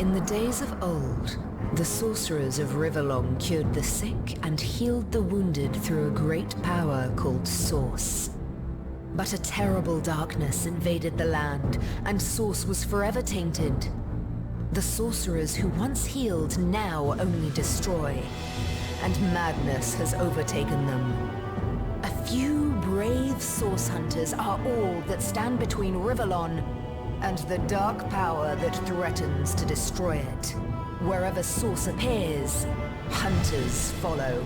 In the days of old, the sorcerers of Riverlong cured the sick and healed the wounded through a great power called Source. But a terrible darkness invaded the land, and Source was forever tainted. The sorcerers who once healed now only destroy, and madness has overtaken them. A few brave Source hunters are all that stand between Riverlon and the dark power that threatens to destroy it. Wherever Source appears, hunters follow.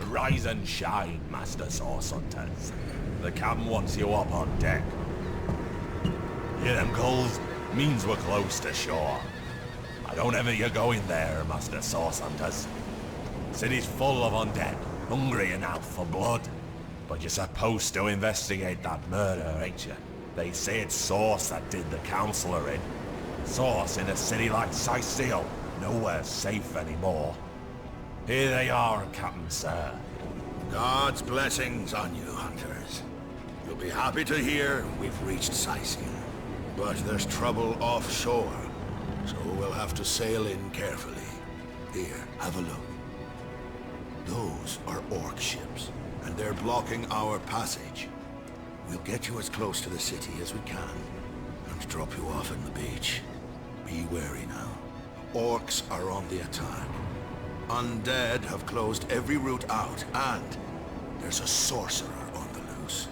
Rise and shine, Master Source Hunters. The captain wants you up on deck. Hear them gulls? Means we're close to shore. I don't ever you go in there, Master Source Hunters. City's full of undead, hungry enough for blood. But you're supposed to investigate that murder, ain't you? They say it's Source that did the Counselor in. Source in a city like Sicil, nowhere safe anymore. Here they are, Captain Sir. God's blessings on you, hunters. You'll be happy to hear we've reached Sicil. But there's trouble offshore, so we'll have to sail in carefully. Here, have a look. Those are orc ships, and they're blocking our passage. We'll get you as close to the city as we can, and drop you off on the beach. Be wary now. Orcs are on the attack. Undead have closed every route out, and there's a sorcerer on the loose.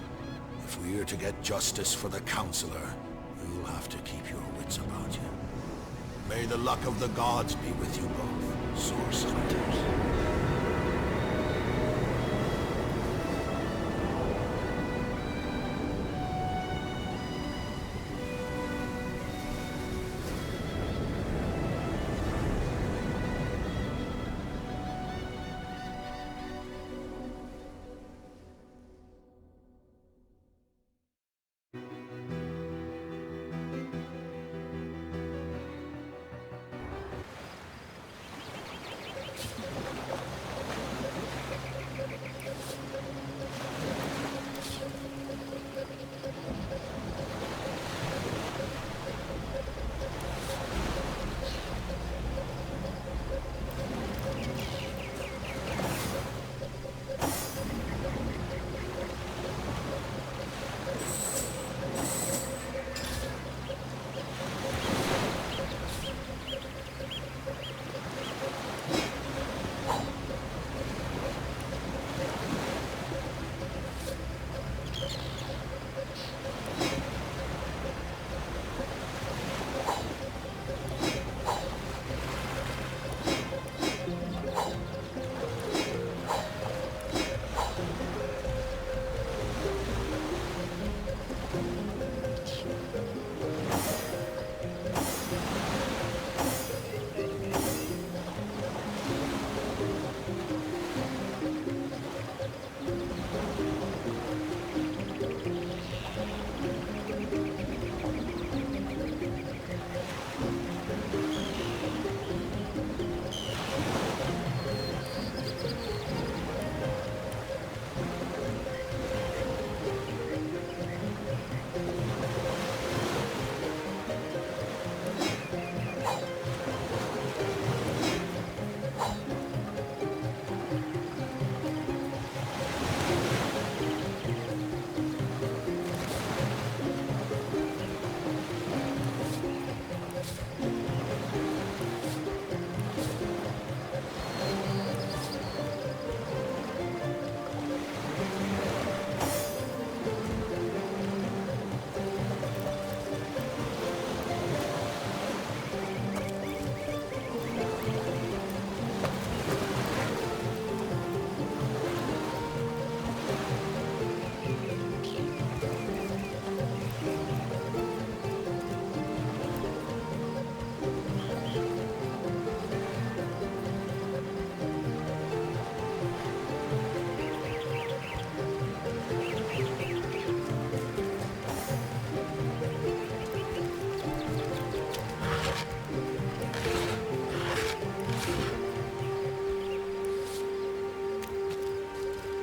If we're to get justice for the Counselor, you'll have to keep your wits about you. May the luck of the gods be with you both, Source Hunters.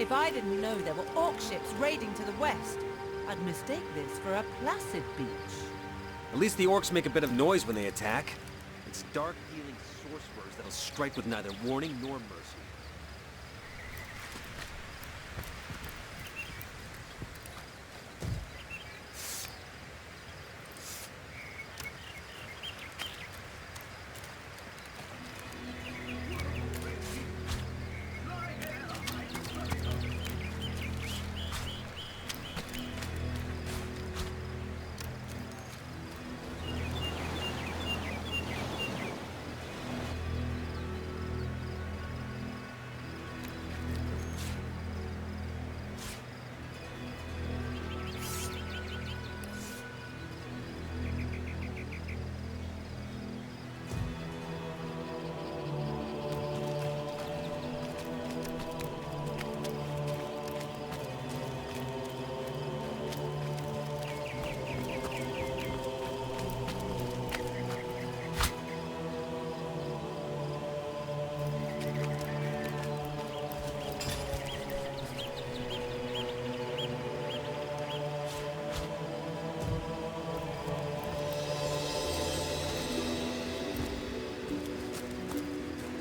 If I didn't know there were orc ships raiding to the west, I'd mistake this for a placid beach. At least the orcs make a bit of noise when they attack. It's dark, healing sorcerers that'll strike with neither warning nor mercy.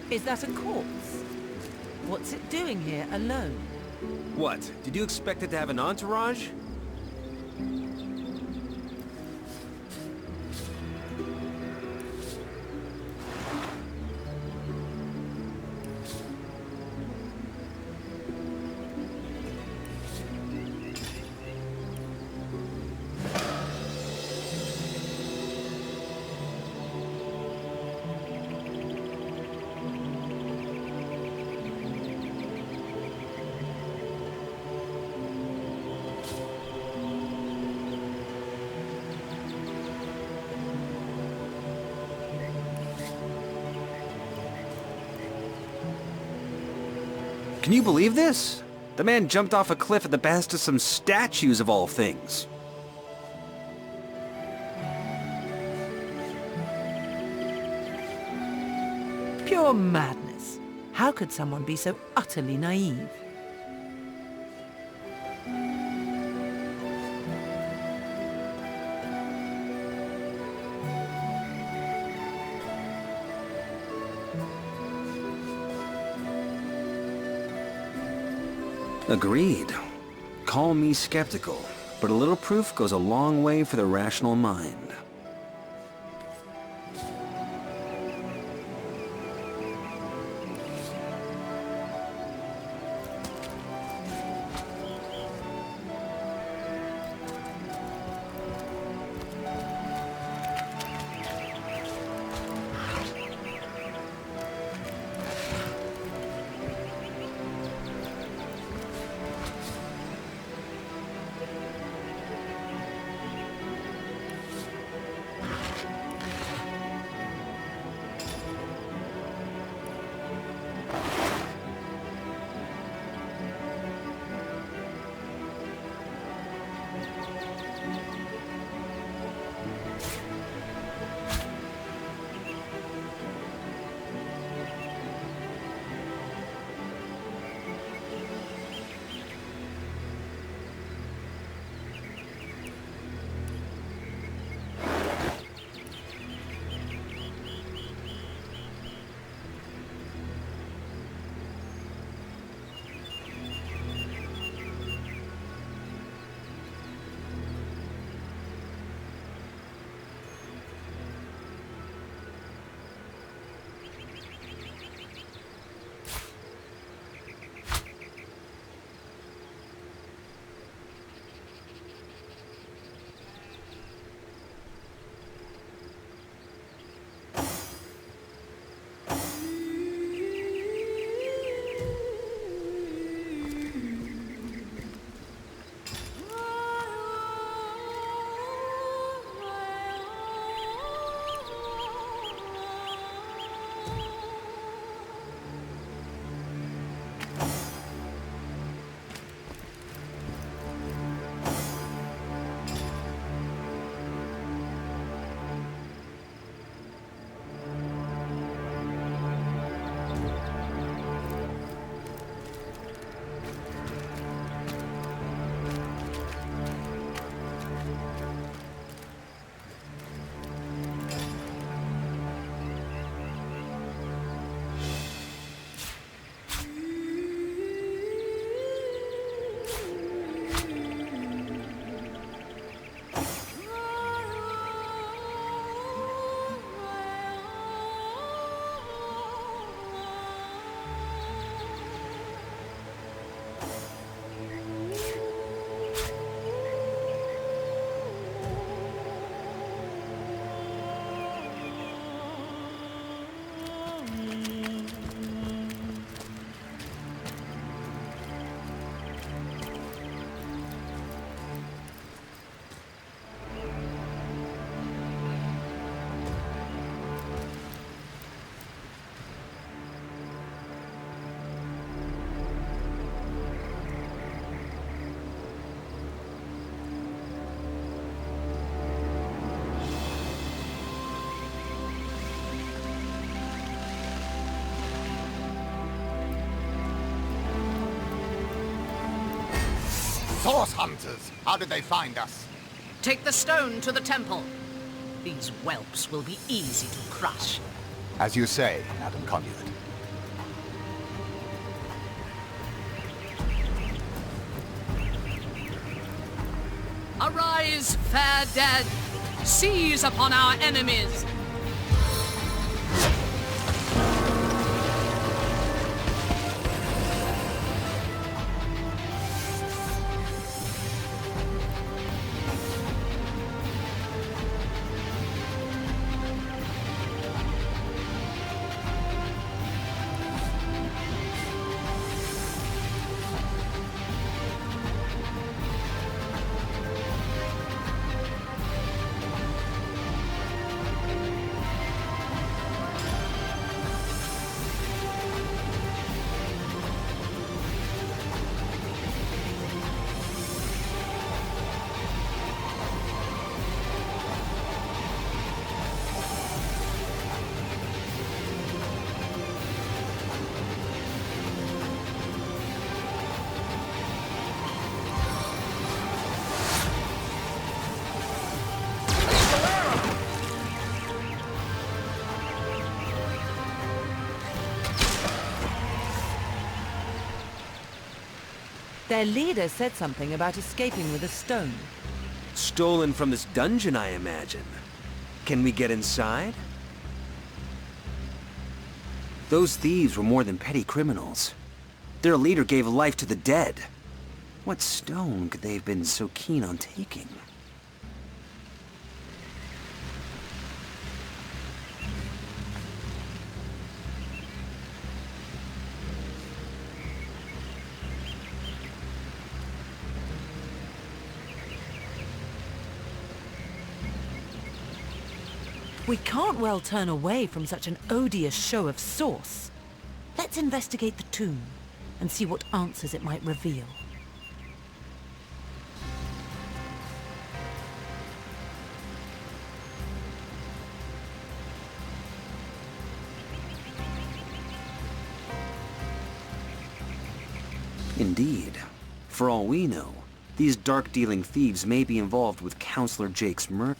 Is that a corpse? What's it doing here alone? What? Did you expect it to have an entourage? Can you believe this? The man jumped off a cliff at the behest of some statues of all things. Pure madness. How could someone be so utterly naive? Agreed. Call me skeptical, but a little proof goes a long way for the rational mind. Source hunters! How did they find us? Take the stone to the temple. These whelps will be easy to crush. As you say, Madam Conduit. Arise, fair dead! Seize upon our enemies! Their leader said something about escaping with a stone. Stolen from this dungeon, I imagine. Can we get inside? Those thieves were more than petty criminals. Their leader gave life to the dead. What stone could they have been so keen on taking? We can't well turn away from such an odious show of sauce. Let's investigate the tomb and see what answers it might reveal. Indeed. For all we know, these dark-dealing thieves may be involved with Counselor Jake's murder.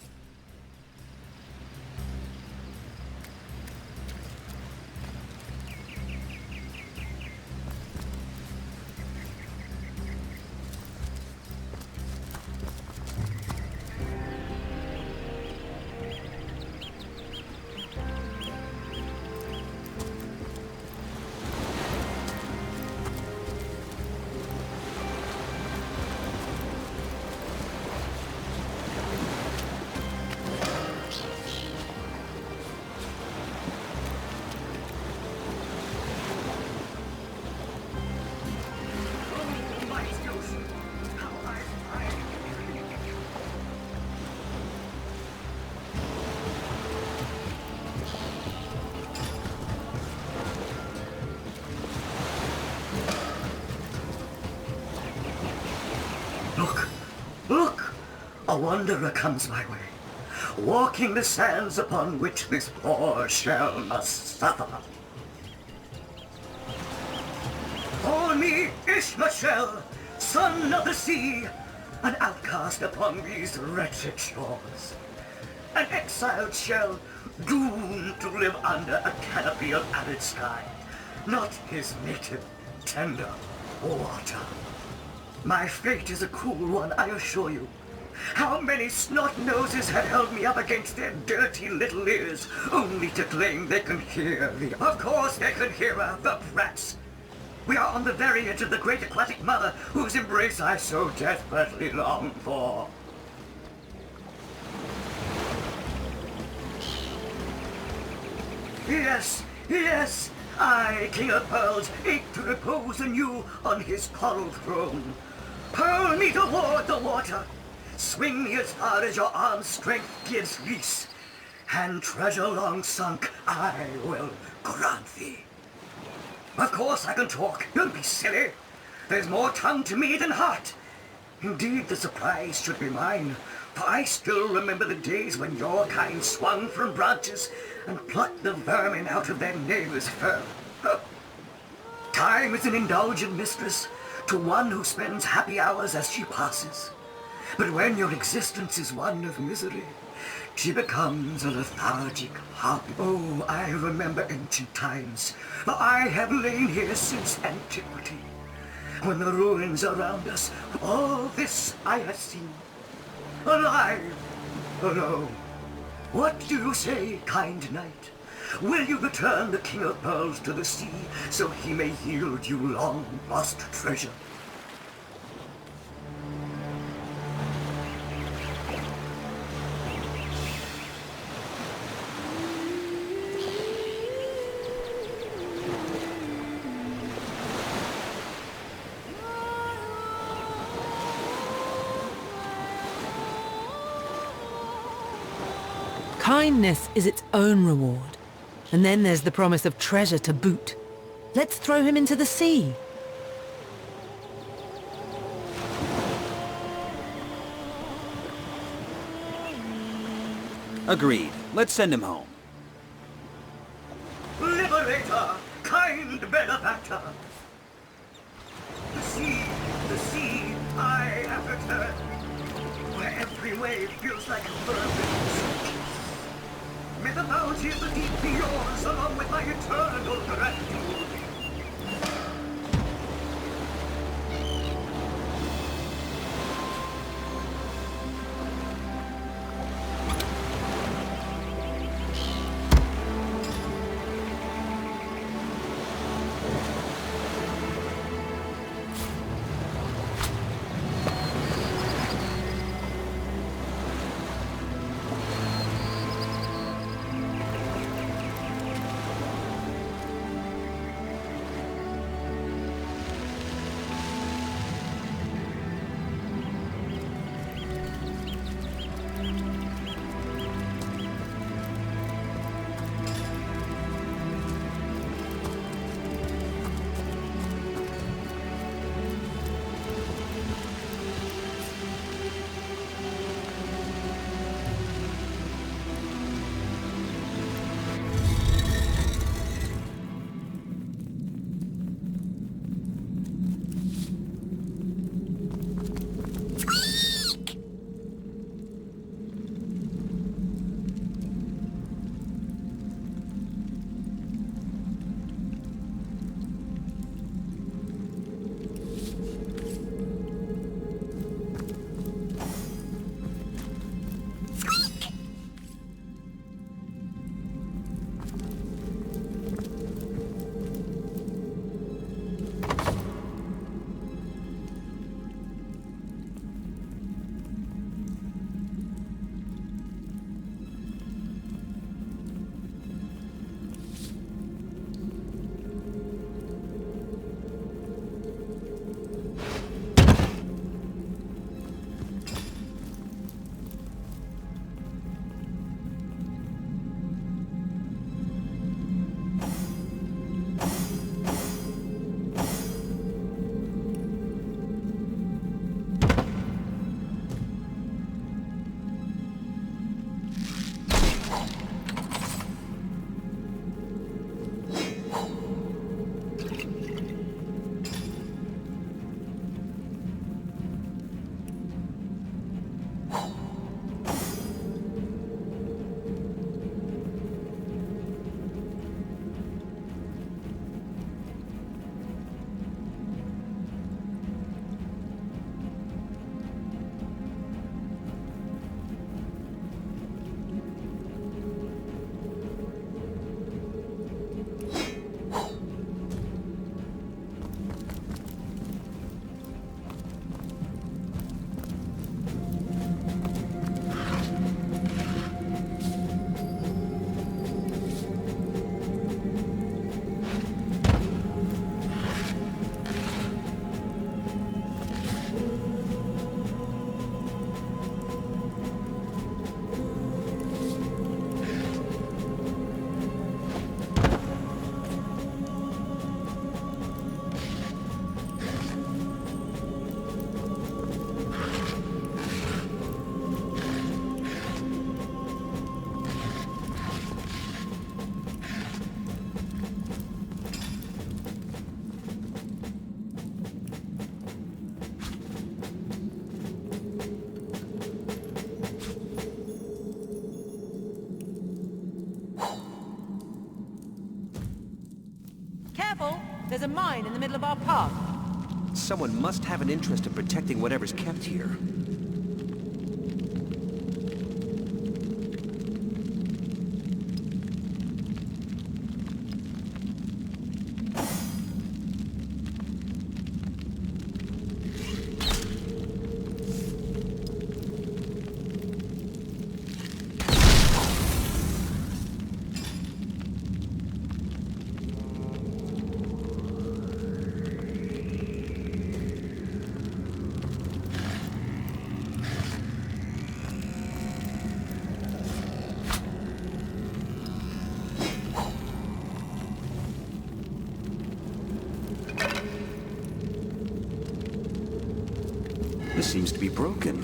Look! Look! A wanderer comes my way, walking the sands upon which this poor shell must suffer. Call me Ishmael, son of the sea, an outcast upon these wretched shores. An exiled shell, doomed to live under a canopy of arid sky, not his native, tender water. My fate is a cruel one, I assure you. How many snot-noses had held me up against their dirty little ears, only to claim they can hear me. Of course they can hear her, the brats. We are on the very edge of the great aquatic mother, whose embrace I so desperately long for. Yes, yes, I, King of Pearls, ache to repose anew on his coral throne. Pearl me toward the water. Swing me as far as your arm's strength gives release. And treasure long sunk I will grant thee. Of course I can talk, don't be silly. There's more tongue to me than heart. Indeed, the surprise should be mine, for I still remember the days when your kind swung from branches and plucked the vermin out of their neighbor's fur. Time is an indulgent mistress. to one who spends happy hours as she passes. But when your existence is one of misery, she becomes a lethargic harpy. Oh, I remember ancient times, for I have lain here since antiquity. When the ruins around us, all this I have seen. Alive, alone. What do you say, kind knight? Will you return the King of Pearls to the sea, so he may yield you long-lost treasure? Kindness is its own reward. And then there's the promise of treasure to boot. Let's throw him into the sea. Agreed. Let's send him home. Liberator, kind benefactor. The sea, I have returned, where every wave feels like a fervent. May the bounty of the deep be yours, along with my eternal gratitude. There's a mine in the middle of our park. Someone must have an interest in protecting whatever's kept here. This seems to be broken.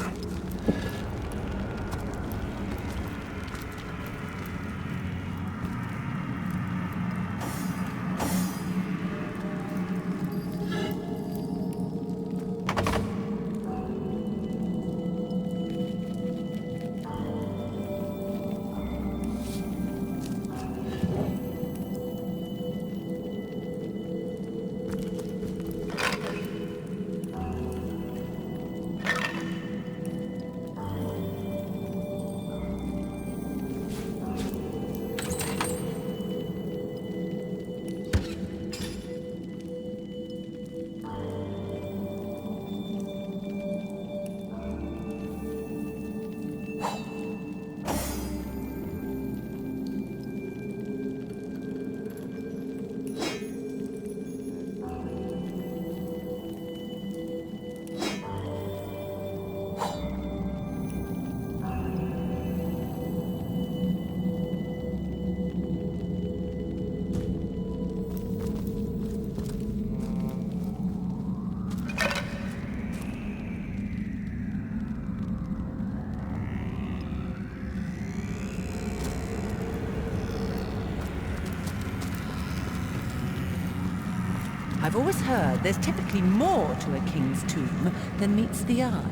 I've always heard there's typically more to a king's tomb than meets the eye.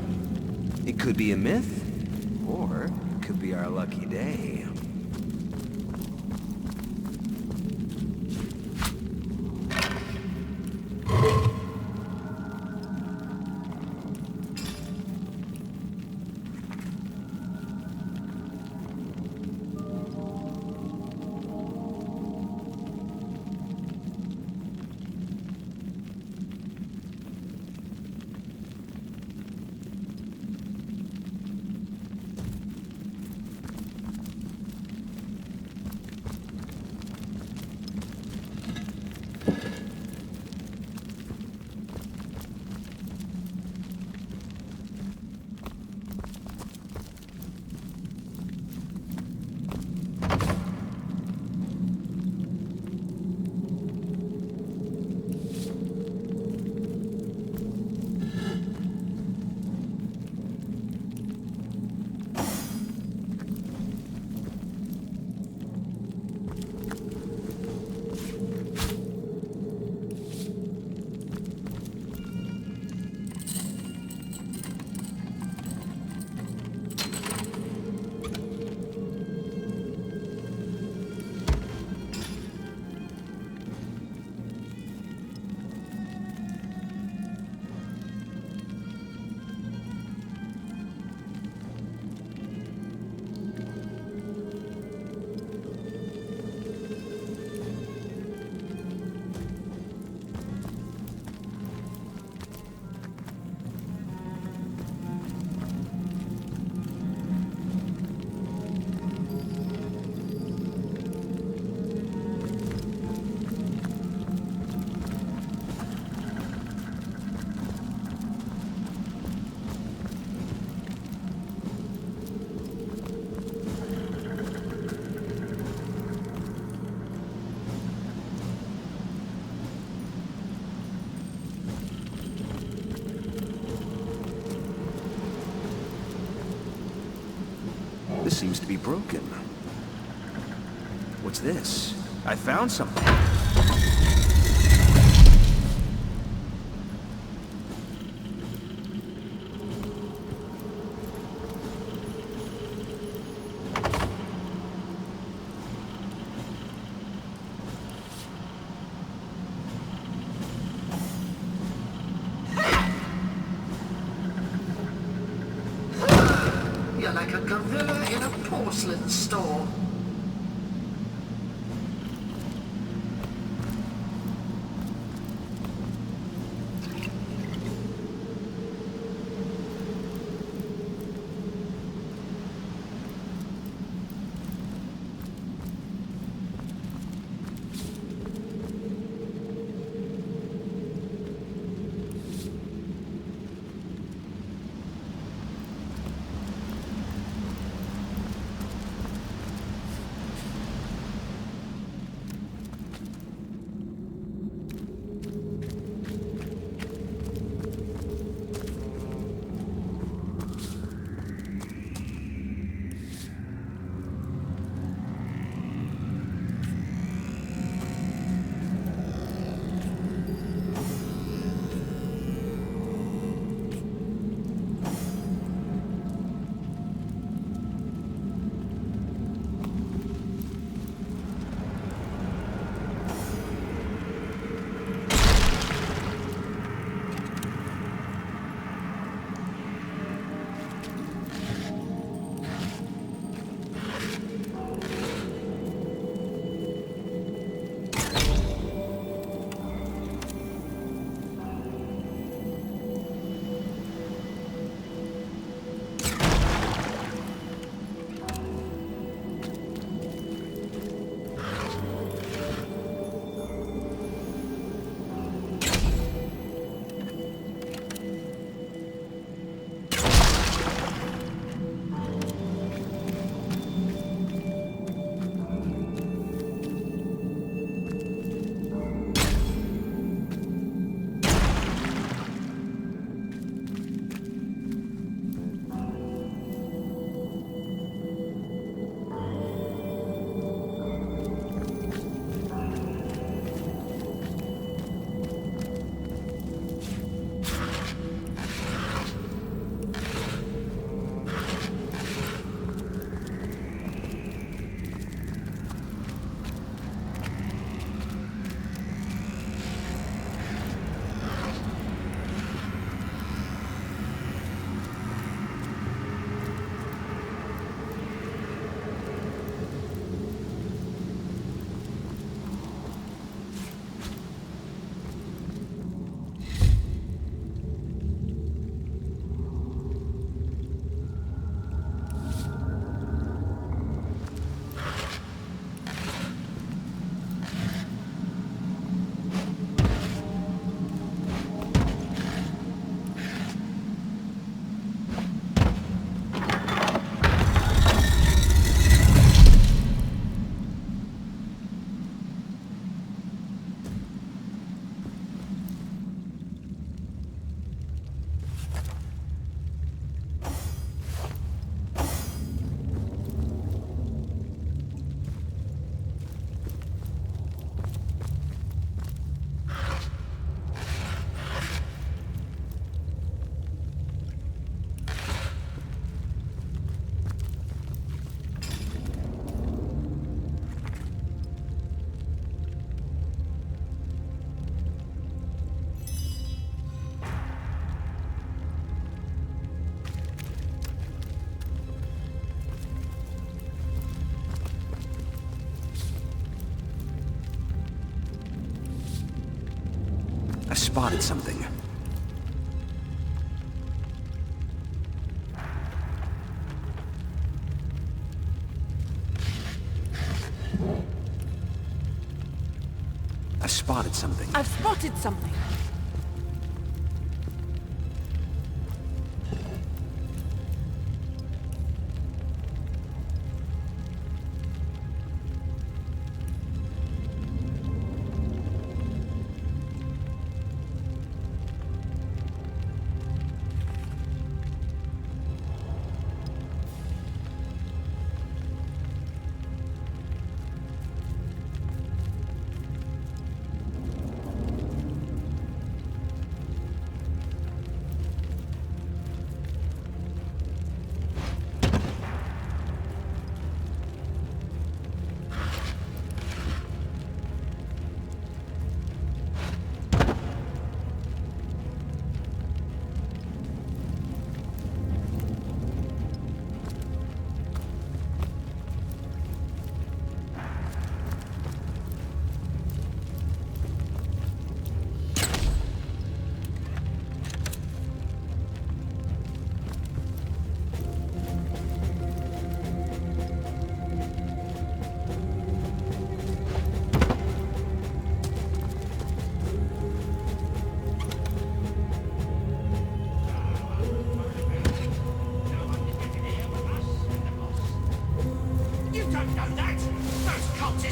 It could be a myth, or it could be our lucky day. This seems to be broken. What's this? I found something. porcelain store. I spotted something. I spotted something. I've spotted something.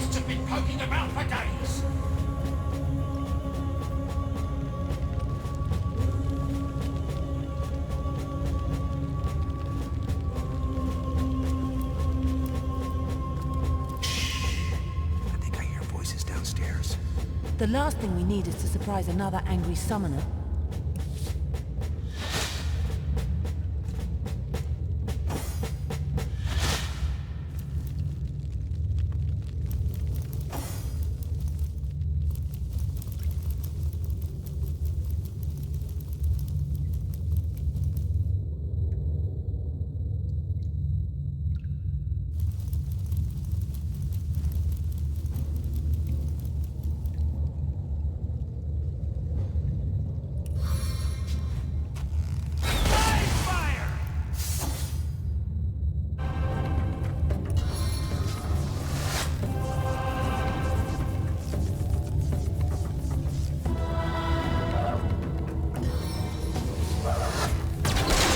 ghosts have been poking about for days. I think I hear voices downstairs. The last thing we need is to surprise another angry summoner.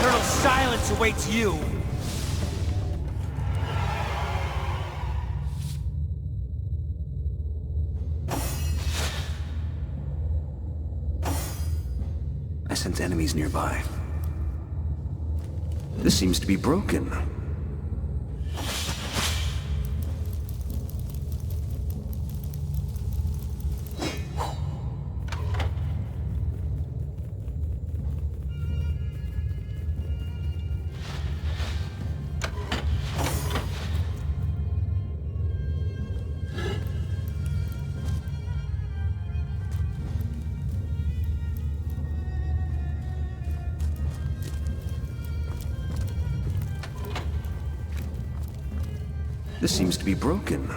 Eternal silence awaits you! I sense enemies nearby. This seems to be broken. This seems to be broken.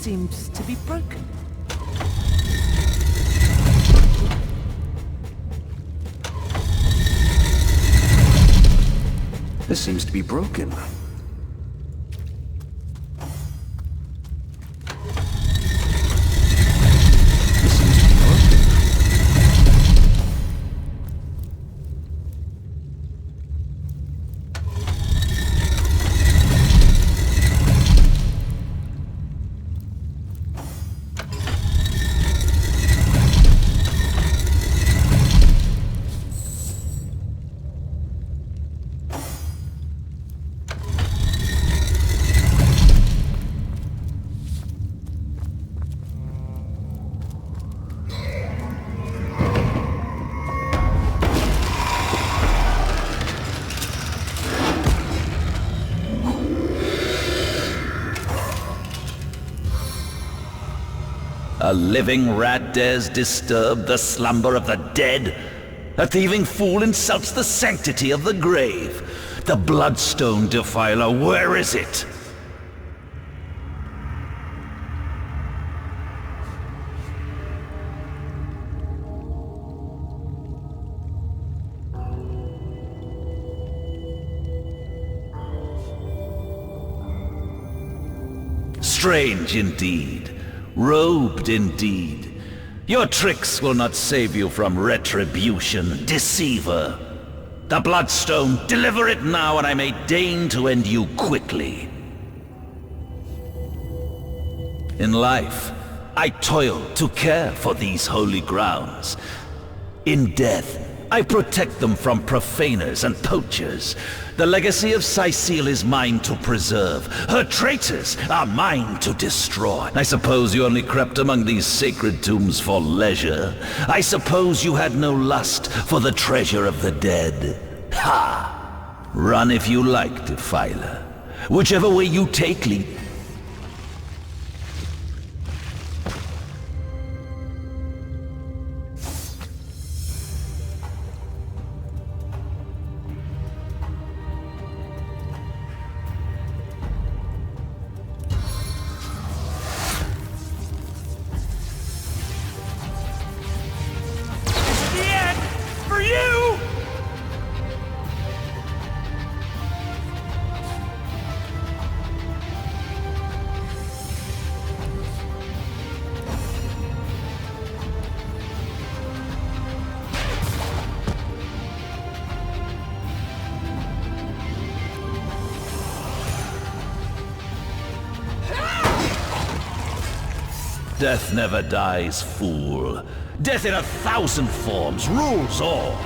seems to be broken. This seems to be broken. A living rat dares disturb the slumber of the dead? A thieving fool insults the sanctity of the grave. The bloodstone defiler, where is it? Strange indeed. Robed indeed. Your tricks will not save you from retribution, deceiver. The Bloodstone, deliver it now and I may deign to end you quickly. In life, I toil to care for these holy grounds. In death, I protect them from profaners and poachers. The legacy of Cecile is mine to preserve. Her traitors are mine to destroy. I suppose you only crept among these sacred tombs for leisure. I suppose you had no lust for the treasure of the dead. Ha! Run if you like, defiler. Whichever way you take, lead. Death never dies, fool. Death in 1,000 forms rules all.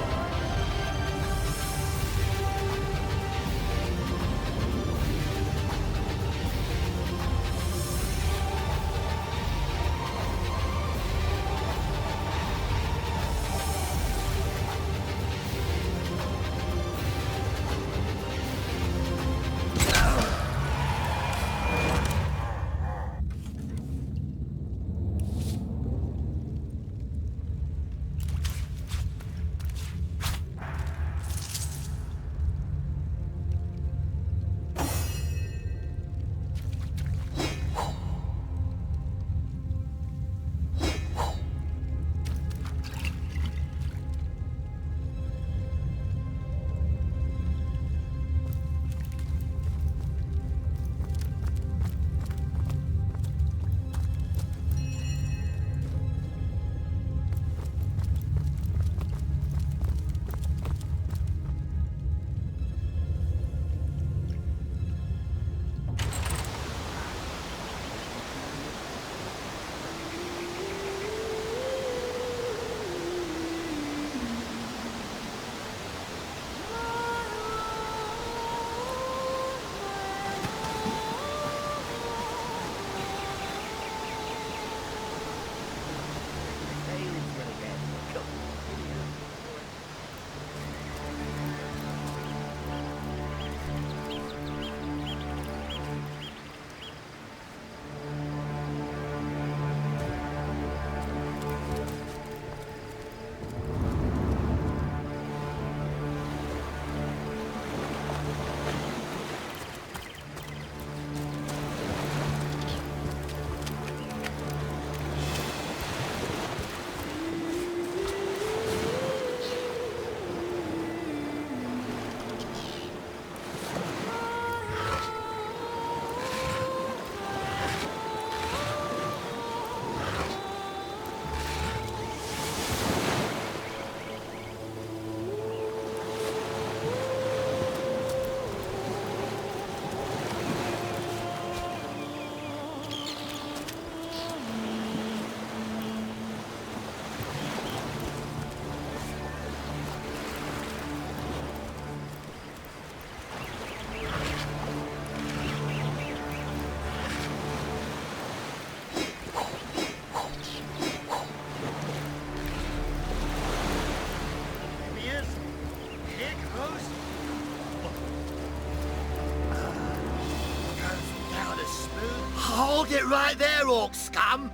Hold it right there, orc scum!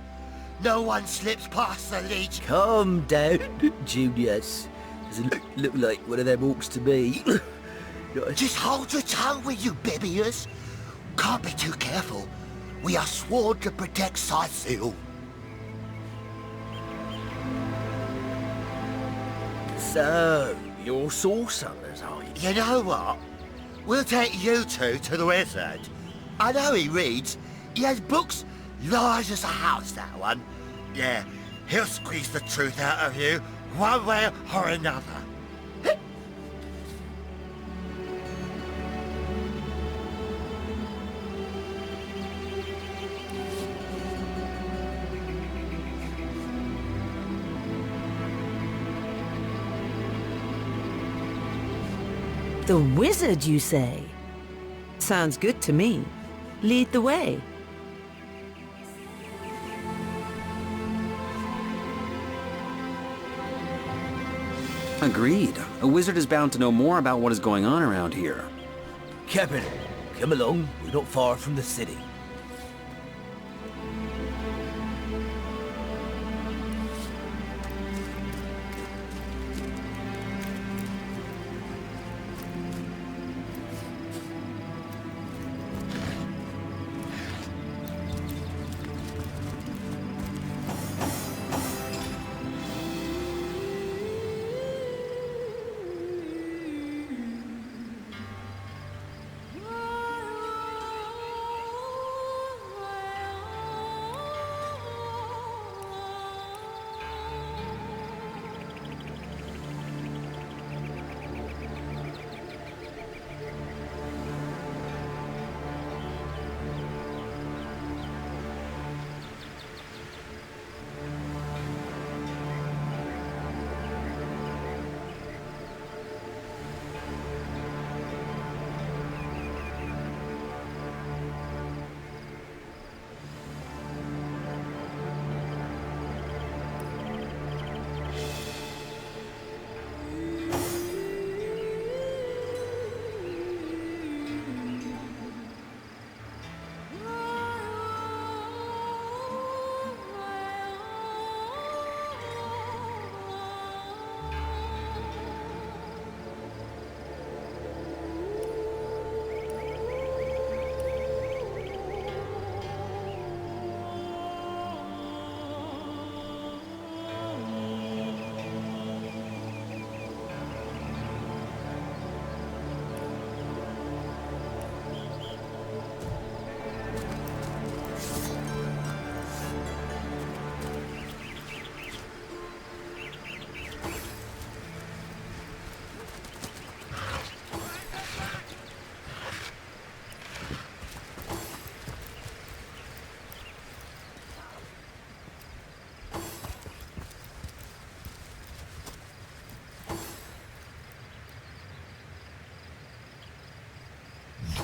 No one slips past the leech. Calm down, Junius. Doesn't look like one of them orcs to me. Just hold your tongue, will you, Bibius? Can't be too careful. We are sworn to protect Scythiel. So, you're sorcerers, are you? You know what? We'll take you two to the wizard. I know he reads. He has books large as a house, that one. Yeah, he'll squeeze the truth out of you, one way or another. The wizard, you say? Sounds good to me. Lead the way. Agreed. A wizard is bound to know more about what is going on around here. Captain, come along. We're not far from the city.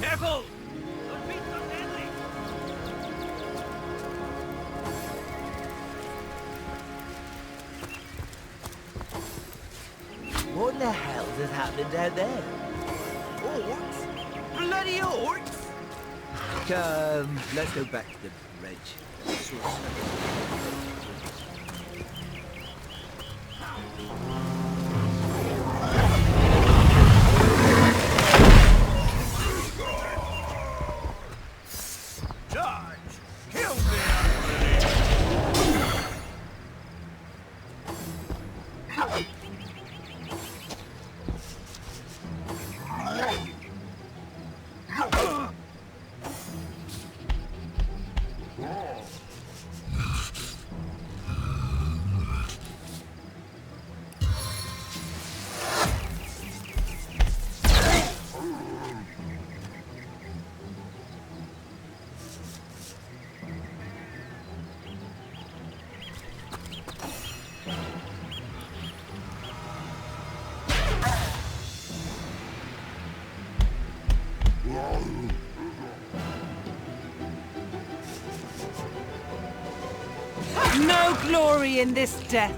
Careful! What the hell is happening down there? Orcs? Bloody orcs? Come, let's go back to the bridge. No glory in this death.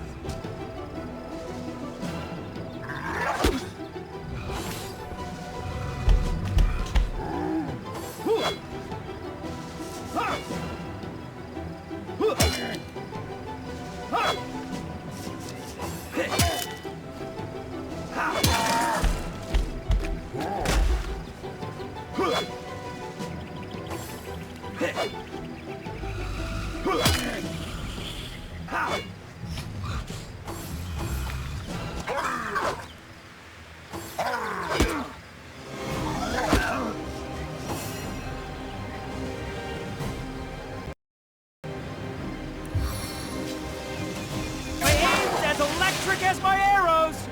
As electric as my arrows!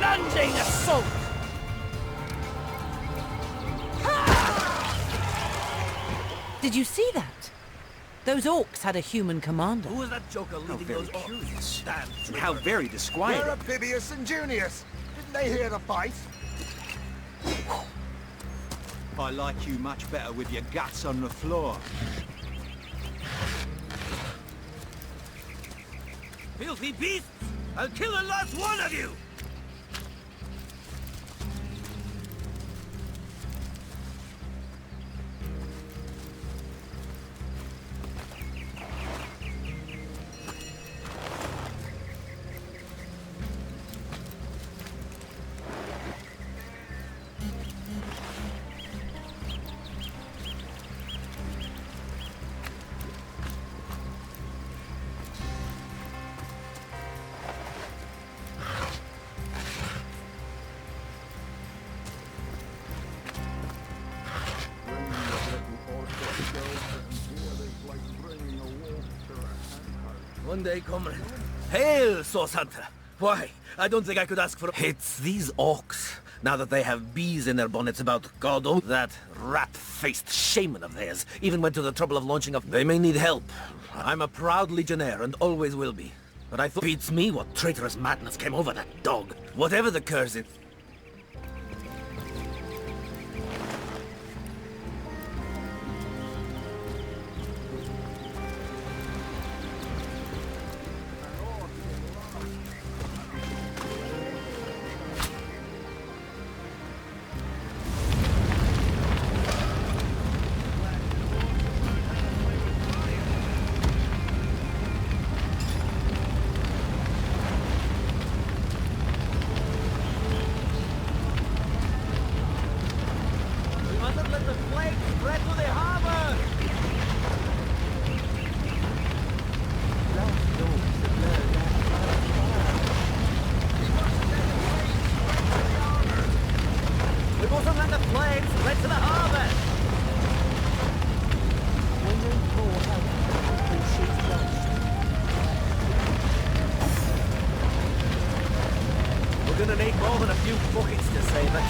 Lunging assault! Did you see that? Those orcs had a human commander. Who was that joker How leading very those orcs? curious. Damn And how very disquieting. Where are Bibius and Junius? Didn't they hear the fight? I like you much better with your guts on the floor. filthy beasts! I'll kill the last one of you! One day, comrade. Hail, Source Hunter! Why, I don't think I could ask for... It's these orcs. Now that they have bees in their bonnets about God, that rat-faced shaman of theirs even went to the trouble of launching a... They may need help. I'm a proud legionnaire and always will be. But I thought... Beats me what traitorous madness came over that dog. Whatever the curse is... We're gonna need more than a few buckets to save it.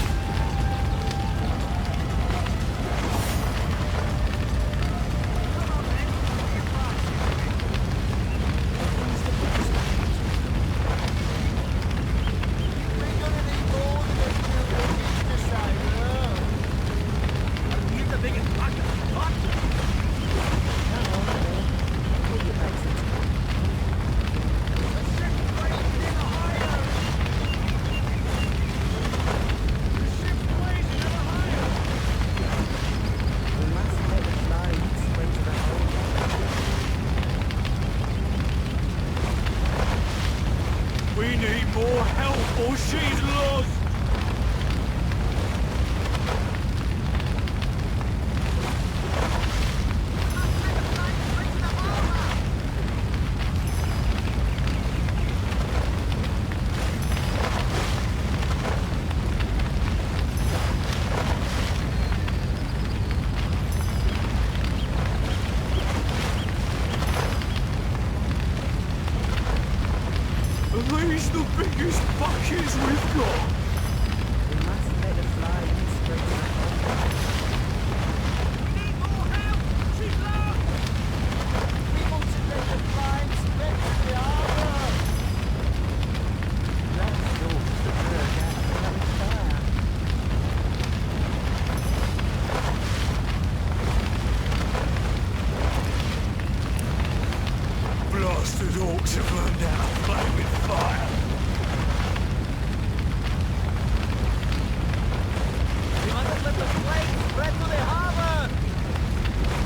or she's lost! Are these the biggest buckets we've got? We must let it fly and spread it. We need more help! She's lost! We must let the flames spread to the harbor. Let's go to the bird and have it fire. Blasted orcs have learned how to play with fire. We must let the flames spread to the harbor.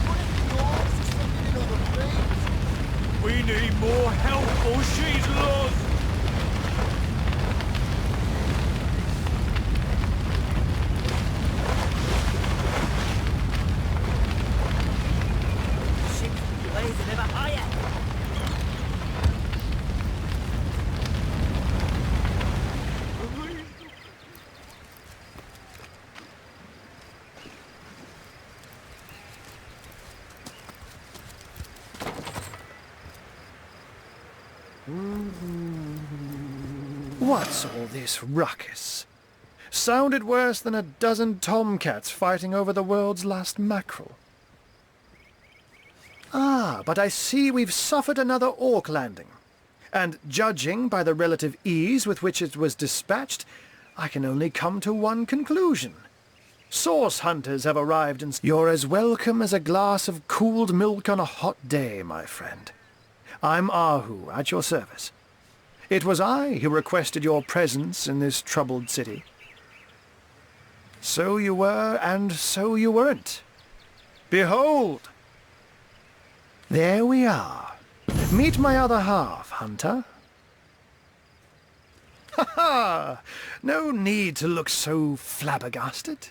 What if the orcs are sending in other fleets? We need more help or she's lost! Ships blazing ever higher. What's all this ruckus? Sounded worse than a dozen tomcats fighting over the world's last mackerel. Ah, but I see we've suffered another orc landing. And judging by the relative ease with which it was dispatched, I can only come to one conclusion. Source hunters have arrived and you're as welcome as a glass of cooled milk on a hot day, my friend. I'm Ahu, at your service. It was I who requested your presence in this troubled city. So you were, and so you weren't. Behold! There we are. Meet my other half, Hunter. Ha ha! No need to look so flabbergasted.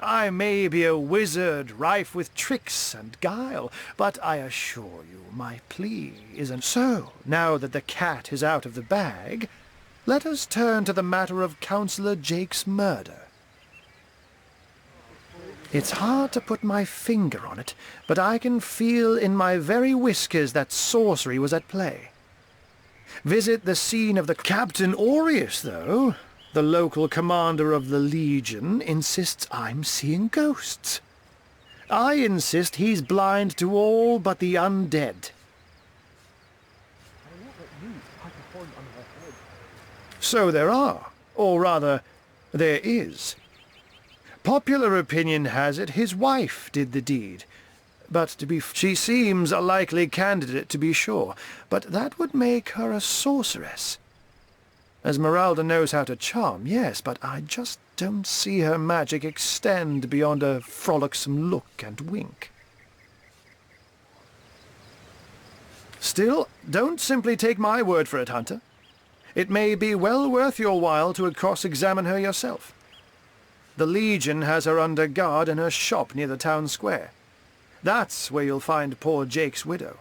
I may be a wizard rife with tricks and guile, but I assure you my plea isn't so. Now that the cat is out of the bag, let us turn to the matter of Councillor Jake's murder. It's hard to put my finger on it, but I can feel in my very whiskers that sorcery was at play. Visit the scene of the Captain Aureus, though. The local commander of the Legion insists I'm seeing ghosts. I insist he's blind to all but the undead. So there are, or rather, there is. Popular opinion has it his wife did the deed. But she seems a likely candidate, to be sure, but that would make her a sorceress. Esmeralda knows how to charm, yes, but I just don't see her magic extend beyond a frolicsome look and wink. Still, don't simply take my word for it, Hunter. It may be well worth your while to cross-examine her yourself. The Legion has her under guard in her shop near the town square. That's where you'll find poor Jake's widow.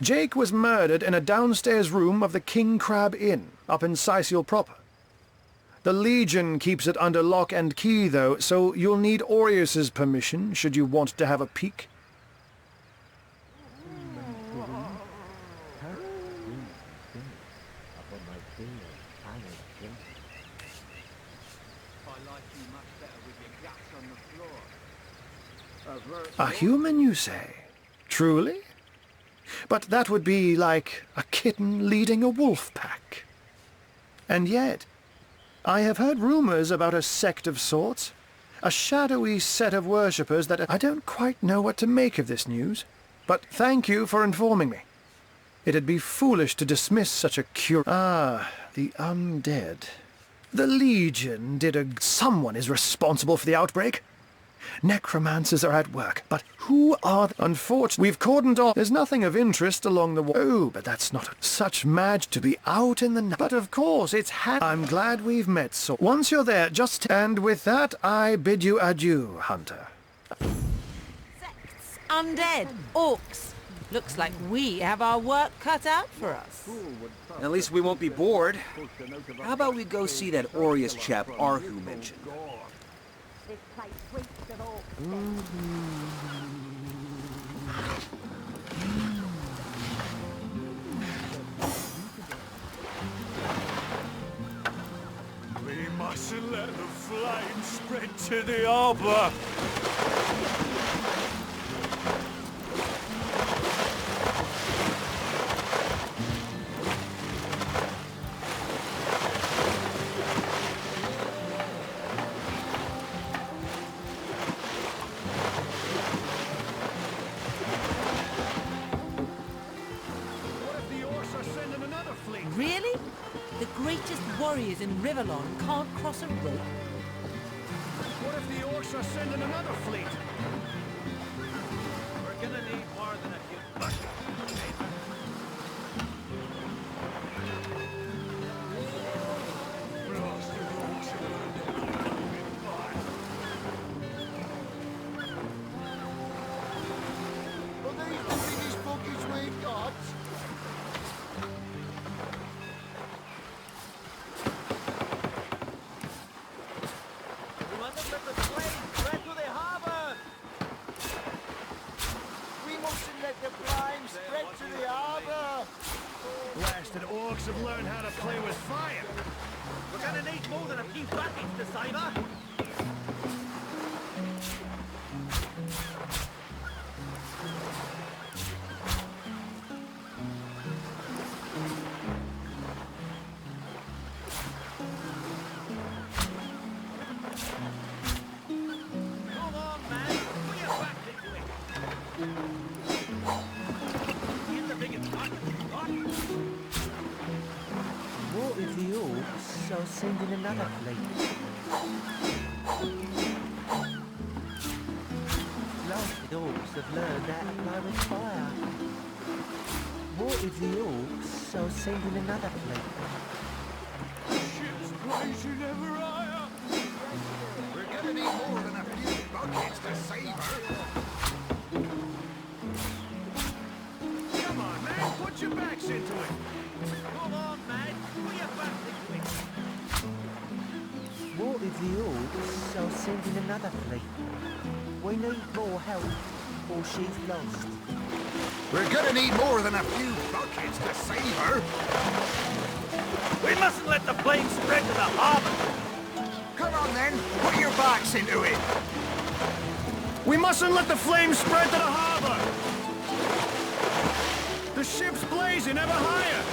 Jake was murdered in a downstairs room of the King Crab Inn, up in Sicil proper. The Legion keeps it under lock and key, though, so you'll need Aureus's permission should you want to have a peek. A human, you say? Truly? But that would be like a kitten leading a wolf pack. And yet, I have heard rumors about a sect of sorts, a shadowy set of worshippers that I don't quite know what to make of this news. But thank you for informing me. It'd be foolish to dismiss such a the undead. The Legion someone is responsible for the outbreak. Necromancers are at work, but who are they? Unfortunately, we've cordoned off. There's nothing of interest along the wall. Oh, but that's not such magic to be out in the night. But of course, it's I'm glad we've met, so once you're there, just... And with that, I bid you adieu, Hunter. Sects, undead, orcs. Looks like we have our work cut out for us. At least we won't be bored. How about we go see that Aureus chap Arhu mentioned? This place reeks of orcs. We mustn't let the flame spread to the harbor. Really? The greatest warriors in Rivellon can't cross a rope? What if the orcs are sending another fleet? We're gonna need more than a few buckets. Are these the biggest buckets we've got? We mustn't let the flames spread to the harbor! We mustn't let the flames spread to the harbour. Blasted orcs have learned how to play with fire. We're gonna need more than a few buckets to save her. Come on, man. Put your back into it. Here's the biggest bucket we've got. What if the orcs are sending another fleet? Blasted orcs have learned how to play with fire. What if the orcs are sending another fleet? Ships blazing ever higher. We're gonna need more than a few buckets to save her. Come on, man. Put your backs into it. Come on, man. Put your backs into it. What if the orcs are sending another fleet? We need more help, or she's lost. We're gonna need more than a few buckets to save her. We mustn't let the flames spread to the harbor. Come on then, put your backs into it. We mustn't let the flames spread to the harbor! The ship's blazing ever higher!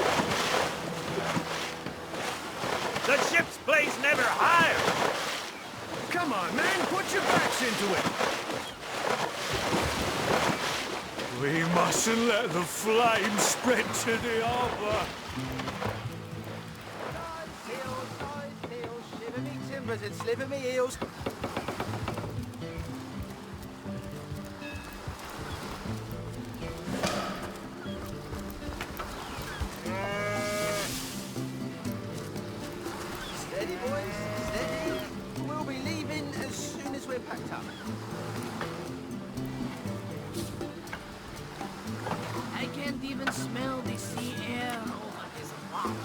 The ship's blazing ever higher. Come on, man, put your backs into it! We mustn't let the flames spread to the harbor. Side tails, shiver me timbers and sliver me heels. Steady, boys, steady. We'll be leaving as soon as we're packed up. I can't even smell the sea air over this rock.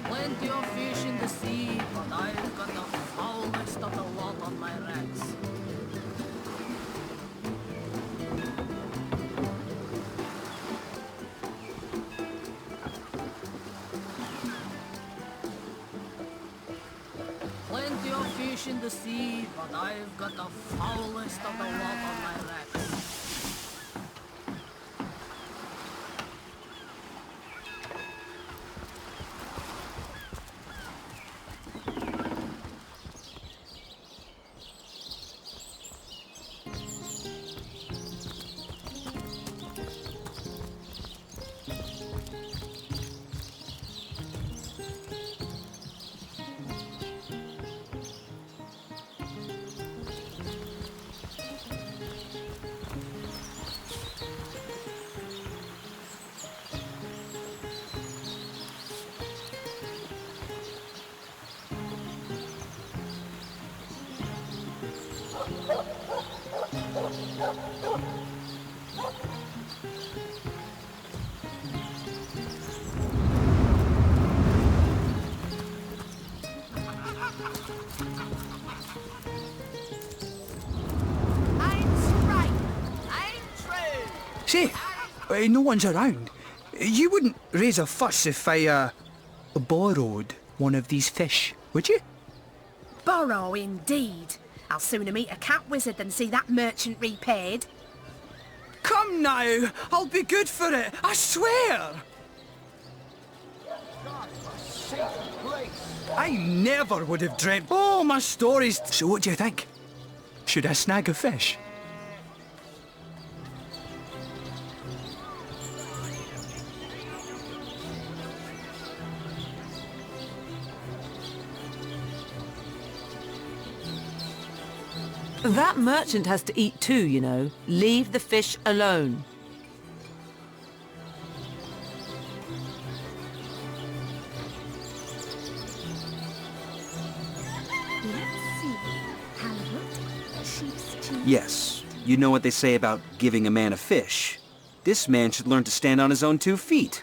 Plenty of fish in the sea, but I've got the foulest of the lot on my racks. Plenty of fish in the sea, but I've got the foulest of the lot on my racks. Say, no one's around. You wouldn't raise a fuss if I, borrowed one of these fish, would you? Borrow, indeed. I'll sooner meet a cat wizard than see that merchant repaid. Come now, I'll be good for it, I swear! I never would have dreamt... Oh, my stories... So what do you think? Should I snag a fish? That merchant has to eat too, you know. Leave the fish alone. Yes, you know what they say about giving a man a fish. This man should learn to stand on his own 2 feet.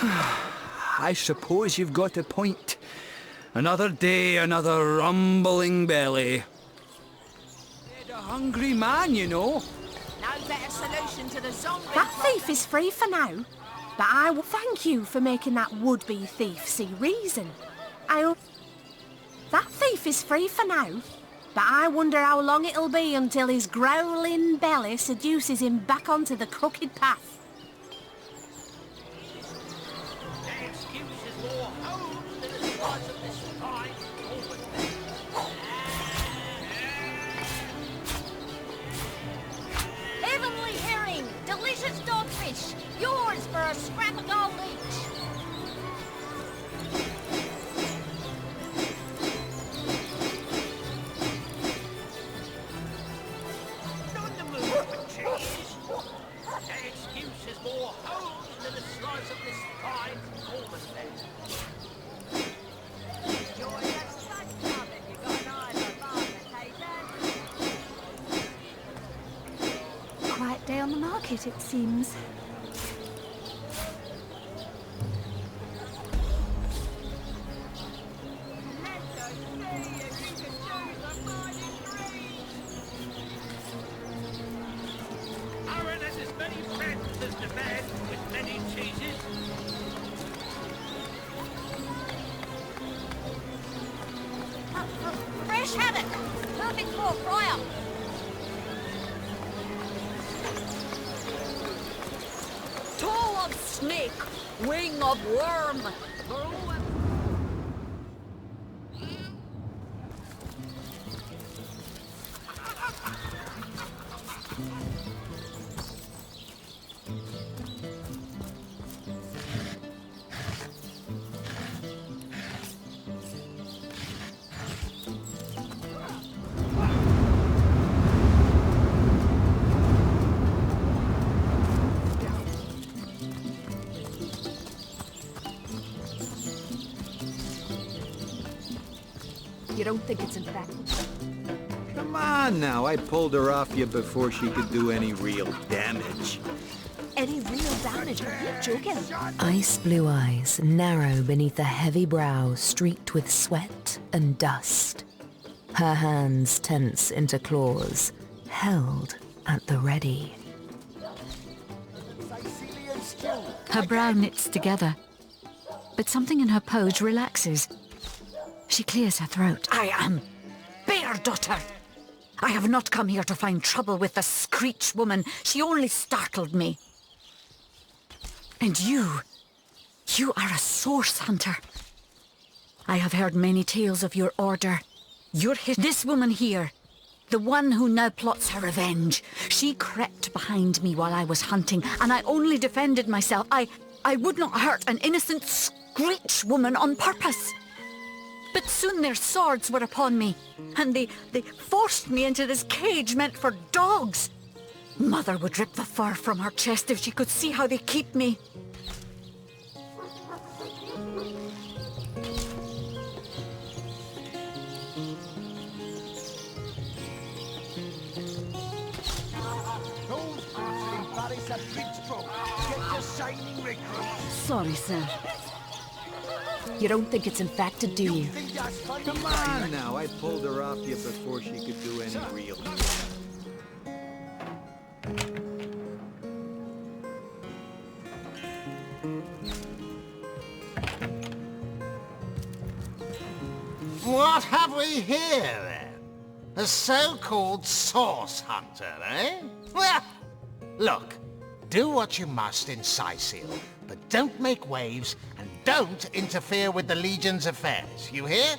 I suppose you've got a point. Another day, another rumbling belly. A hungry man, you know. No better solution to the zombie. That thief is free for now, but I will thank you for making that would-be thief see reason. That thief is free for now, but I wonder how long it'll be until his growling belly seduces him back onto the crooked path. Heavenly herring, delicious dogfish, yours for a scrap of gold each. On the move for cheese. That excuse is more holes than the size of this fine cornmeal. Enjoy that sponge club if you got an eye for bargain, Quiet day on the market, it seems. Aaron has as many friends as the man with many cheeses. fresh haddock, perfect for a fryer. Toe of snake, wing of worm. You don't think it's infected? Come on now, I pulled her off you before she could do any real damage. Any real damage? Are you joking? Ice blue eyes narrow beneath a heavy brow streaked with sweat and dust. Her hands tense into claws, held at the ready. Her brow knits together, but something in her pose relaxes. She clears her throat. I am Bear Daughter. I have not come here to find trouble with the Screech woman. She only startled me. And you are a source hunter. I have heard many tales of your order. This woman here, the one who now plots her revenge. She crept behind me while I was hunting, and I only defended myself. I would not hurt an innocent Screech woman on purpose. But soon their swords were upon me, and they forced me into this cage meant for dogs. Mother would rip the fur from her chest if she could see how they keep me. a big stroke. Get your shining recruits. Sorry, sir. You don't think it's infected, do you? Think that's funny? Come on now, I pulled her off you before she could do any real. What have we here, then? A so-called source hunter, eh? Well, look, do what you must in Sicil, but don't make waves and don't interfere with the Legion's affairs, you hear?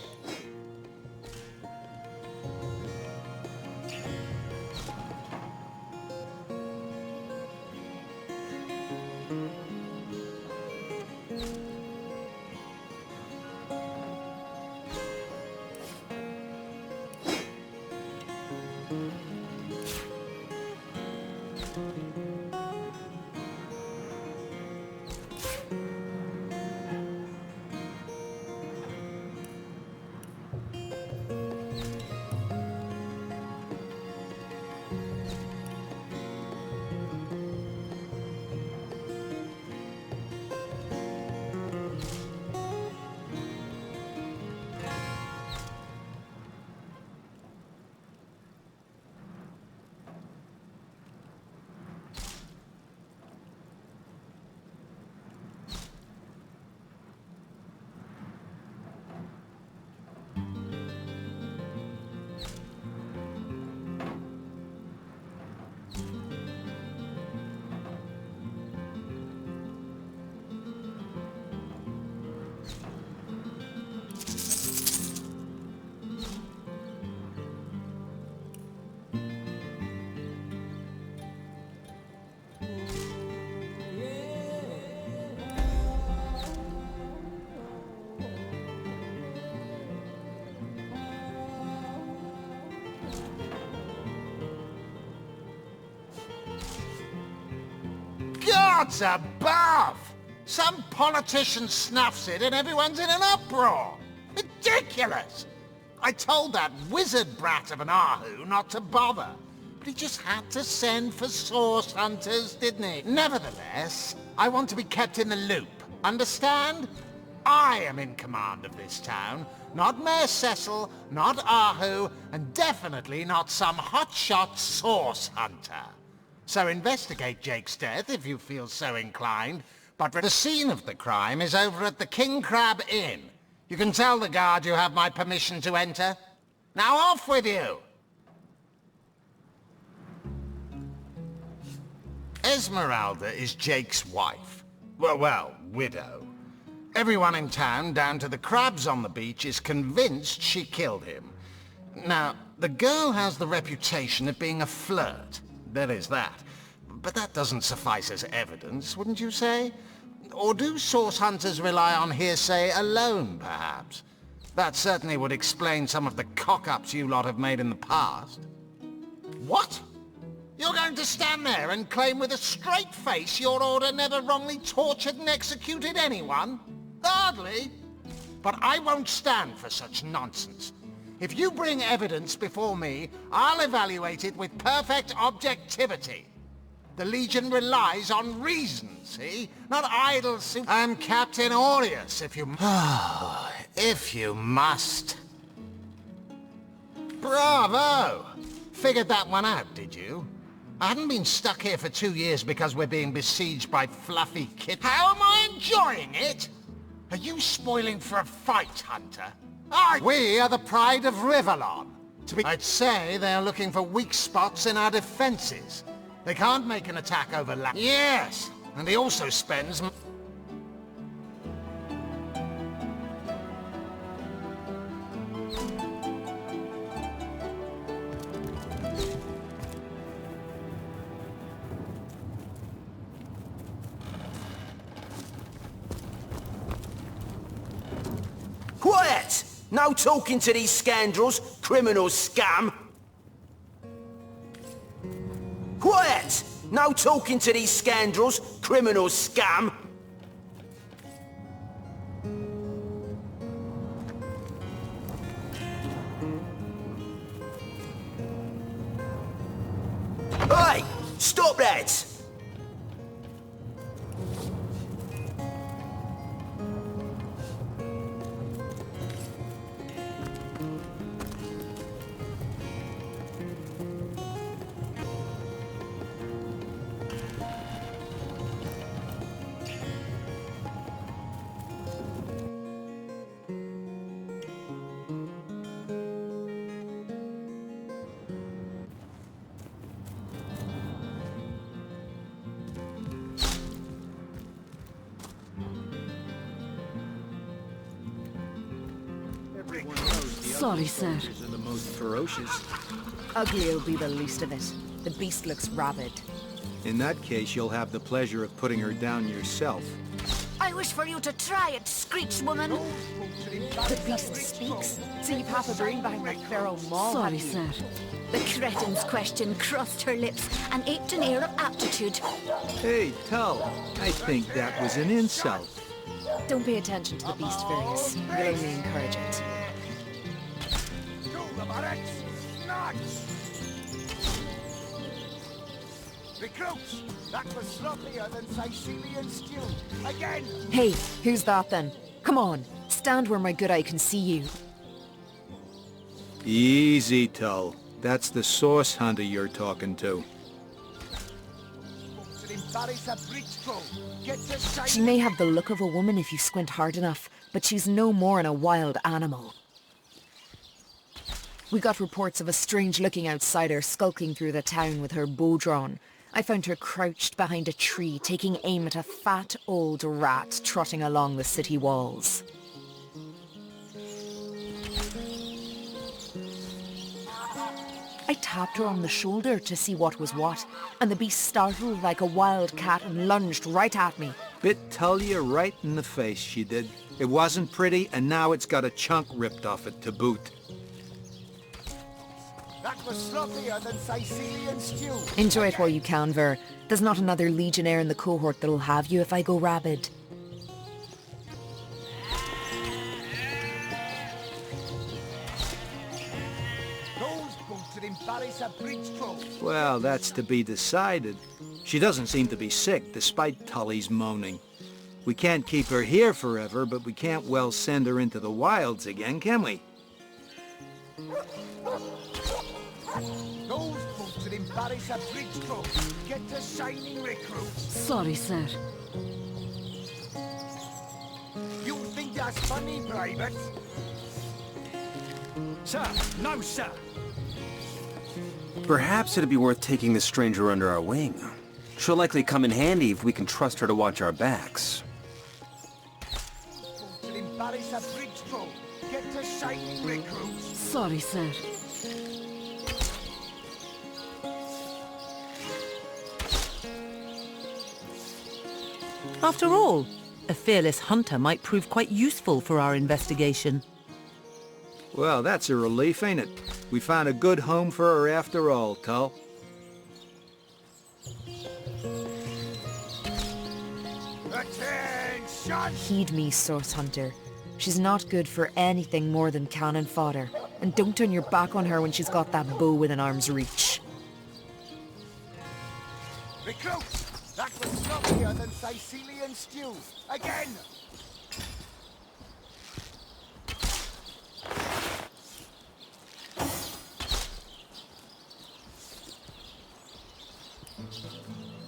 Gods above! Some politician snuffs it and everyone's in an uproar. Ridiculous! I told that wizard brat of an Ahu not to bother. But he just had to send for source hunters, didn't he? Nevertheless, I want to be kept in the loop. Understand? I am in command of this town, not Mayor Cecil, not Ahu, and definitely not some hotshot source hunter. So investigate Jake's death if you feel so inclined, but the scene of the crime is over at the King Crab Inn. You can tell the guard you have my permission to enter. Now off with you! Esmeralda is Jake's wife. Well, widow. Everyone in town, down to the crabs on the beach, is convinced she killed him. Now, the girl has the reputation of being a flirt. There is that. But that doesn't suffice as evidence, wouldn't you say? Or do source hunters rely on hearsay alone, perhaps? That certainly would explain some of the cock-ups you lot have made in the past. What? You're going to stand there and claim with a straight face your order never wrongly tortured and executed anyone? Hardly. But I won't stand for such nonsense. If you bring evidence before me, I'll evaluate it with perfect objectivity. The Legion relies on reason, see? Not idle I'm Captain Aureus, if you... if you must. Bravo! Figured that one out, did you? I haven't been stuck here for 2 years because we're being besieged by fluffy kittens. How am I enjoying it? Are you spoiling for a fight, Hunter? We are the pride of Rivellon. I'd say they're looking for weak spots in our defenses. They can't make an attack over land. Yes, and he also spends... Quiet! No talking to these scoundrels, criminal scum! Quiet! No talking to these scoundrels, criminal scum! Hey! Stop that! Sorry, sir. Are the most ferocious. Ugly'll be the least of it. The beast looks rabid. In that case, you'll have the pleasure of putting her down yourself. I wish for you to try it, Screech woman. The beast speaks, so you've half a brain behind that feral maw, Sorry, have you? sir. The cretin's question crossed her lips and aped an air of aptitude. Hey, Tull, I think that was an insult. Don't pay attention to the beast, Various. You'll only encourage it. Recruits! That was sloppier than Sicilian stew. Again! Hey, who's that then? Come on, stand where my good eye can see you. Easy, Tull. That's the source hunter you're talking to. She may have the look of a woman if you squint hard enough, but she's no more than a wild animal. We got reports of a strange-looking outsider skulking through the town with her bow drawn. I found her crouched behind a tree, taking aim at a fat old rat trotting along the city walls. I tapped her on the shoulder to see what was what, and the beast startled like a wild cat and lunged right at me. Bit Tullia right in the face, she did. It wasn't pretty, and now it's got a chunk ripped off it to boot. That was sloppier than Sicilian stew. Enjoy it while you can, Ver. There's not another legionnaire in the cohort that'll have you if I go rabid. Those boots would embarrass a bridge troll. Well, that's to be decided. She doesn't seem to be sick, despite Tully's moaning. We can't keep her here forever, but we can't well send her into the wilds again, can we? Those boots would embarrass a bridge troll. Get to shining recruits. Sorry, sir. You think that's funny, Private? Sir, no, sir. Perhaps it'd be worth taking this stranger under our wing. She'll likely come in handy if we can trust her to watch our backs. Boots would embarrass a bridge troll. Get to shining recruits. Sorry, sir. After all, a fearless hunter might prove quite useful for our investigation. Well, that's a relief, ain't it? We found a good home for her after all, Tull. Attention! Heed me, Source Hunter. She's not good for anything more than cannon fodder. And don't turn your back on her when she's got that bow within arm's reach. Recruits! That was sloppier than Sicilian stew. Again!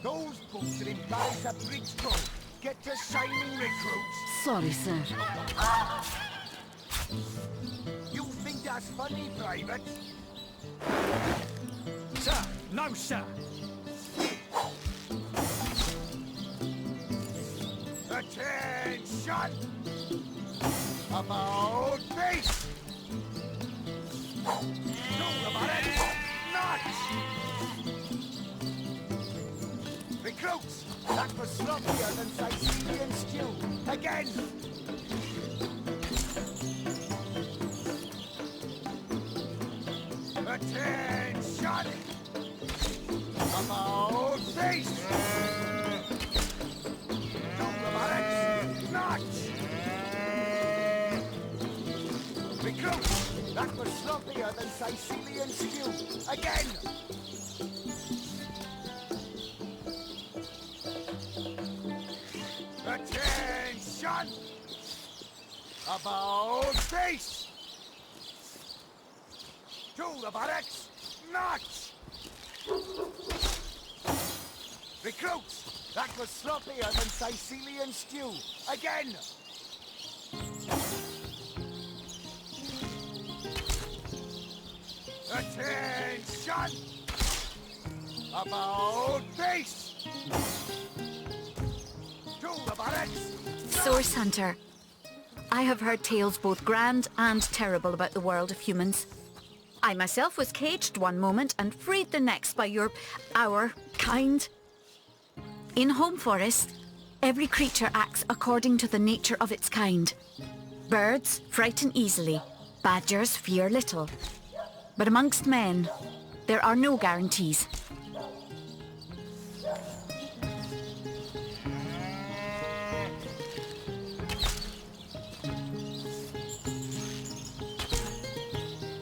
Those boots would embarrass a bridge troll. Get to shining recruits. Sorry, sir. You think that's funny, Private? Sir, no, sir. Attention! About face! No, about it! Not! Recruits! That was sloppier than Sicilian stew. Again! Attention! About face! Not! Recruits! That was sloppier than Sicilian stew. Again! Attention! About face! To the buttocks! Not! Recruits! That was sloppier than Sicilian stew. Again! Attention! About face! To the buttocks! Source Hunter, I have heard tales both grand and terrible about the world of humans. I myself was caged one moment and freed the next by our kind. In Home Forest, every creature acts according to the nature of its kind. Birds frighten easily, badgers fear little. But amongst men, there are no guarantees.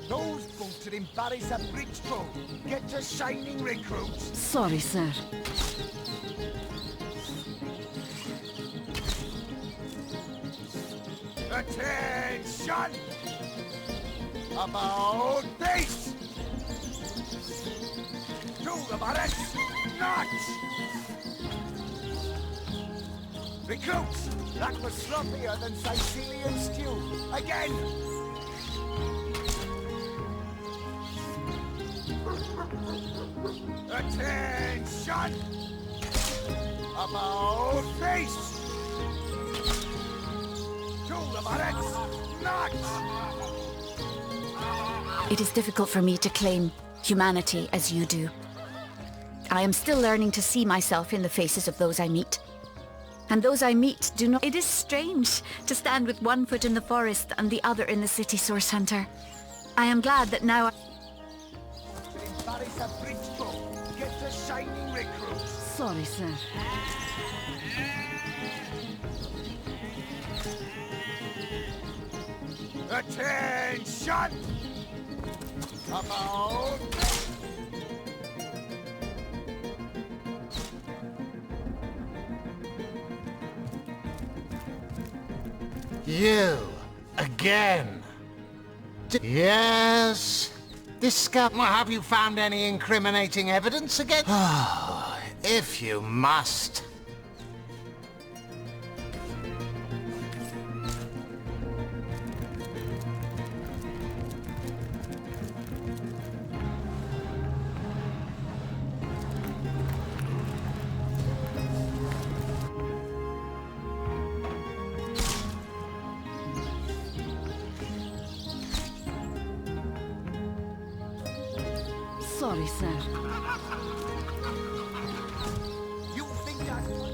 Those boats are in Barry's at Bridgeport. Get to shining recruits. Sorry, sir. Attention! About face! To the barracks! Notch! Recruits! That was sloppier than Sicilian stew. Again! Attention! About face! To the barracks! Notch! It is difficult for me to claim humanity as you do. I am still learning to see myself in the faces of those I meet. And those I meet do not... It is strange to stand with one foot in the forest and the other in the city, Source Hunter. I am glad that now Barry's at Bridgeport. Get to shining recruits. Sorry, sir. Attention! About... You, again. Yes? This scout, have you found any incriminating evidence again? If you must. Sorry, sir. You think that's...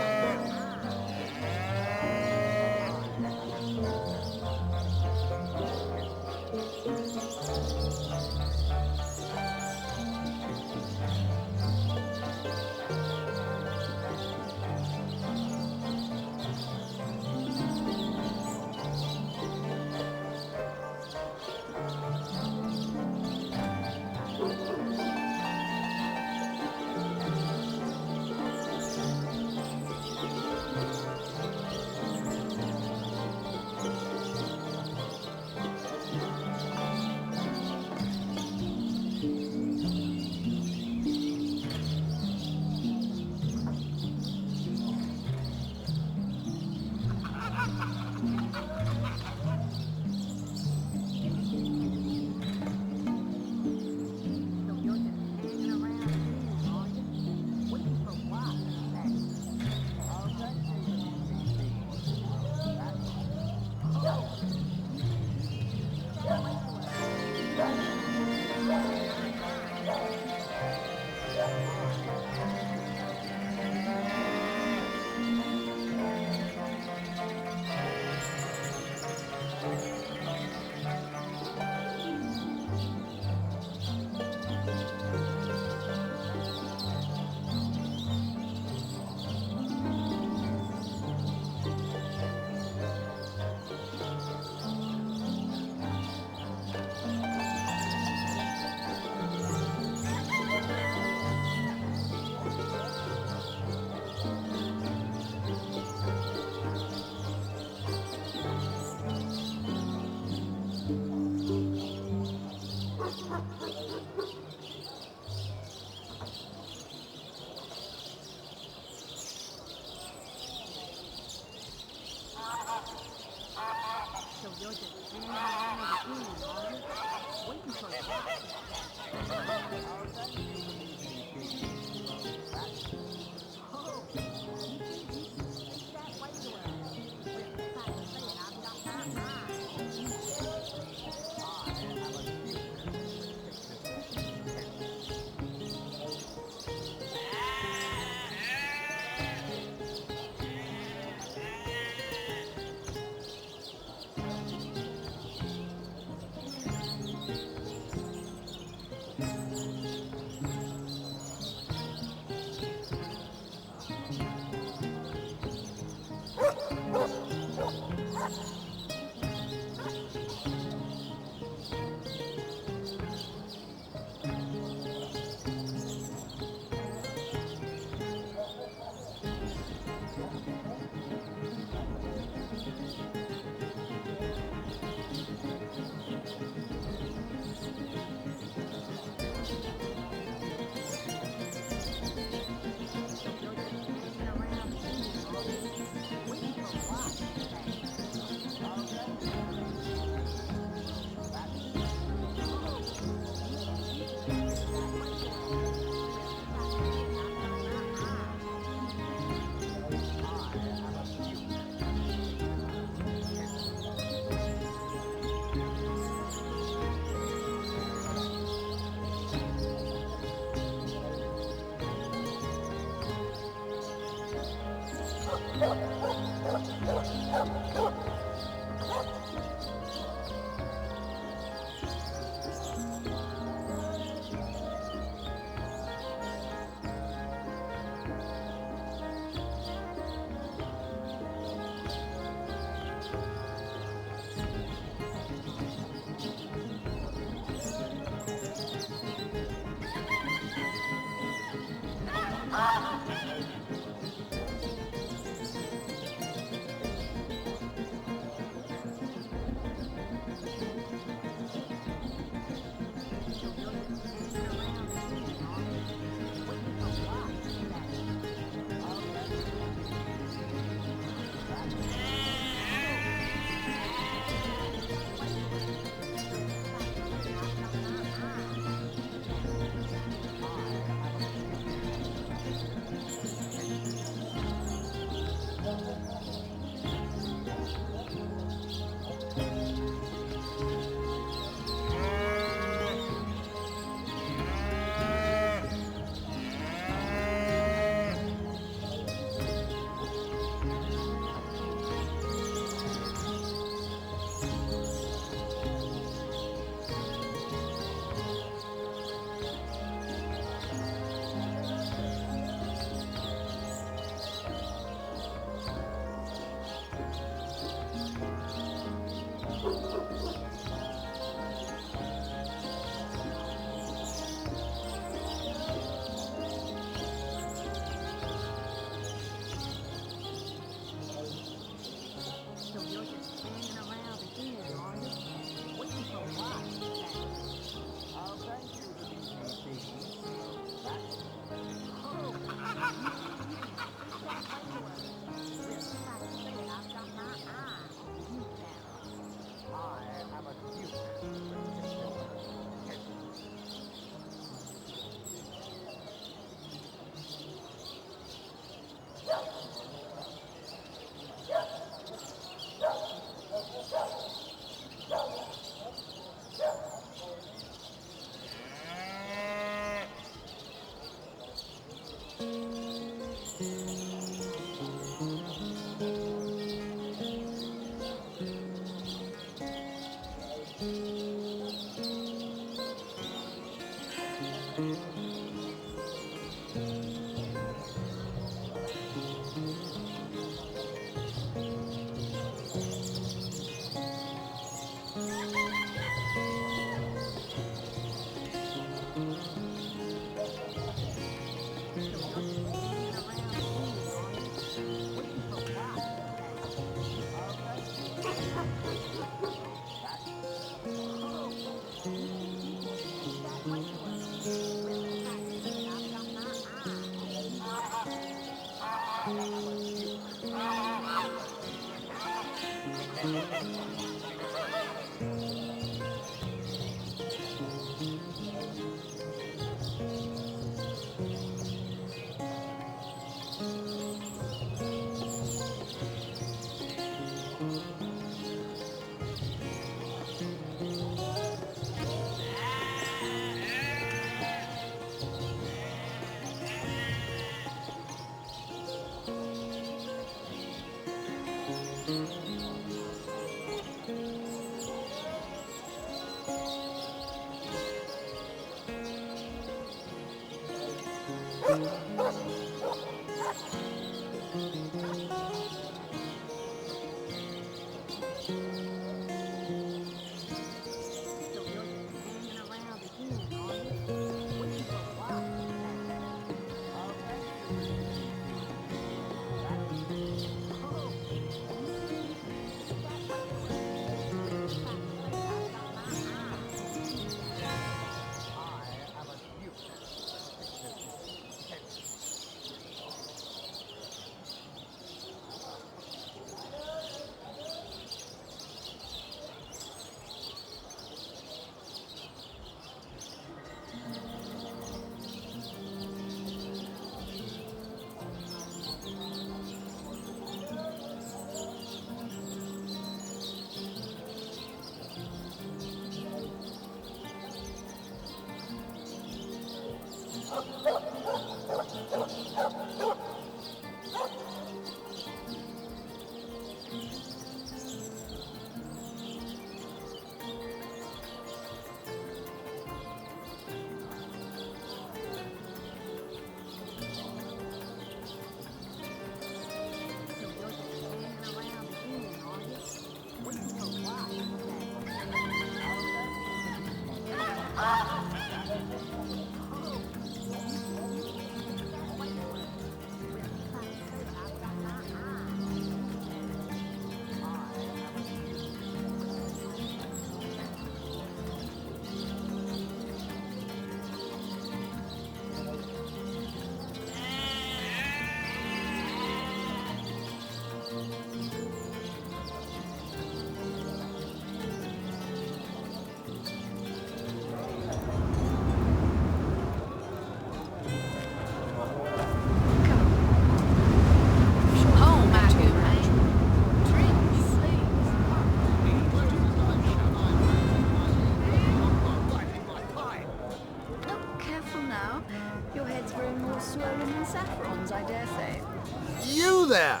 You there!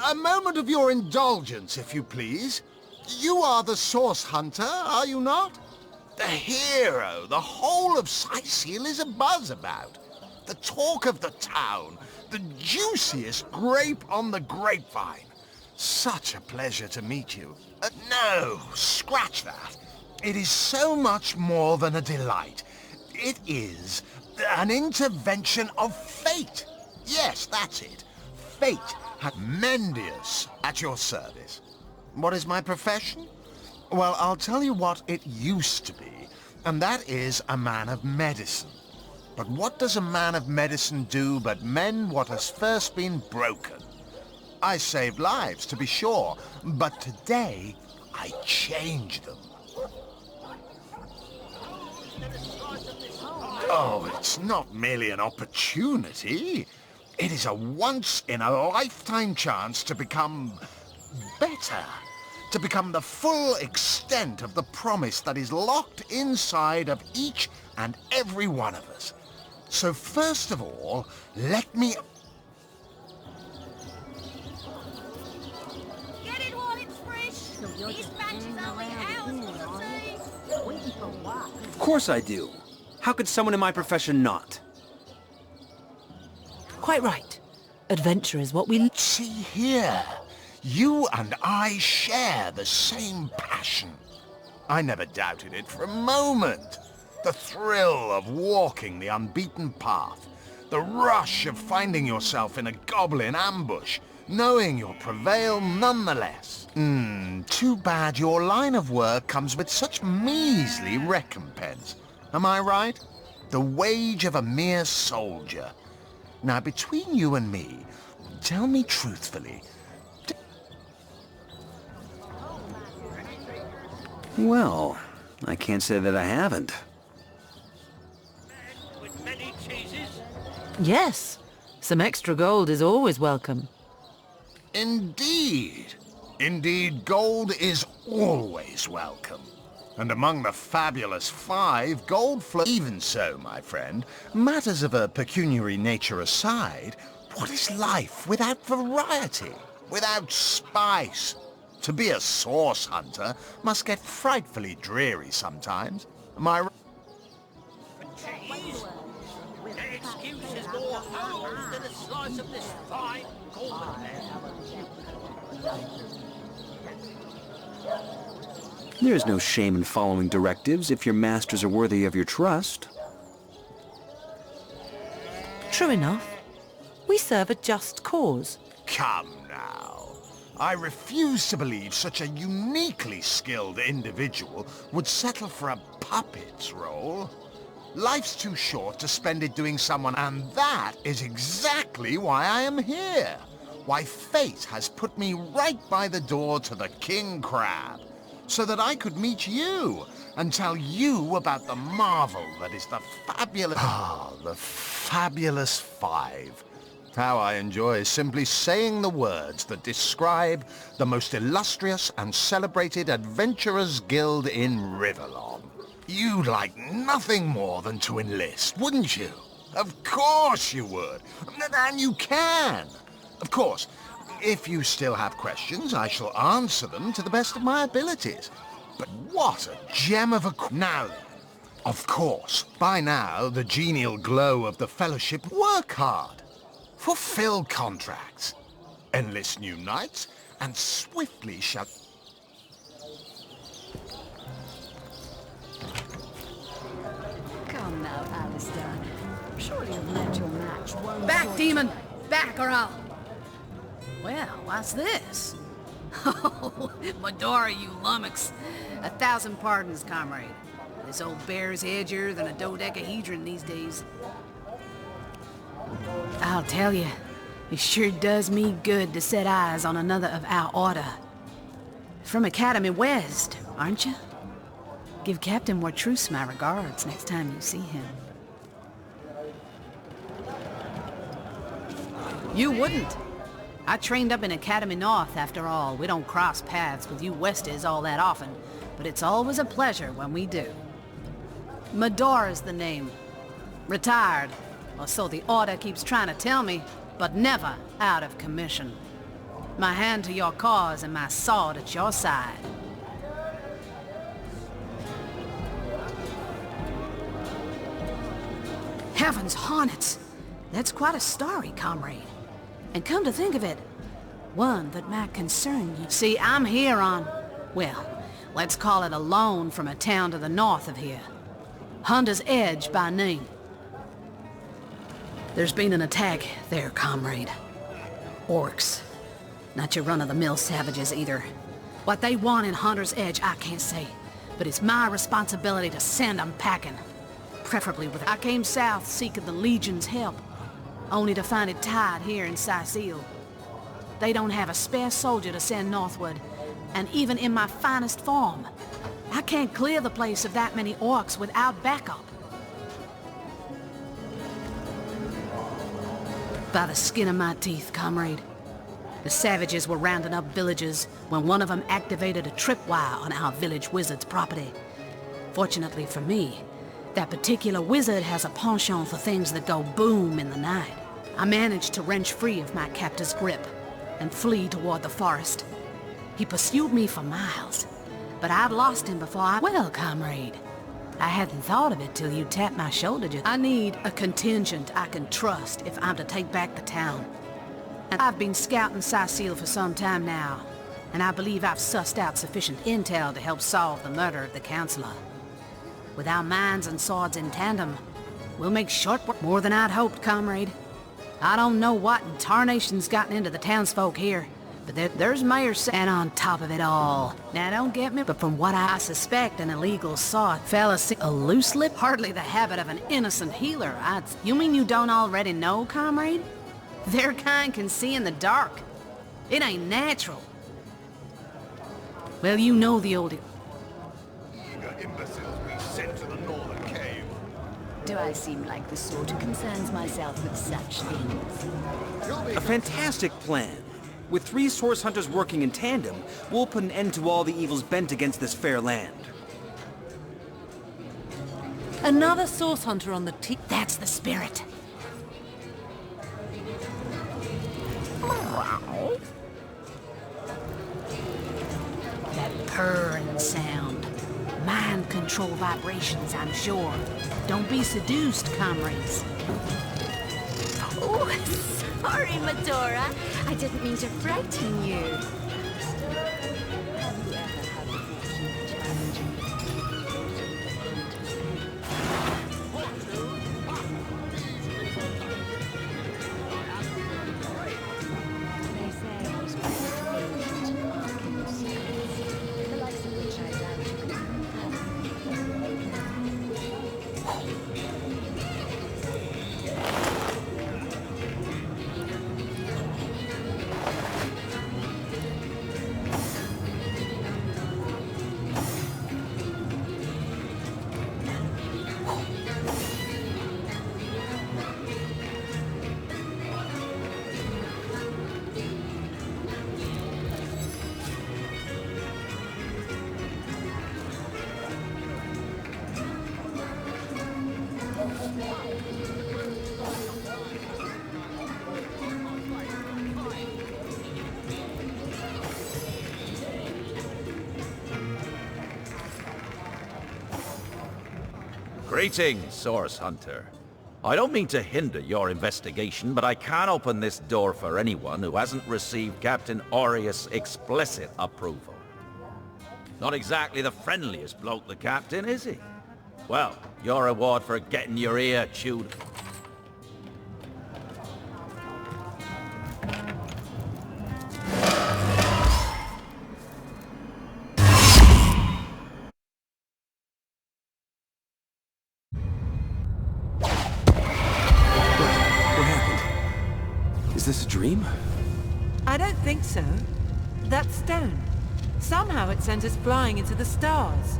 A moment of your indulgence, if you please. You are the Source Hunter, are you not? The hero the whole of Sightseal is abuzz about. The talk of the town. The juiciest grape on the grapevine. Such a pleasure to meet you. No, scratch that. It is so much more than a delight. It is an intervention of fate. Yes, that's it. Fate had Mendius at your service. What is my profession? Well, I'll tell you what it used to be, and that is a man of medicine. But what does a man of medicine do but mend what has first been broken? I saved lives, to be sure, but today I change them. Oh, it's not merely an opportunity. It is a once-in-a-lifetime chance to become better. To become the full extent of the promise that is locked inside of each and every one of us. So first of all, let me... Get it while it's fresh. This batch is only ours for the tea. Of course I do. How could someone in my profession not? Quite right. Adventure is what we... See here. You and I share the same passion. I never doubted it for a moment. The thrill of walking the unbeaten path. The rush of finding yourself in a goblin ambush, knowing you'll prevail nonetheless. Too bad your line of work comes with such measly recompense. Am I right? The wage of a mere soldier. Now, between you and me, tell me truthfully... Well, I can't say that I haven't. Any cheeses? Yes. Some extra gold is always welcome. Indeed. Indeed, gold is always welcome. And among the fabulous 5, gold flow. Even so, my friend, matters of a pecuniary nature aside, what is life without variety, without spice? To be a source hunter must get frightfully dreary sometimes. Am I right? Cheese? An excuse is more holes than a slice of this fine golden There's no shame in following directives if your masters are worthy of your trust. True enough. We serve a just cause. Come now. I refuse to believe such a uniquely skilled individual would settle for a puppet's role. Life's too short to spend it doing someone, and that is exactly why I am here. Why fate has put me right by the door to the King Crab, so that I could meet you and tell you about the marvel that is the fabulous... the fabulous 5. How I enjoy simply saying the words that describe the most illustrious and celebrated adventurers' guild in Riverlong. You'd like nothing more than to enlist, wouldn't you? Of course you would. And you can. Of course, if you still have questions, I shall answer them to the best of my abilities. But what a gem of a... Now then, of course, by now, the genial glow of the Fellowship work hard. Fulfill contracts, enlist new knights, and swiftly shall... Come now, Alistair. Surely you've met your match one... Back, demon! Back, or I'll... Well, what's this? Oh, Medora, you lummox. 1,000 pardons, comrade. This old bear's edgier than a dodecahedron these days. I'll tell you, it sure does me good to set eyes on another of our order. From Academy West, aren't you? Give Captain Wartruce my regards next time you see him. You wouldn't. I trained up in Academy North, after all. We don't cross paths with you Westies all that often, but it's always a pleasure when we do. Medora's the name. Retired, or so the Order keeps trying to tell me, but never out of commission. My hand to your cause and my sword at your side. Heavens hornets! That's quite a story, comrade. And come to think of it, one that might concern you. See, I'm here on, well, let's call it a loan from a town to the north of here. Hunter's Edge by name. There's been an attack there, comrade. Orcs. Not your run-of-the-mill savages either. What they want in Hunter's Edge, I can't say. But it's my responsibility to send them packing. Preferably with... I came south seeking the Legion's help, only to find it tied here in Sicil. They don't have a spare soldier to send northward, and even in my finest form, I can't clear the place of that many orcs without backup. By the skin of my teeth, comrade. The savages were rounding up villagers when one of them activated a tripwire on our village wizard's property. Fortunately for me, that particular wizard has a penchant for things that go boom in the night. I managed to wrench free of my captor's grip and flee toward the forest. He pursued me for miles, but I'd lost him before I... Well, comrade, I hadn't thought of it till you tapped my shoulder just... I need a contingent I can trust if I'm to take back the town. And I've been scouting Sicil for some time now, and I believe I've sussed out sufficient intel to help solve the murder of the Councillor. With our minds and swords in tandem, we'll make short work. More than I'd hoped, comrade. I don't know what in tarnation's gotten into the townsfolk here, but there's Mayor and on top of it all. Now don't get me, but from what I suspect an illegal sword fella a loose lip, hardly the habit of an innocent healer. You mean you don't already know, comrade? Their kind can see in the dark. It ain't natural. Well, you know the old... Eager imbeciles we sent to the northern cave. Do I seem like the sort who concerns myself with such things? A fantastic plan. With 3 source hunters working in tandem, we'll put an end to all the evils bent against this fair land. Another source hunter on the team. That's the spirit. That purring sound. Mind control vibrations, I'm sure. Don't be seduced, comrades. Oh, sorry, Medora. I didn't mean to frighten you. Greetings, Source Hunter. I don't mean to hinder your investigation, but I can't open this door for anyone who hasn't received Captain Aureus' explicit approval. Not exactly the friendliest bloke, the Captain, is he? Well, your reward for getting your ear chewed... Is this a dream? I don't think so. That stone. Somehow it sends us flying into the stars.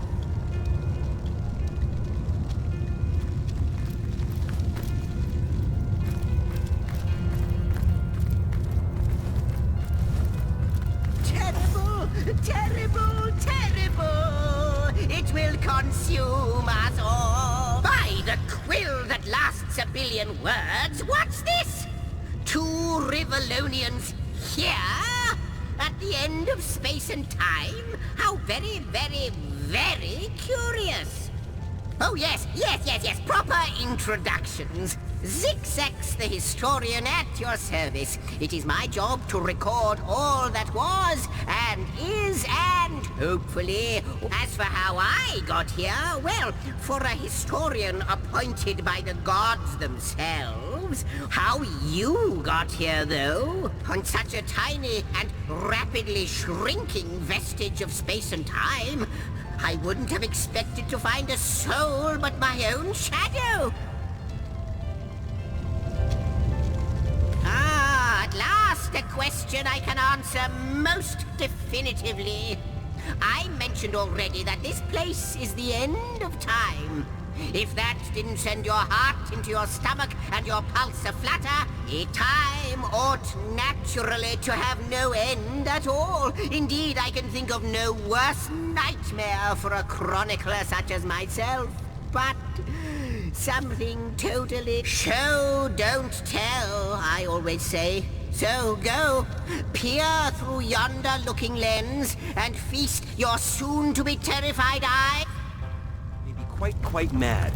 Terrible, terrible, terrible! It will consume us all! By the quill that lasts a billion words, what's this? 2 Rivalonians here? At the end of space and time? How very, very, very curious! Oh yes, proper introductions. Zigzax the historian at your service. It is my job to record all that was, and is, and hopefully... As for how I got here, well, for a historian appointed by the gods themselves, how you got here, though, on such a tiny and rapidly shrinking vestige of space and time, I wouldn't have expected to find a soul but my own shadow. At last, a question I can answer most definitively. I mentioned already that this place is the end of time. If that didn't send your heart into your stomach and your pulse a-flutter, time ought naturally to have no end at all. Indeed, I can think of no worse nightmare for a chronicler such as myself. But... something totally... Show, don't tell, I always say. So go, peer through yonder looking lens, and feast your soon-to-be terrified eye. Maybe quite mad.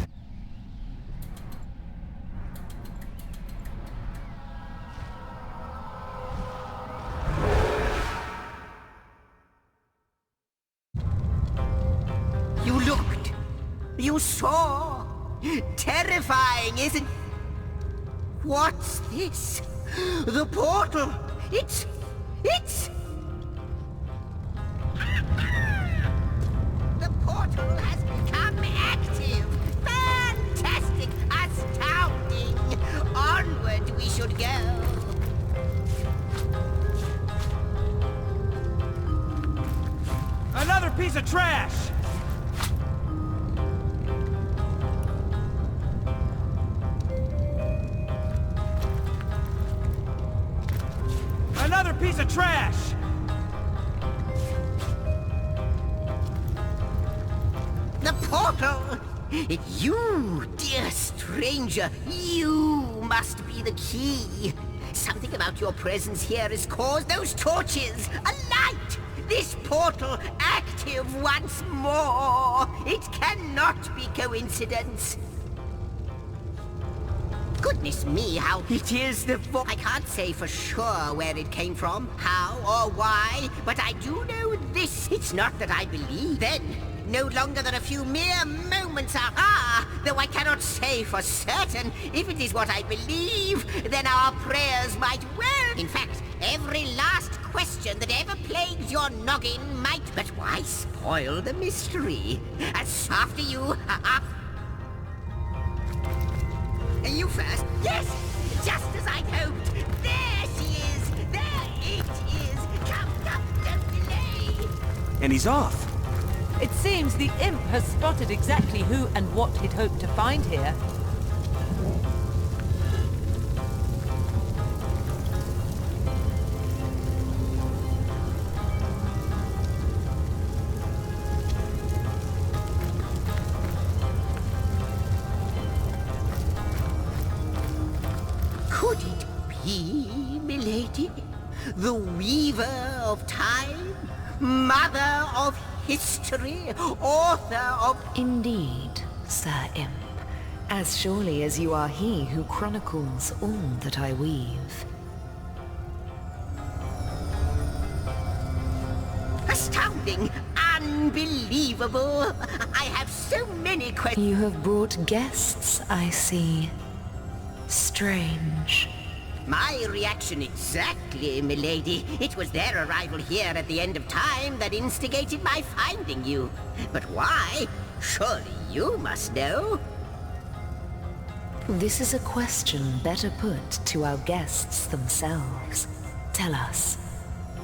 You looked. You saw. Terrifying, isn't... What's this? The portal! It's... The portal has become active! Fantastic! Astounding! Onward we should go! Another piece of trash! piece of trash! The portal! You, dear stranger, you must be the key. Something about your presence here has caused those torches alight! This portal active once more! It cannot be coincidence! Goodness me, how it is the I can't say for sure where it came from, how or why, but I do know this. It's not that I believe then. No longer than a few mere moments though I cannot say for certain. If it is what I believe, then our prayers might well... In fact, every last question that ever plagued your noggin might... But why spoil the mystery? As after you... You first. Yes! Just as I'd hoped. There she is! There it is! Come, don't delay! And he's off. It seems the imp has spotted exactly who and what he'd hoped to find here. Could it be, milady? The weaver of time? Mother of history? Author of... Indeed, Sir Imp. As surely as you are he who chronicles all that I weave. Astounding! Unbelievable! I have so many questions. You have brought guests, I see. Strange. My reaction exactly, milady. It was their arrival here at the end of time that instigated my finding you. But why? Surely you must know. This is a question better put to our guests themselves. Tell us,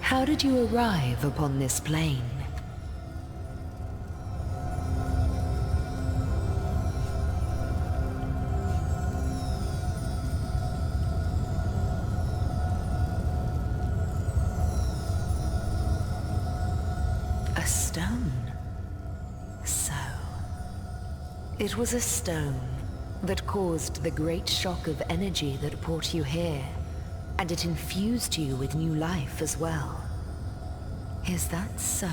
how did you arrive upon this plane? A stone. So, it was a stone that caused the great shock of energy that brought you here, and it infused you with new life as well. Is that so?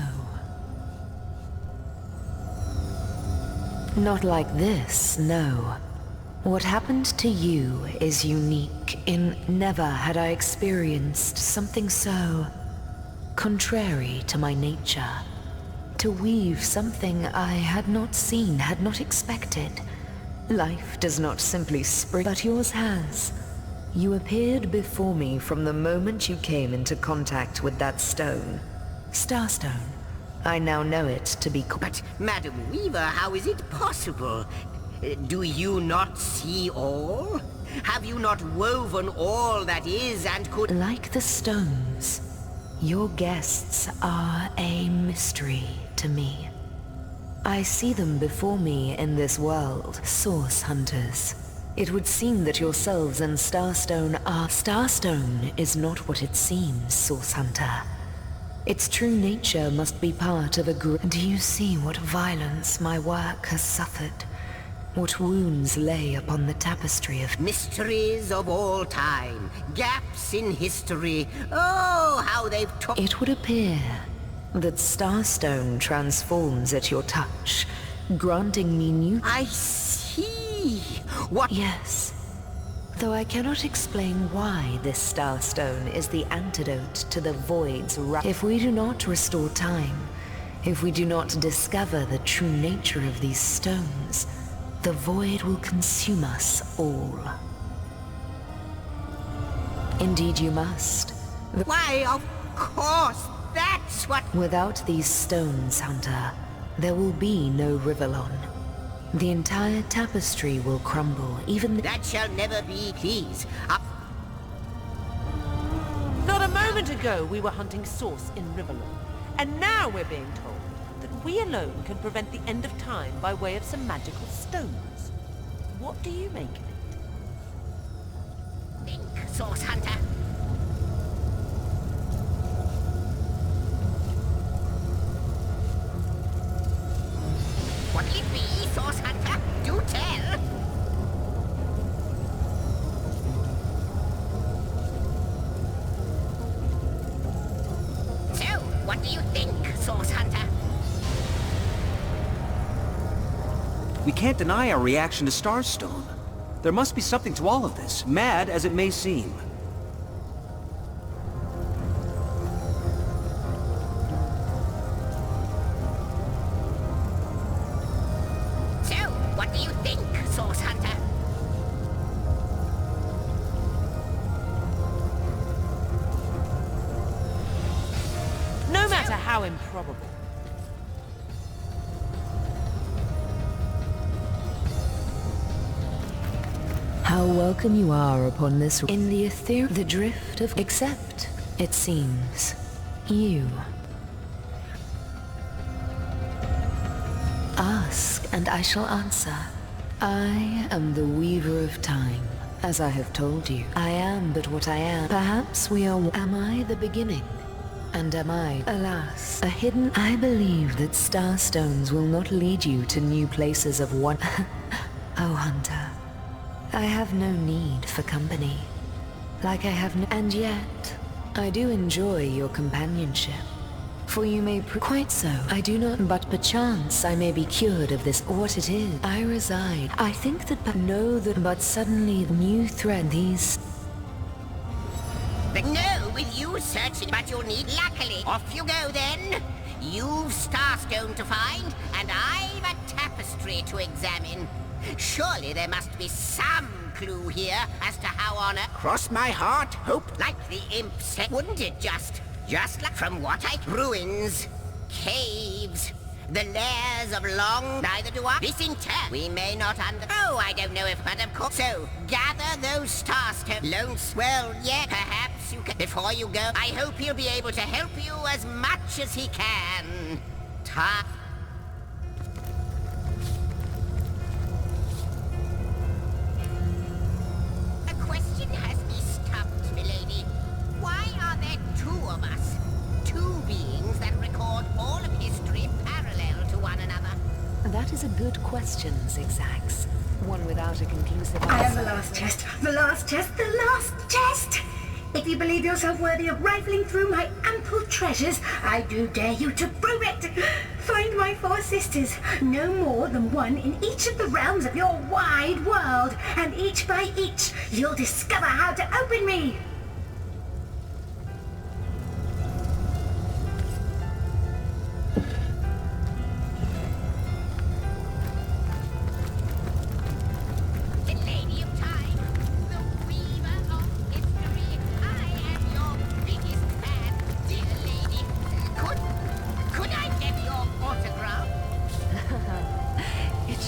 Not like this, no. What happened to you is unique in never had I experienced something so contrary to my nature. To weave something I had not seen, had not expected. Life does not simply spring, but yours has. You appeared before me from the moment you came into contact with that stone. Starstone. I now know it to be... But, Madam Weaver, how is it possible? Do you not see all? Have you not woven all that is and could... Like the stones, your guests are a mystery to me. I see them before me in this world, source hunters. It would seem that yourselves and Starstone are... Starstone is not what it seems, source hunter. Its true nature must be part of a group. Do you see what violence my work has suffered? What wounds lay upon the tapestry of... Mysteries of all time. Gaps in history. Oh, how they've... It would appear that Starstone transforms at your touch, granting me new... I see. What? Yes. Though I cannot explain why this Starstone is the antidote to the Void's wrath. If we do not restore time, if we do not discover the true nature of these stones, the Void will consume us all. Indeed you must. Why, of course, that's what... Without these stones, Hunter, there will be no Rivellon. The entire tapestry will crumble, even... That shall never be, please. Not a moment ago we were hunting Source in Rivellon, and now we're being told that we alone can prevent the end of time by way of some magical stones. What do you make of it? Think, Source Hunter. What do you think, Source Hunter? We can't deny our reaction to Starstone. There must be something to all of this, mad as it may seem. So, what do you think, Source Hunter? No matter how improbable. How welcome you are upon this in the the drift of except, it seems, you. Ask and I shall answer. I am the weaver of time. As I have told you, I am but what I am. Perhaps we are. Am I the beginning? And am I, alas, a hidden? I believe that starstones will not lead you to new places of one. Oh, Hunter. I have no need for company. Like I have no... And yet, I do enjoy your companionship. For you may quite so. I do not, but perchance I may be cured of this. What it is, I reside. I think that, but know that, but suddenly the new thread, these... No, with you searching, but you'll need... Luckily, off you go then. You've Starstone to find, and I've a tapestry to examine. Surely there must be some clue here as to how on earth... Cross my heart, hope, like the imp said. Wouldn't it just like from what I... Ruins, caves, the lairs of long... Neither do I. This in turn, we may not Oh, I don't know if, but of course... So, gather those starstones. Well, yeah, perhaps you can... Before you go, I hope he'll be able to help you as much as he can. That is a good question, Zigzags. One without a conclusive answer. I am the last chest, the last chest, the last chest! If you believe yourself worthy of rifling through my ample treasures, I do dare you to prove it! Find my 4 sisters, no more than one in each of the realms of your wide world, and each by each, you'll discover how to open me!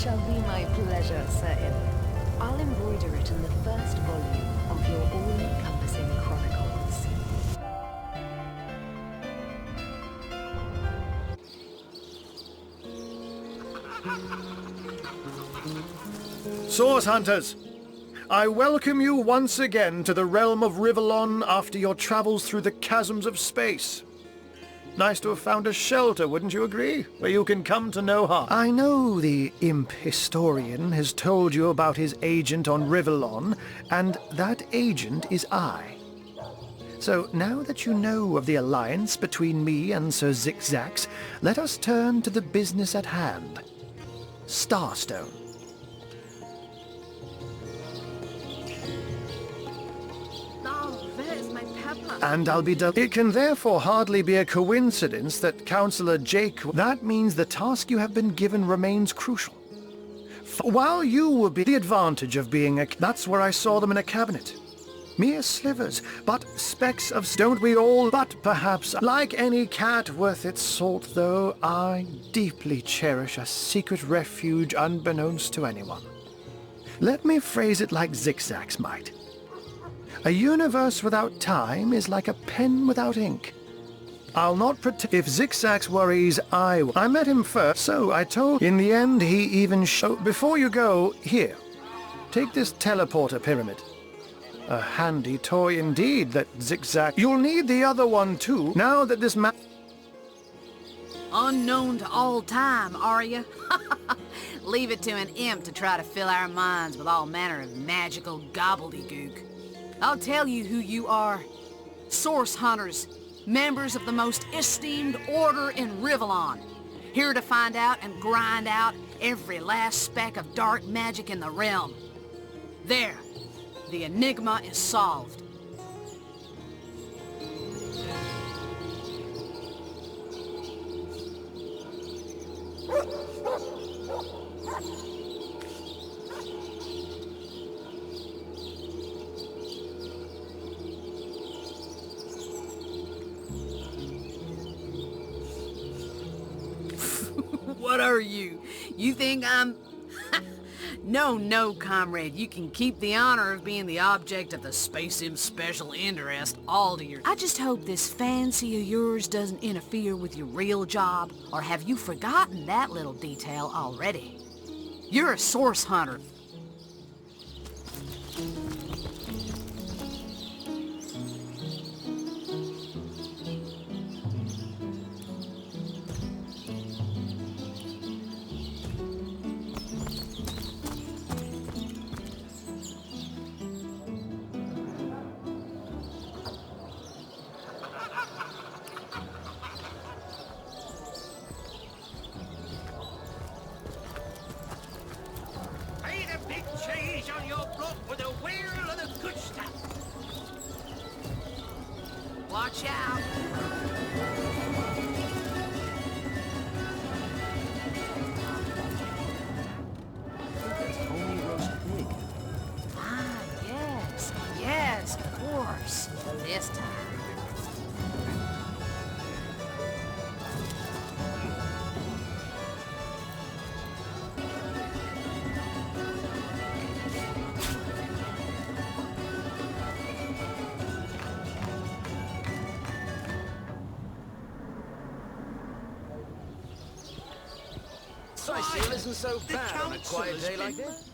Shall be my pleasure, Sir Im. I'll embroider it in the first volume of your all-encompassing chronicles. Source Hunters, I welcome you once again to the realm of Rivellon after your travels through the chasms of space. Nice to have found a shelter, wouldn't you agree? Where you can come to no harm. I know the imp historian has told you about his agent on Rivellon, and that agent is I. So now that you know of the alliance between me and Sir Zigzags, let us turn to the business at hand. Starstone. And I'll be done. It can therefore hardly be a coincidence that Councillor Jake... That means the task you have been given remains crucial. While you will be the advantage of being a... That's where I saw them in a cabinet. Mere slivers, but specks of... Don't we all? But perhaps, like any cat worth its salt, though, I deeply cherish a secret refuge unbeknownst to anyone. Let me phrase it like Zigzags might. A universe without time is like a pen without ink. I'll not pretend. If Zigzags worries, I met him first, so I told... In the end, he even Before you go, here. Take this teleporter pyramid. A handy toy indeed, that Zigzag... You'll need the other one, too, now that this Unknown to all time, are you? Leave it to an imp to try to fill our minds with all manner of magical gobbledygook. I'll tell you who you are. Source hunters. Members of the most esteemed order in Rivellon. Here to find out and grind out every last speck of dark magic in the realm. There, the enigma is solved. What are you? You think I'm... No, comrade. You can keep the honor of being the object of the Space Im's special interest all to your... I just hope this fancy of yours doesn't interfere with your real job, or have you forgotten that little detail already? You're a source hunter. Watch out! Ah, yes, of course. This time. Sightseeing isn't so bad on a quiet day like this.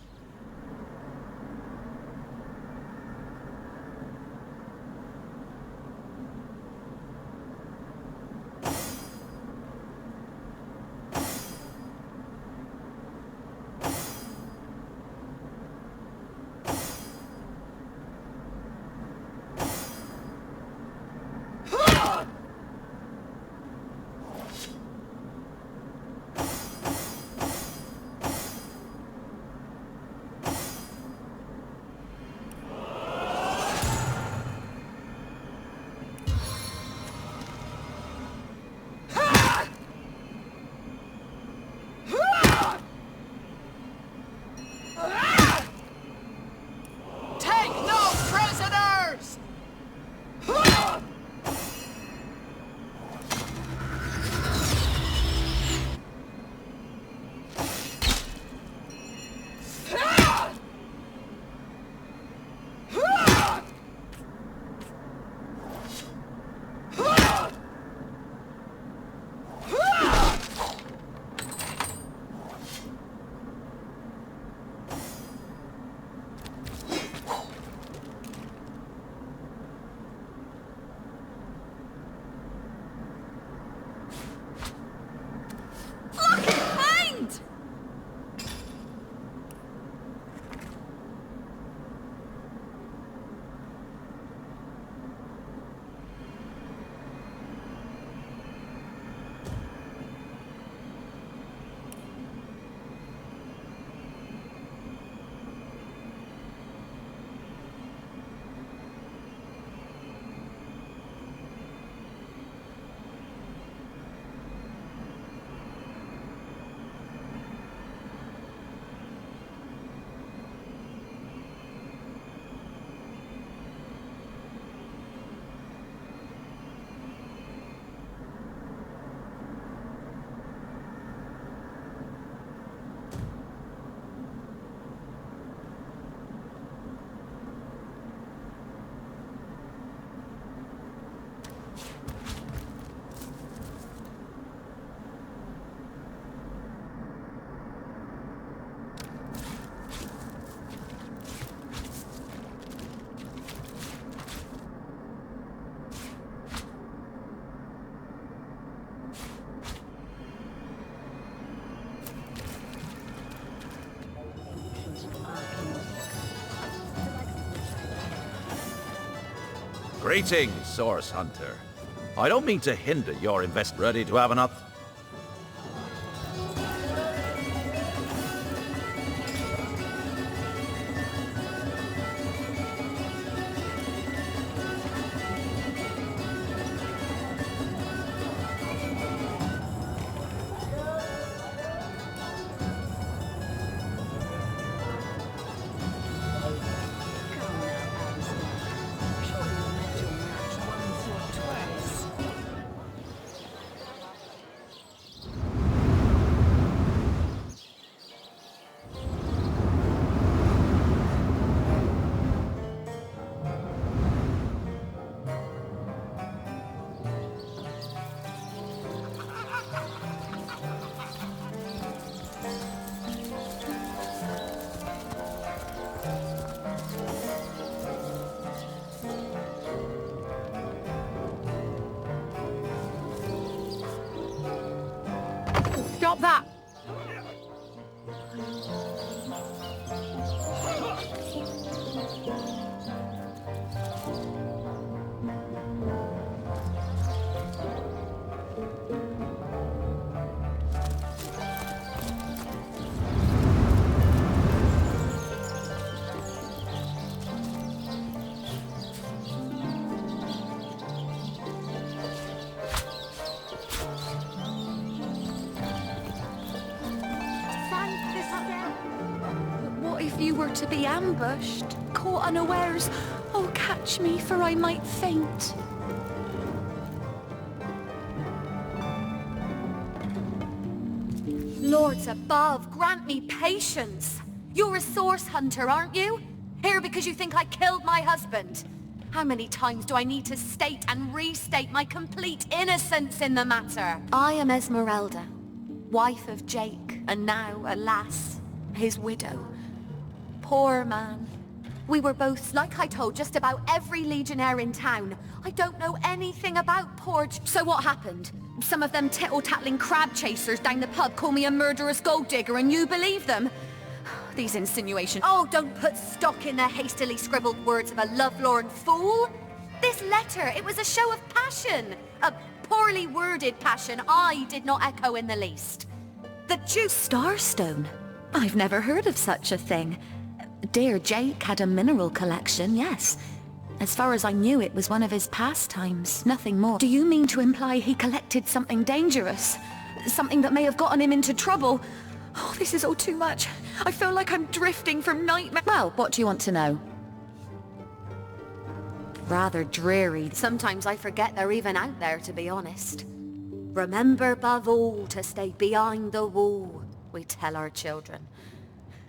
Greetings, Source Hunter. I don't mean to hinder your invest. Ready to have another? Stop that! What if you were to be ambushed, caught unawares? Oh, catch me, for I might faint. Lords above, grant me patience. You're a source hunter, aren't you? Here because you think I killed my husband. How many times do I need to state and restate my complete innocence in the matter? I am Esmeralda, wife of Jake, and now, alas, his widow. Poor man. We were both, like I told just about every legionnaire in town. I don't know anything about poor So what happened? Some of them tittle-tattling crab chasers down the pub call me a murderous gold digger and you believe them? These insinuations. Oh, don't put stock in the hastily scribbled words of a lovelorn fool. This letter, it was a show of passion. A poorly worded passion I did not echo in the least. The Starstone? I've never heard of such a thing. Dear Jake had a mineral collection, yes. As far as I knew, it was one of his pastimes, nothing more. Do you mean to imply he collected something dangerous? Something that may have gotten him into trouble? Oh, this is all too much. I feel like I'm drifting from nightmare. Well, what do you want to know? Rather dreary. Sometimes I forget they're even out there, to be honest. Remember above all to stay behind the wall, we tell our children.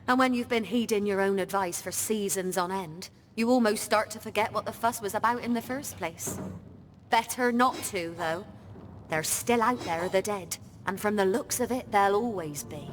And when you've been heeding your own advice for seasons on end, you almost start to forget what the fuss was about in the first place. Better not to, though. They're still out there, the dead, and from the looks of it, they'll always be.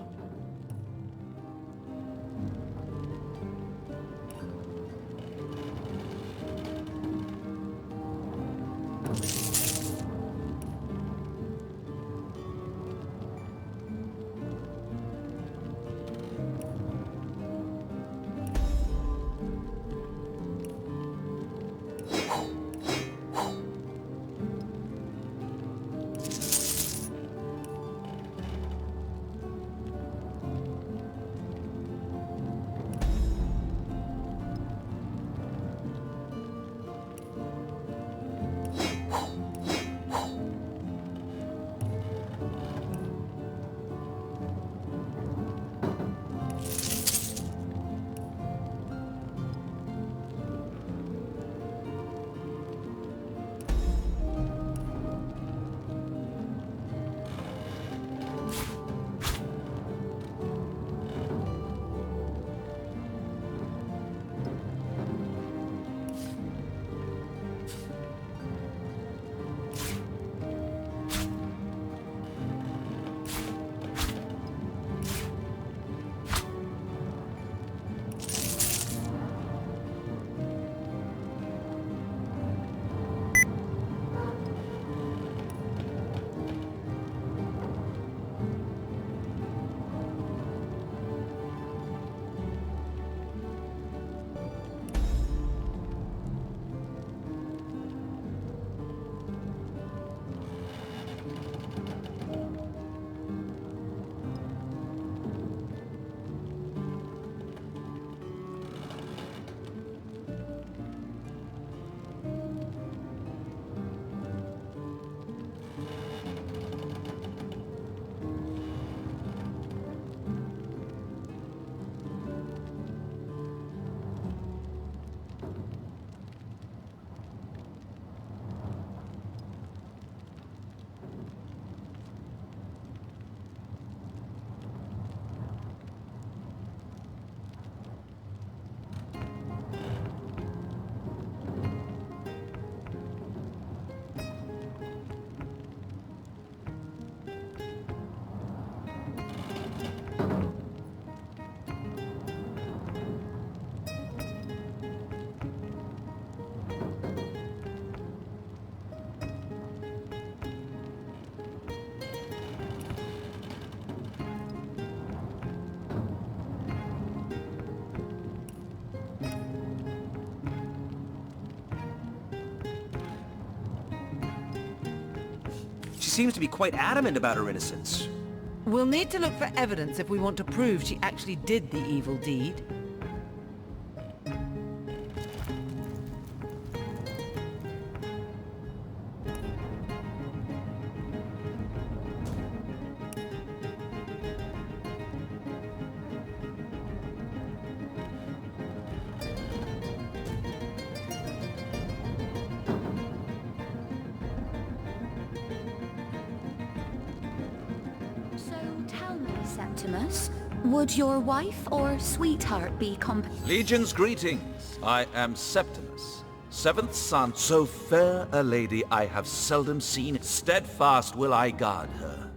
seems to be quite adamant about her innocence. We'll need to look for evidence if we want to prove she actually did the evil deed. Septimus, would your wife or sweetheart be Legion's greetings. I am Septimus, seventh son. So fair a lady I have seldom seen. Steadfast will I guard her.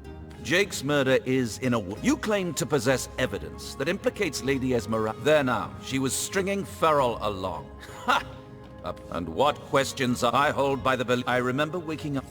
Jake's murder is in a... You claim to possess evidence that implicates Lady Esmeralda. There now, she was stringing Ferrell along. Ha! And what questions I hold by the... I remember waking up...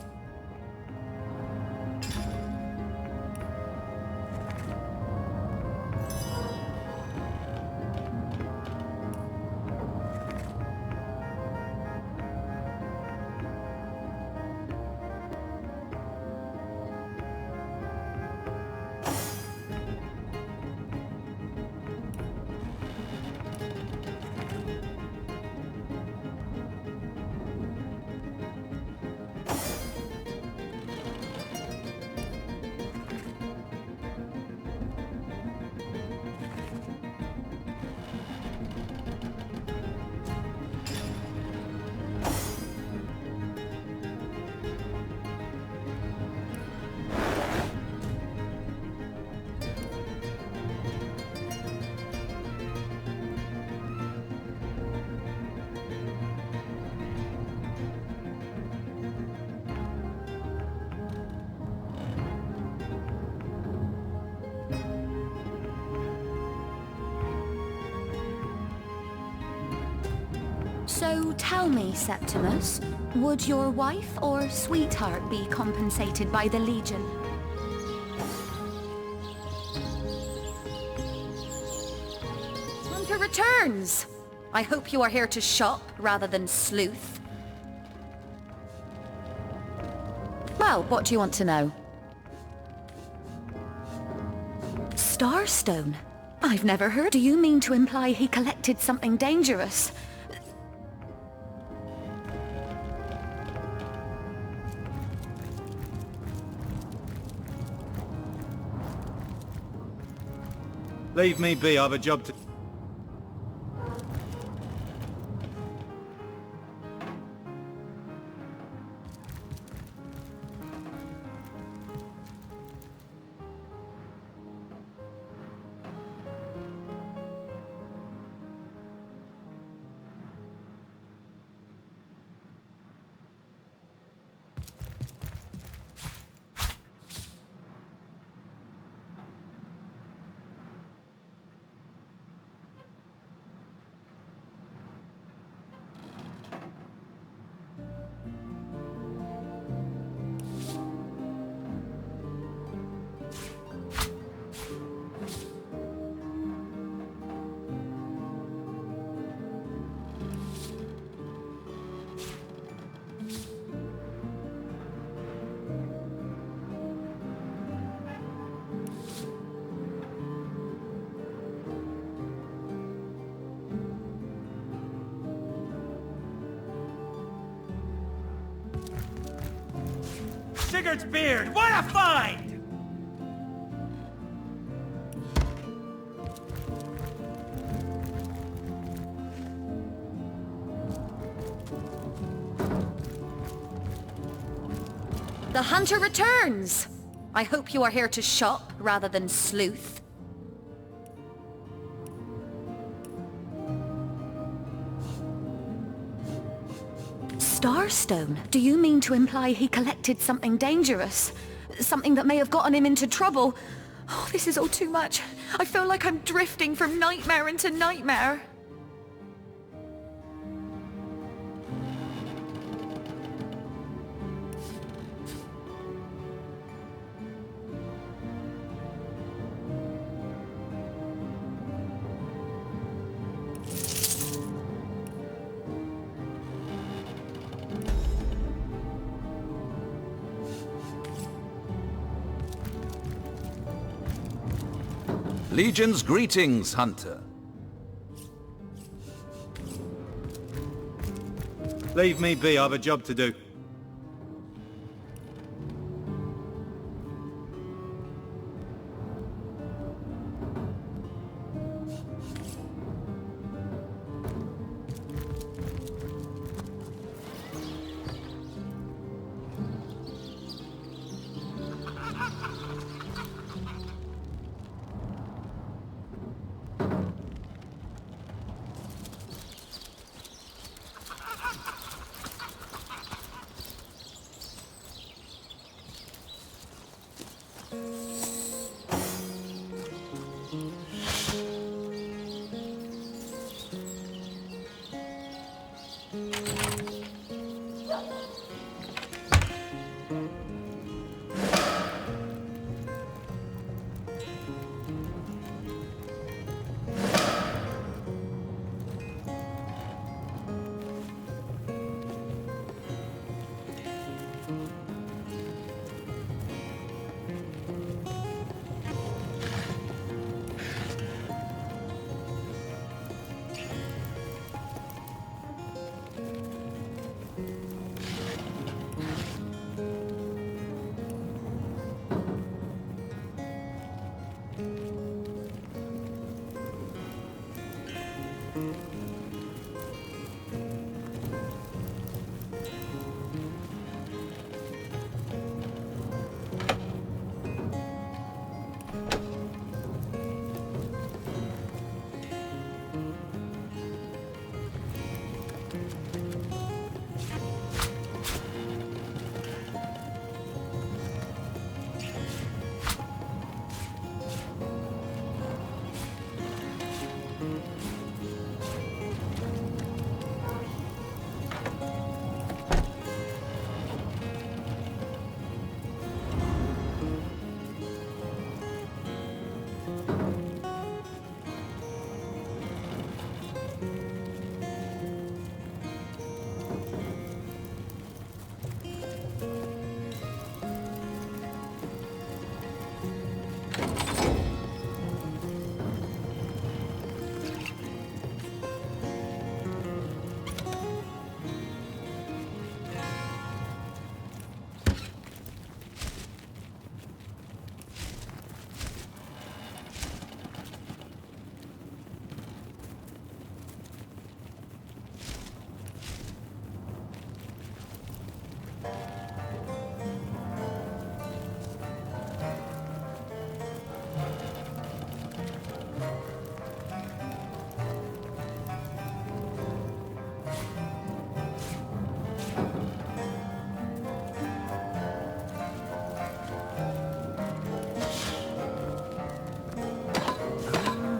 So tell me, Septimus, would your wife or sweetheart be compensated by the Legion? Hunter returns! I hope you are here to shop rather than sleuth. Well, what do you want to know? Starstone? I've never heard. Do you mean to imply he collected something dangerous? Leave me be, I have a job to... Sigurd's beard! What a find! The hunter returns! I hope you are here to shop rather than sleuth. Starstone? Do you mean to imply he collected something dangerous? Something that may have gotten him into trouble? Oh, this is all too much. I feel like I'm drifting from nightmare into nightmare. Legion's greetings, Hunter. Leave me be, I have a job to do.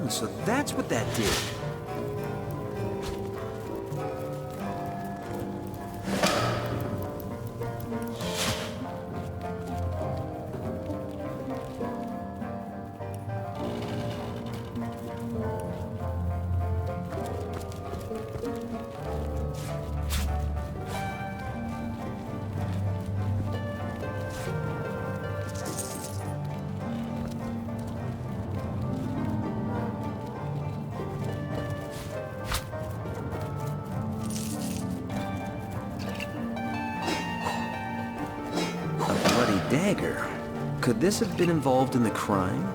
So that's what that did. Dagger. Could this have been involved in the crime?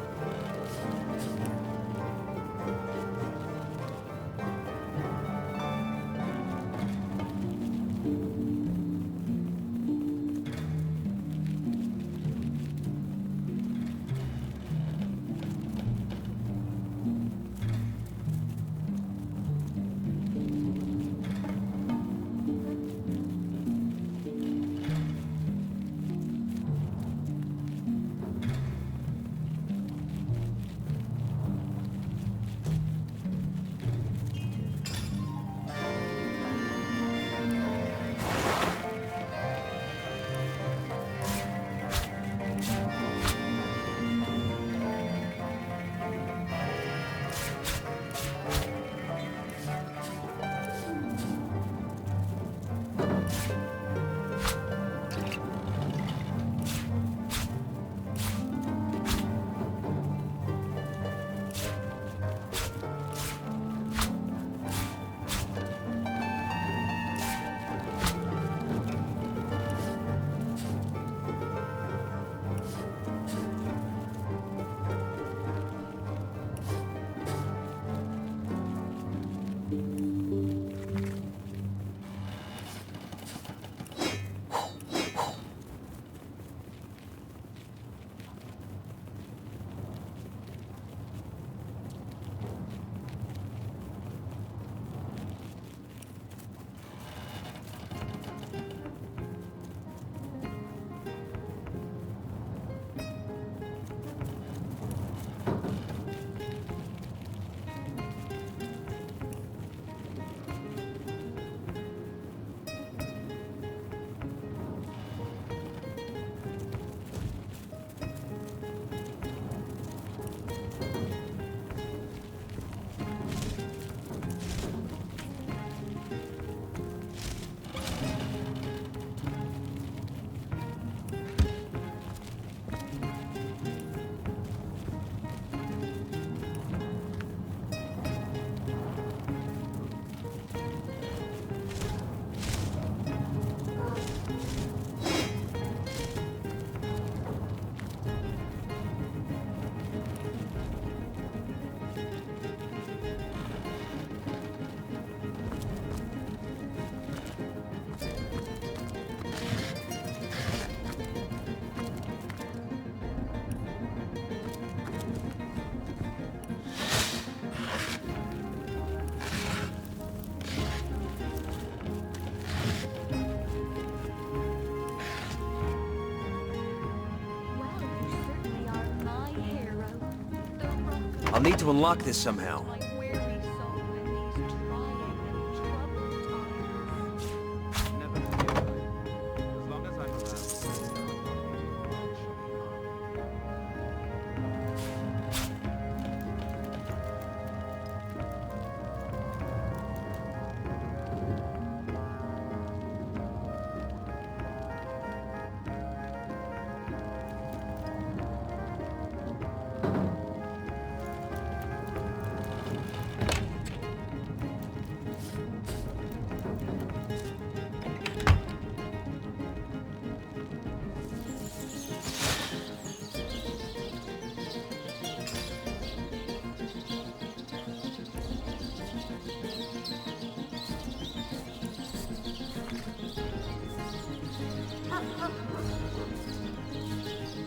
I'll need to unlock this somehow.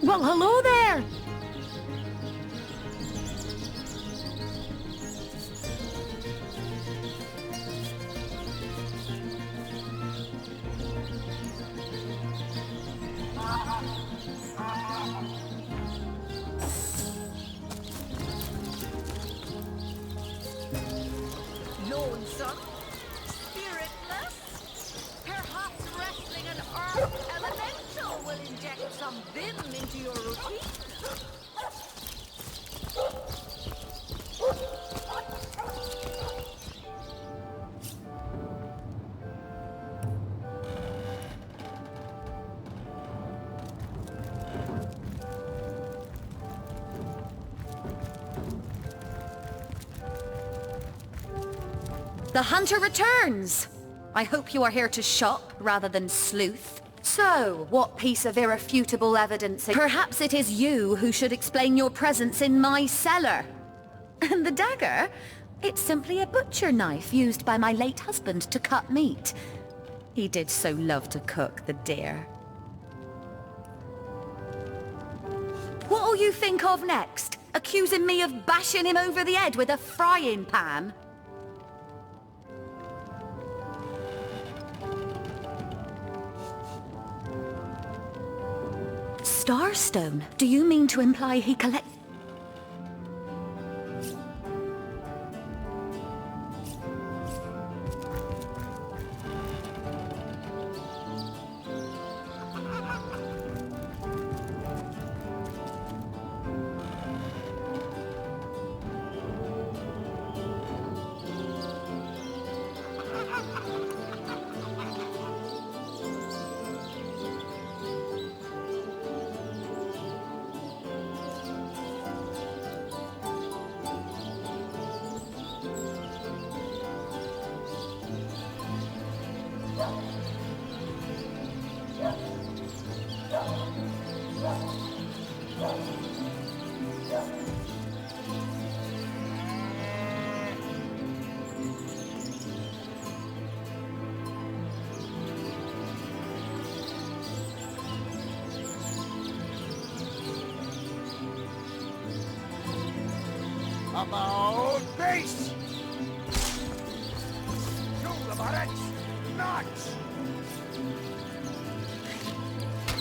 Well, hello there! Lonesome? Spiritless? Perhaps wrestling an earth elemental will inject some vim into your routine? The hunter returns! I hope you are here to shop rather than sleuth. So, what piece of irrefutable evidence? Perhaps it is you who should explain your presence in my cellar. And the dagger? It's simply a butcher knife used by my late husband to cut meat. He did so love to cook, the dear. What'll you think of next? Accusing me of bashing him over the head with a frying pan? Starstone? Do you mean to imply he collect... About base! To the barracks! Not!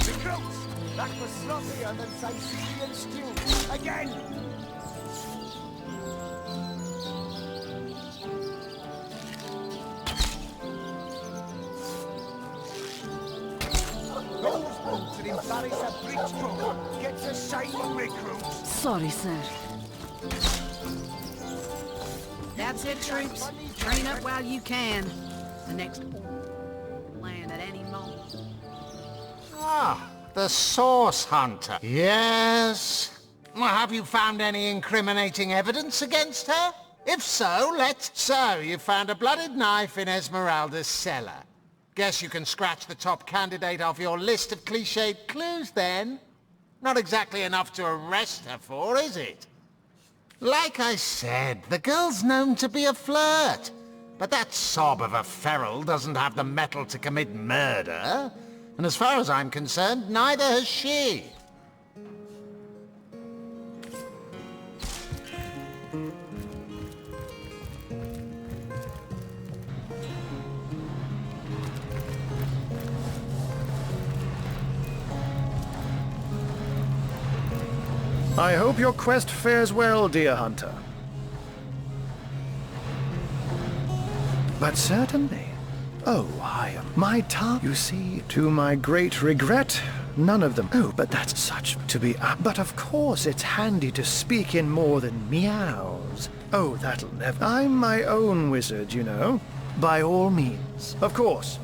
Recruits! Back for sloppier than Sicilian stew! Again! Those boots that embarrass a breech trooper gets a shining recruit! Sorry, sir. That's it, troops. Train up while you can. The next land at any moment. Ah, the Source Hunter. Yes? Well, have you found any incriminating evidence against her? If so, let's... So, you found a blooded knife in Esmeralda's cellar. Guess you can scratch the top candidate off your list of cliched clues, then. Not exactly enough to arrest her for, is it? Like I said, the girl's known to be a flirt. But that sob of a feral doesn't have the mettle to commit murder. And as far as I'm concerned, neither has she. I hope your quest fares well, dear hunter. But certainly. Oh, I am my tongue. You see, to my great regret, none of them. Oh, but that's such to be... but of course it's handy to speak in more than meows. Oh, that'll never... I'm my own wizard, you know. By all means. Of course.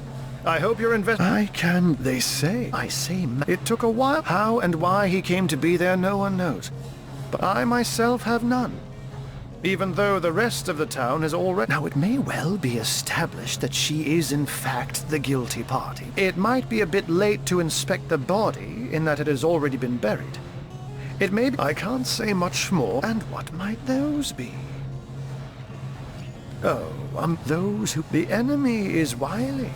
I hope you're I can... They say... I say... It took a while. How and why he came to be there, no one knows. But I myself have none. Even though the rest of the town has already... Now, it may well be established that she is, in fact, the guilty party. It might be a bit late to inspect the body, in that it has already been buried. It may be... I can't say much more. And what might those be? Oh, those who... The enemy is wily.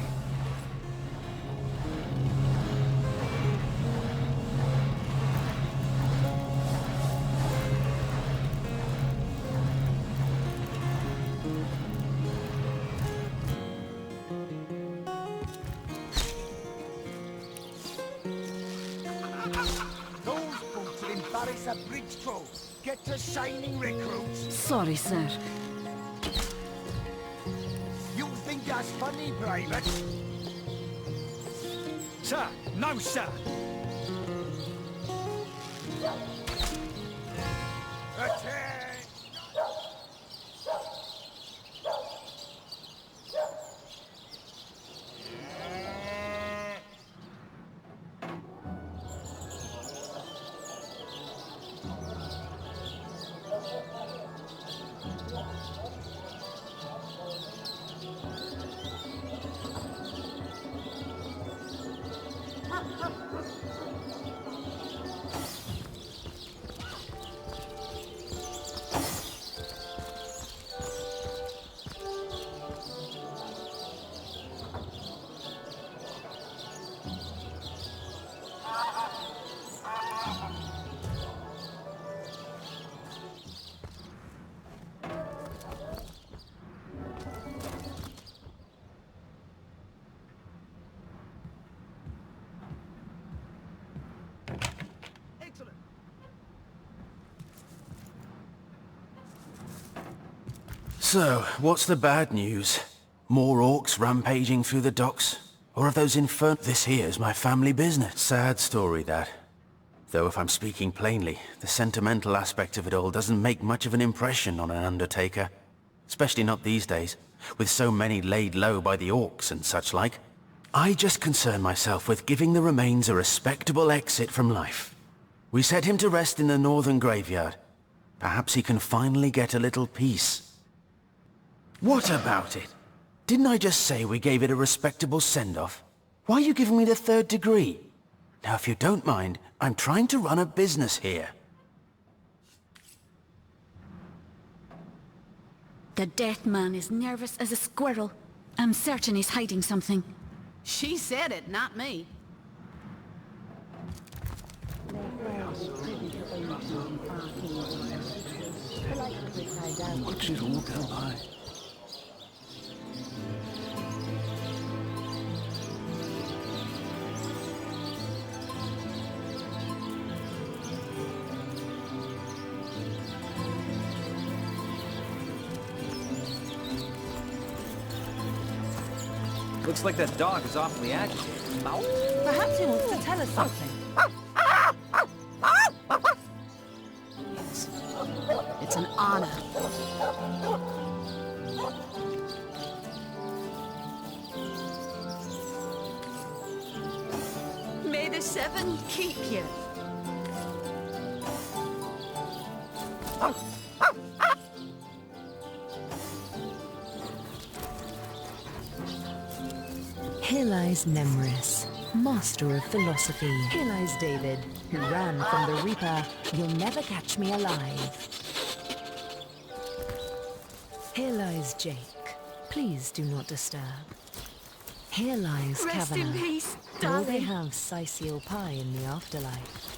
Get to shining recruits. Sorry, sir. You think that's funny, Private? Sir, no, sir. Attack! So, what's the bad news? More orcs rampaging through the docks? Or of those This here's my family business. Sad story, that. Though if I'm speaking plainly, the sentimental aspect of it all doesn't make much of an impression on an undertaker. Especially not these days, with so many laid low by the orcs and such like. I just concern myself with giving the remains a respectable exit from life. We set him to rest in the northern graveyard. Perhaps he can finally get a little peace. What about it? Didn't I just say we gave it a respectable send-off? Why are you giving me the 3rd degree? Now, if you don't mind, I'm trying to run a business here. The death man is nervous as a squirrel. I'm certain he's hiding something. She said it, not me. Watch it all go by. Looks like that dog is awfully agitated. Perhaps he wants to tell us something. Yes. It's an honor. May the 7 keep you. Here lies Nemris, master of philosophy. Here lies David, who ran from the Reaper. You'll never catch me alive. Here lies Jake. Please do not disturb. Here lies Rest Kavanagh. in peace, Will they darling. have Sicil pie in the afterlife?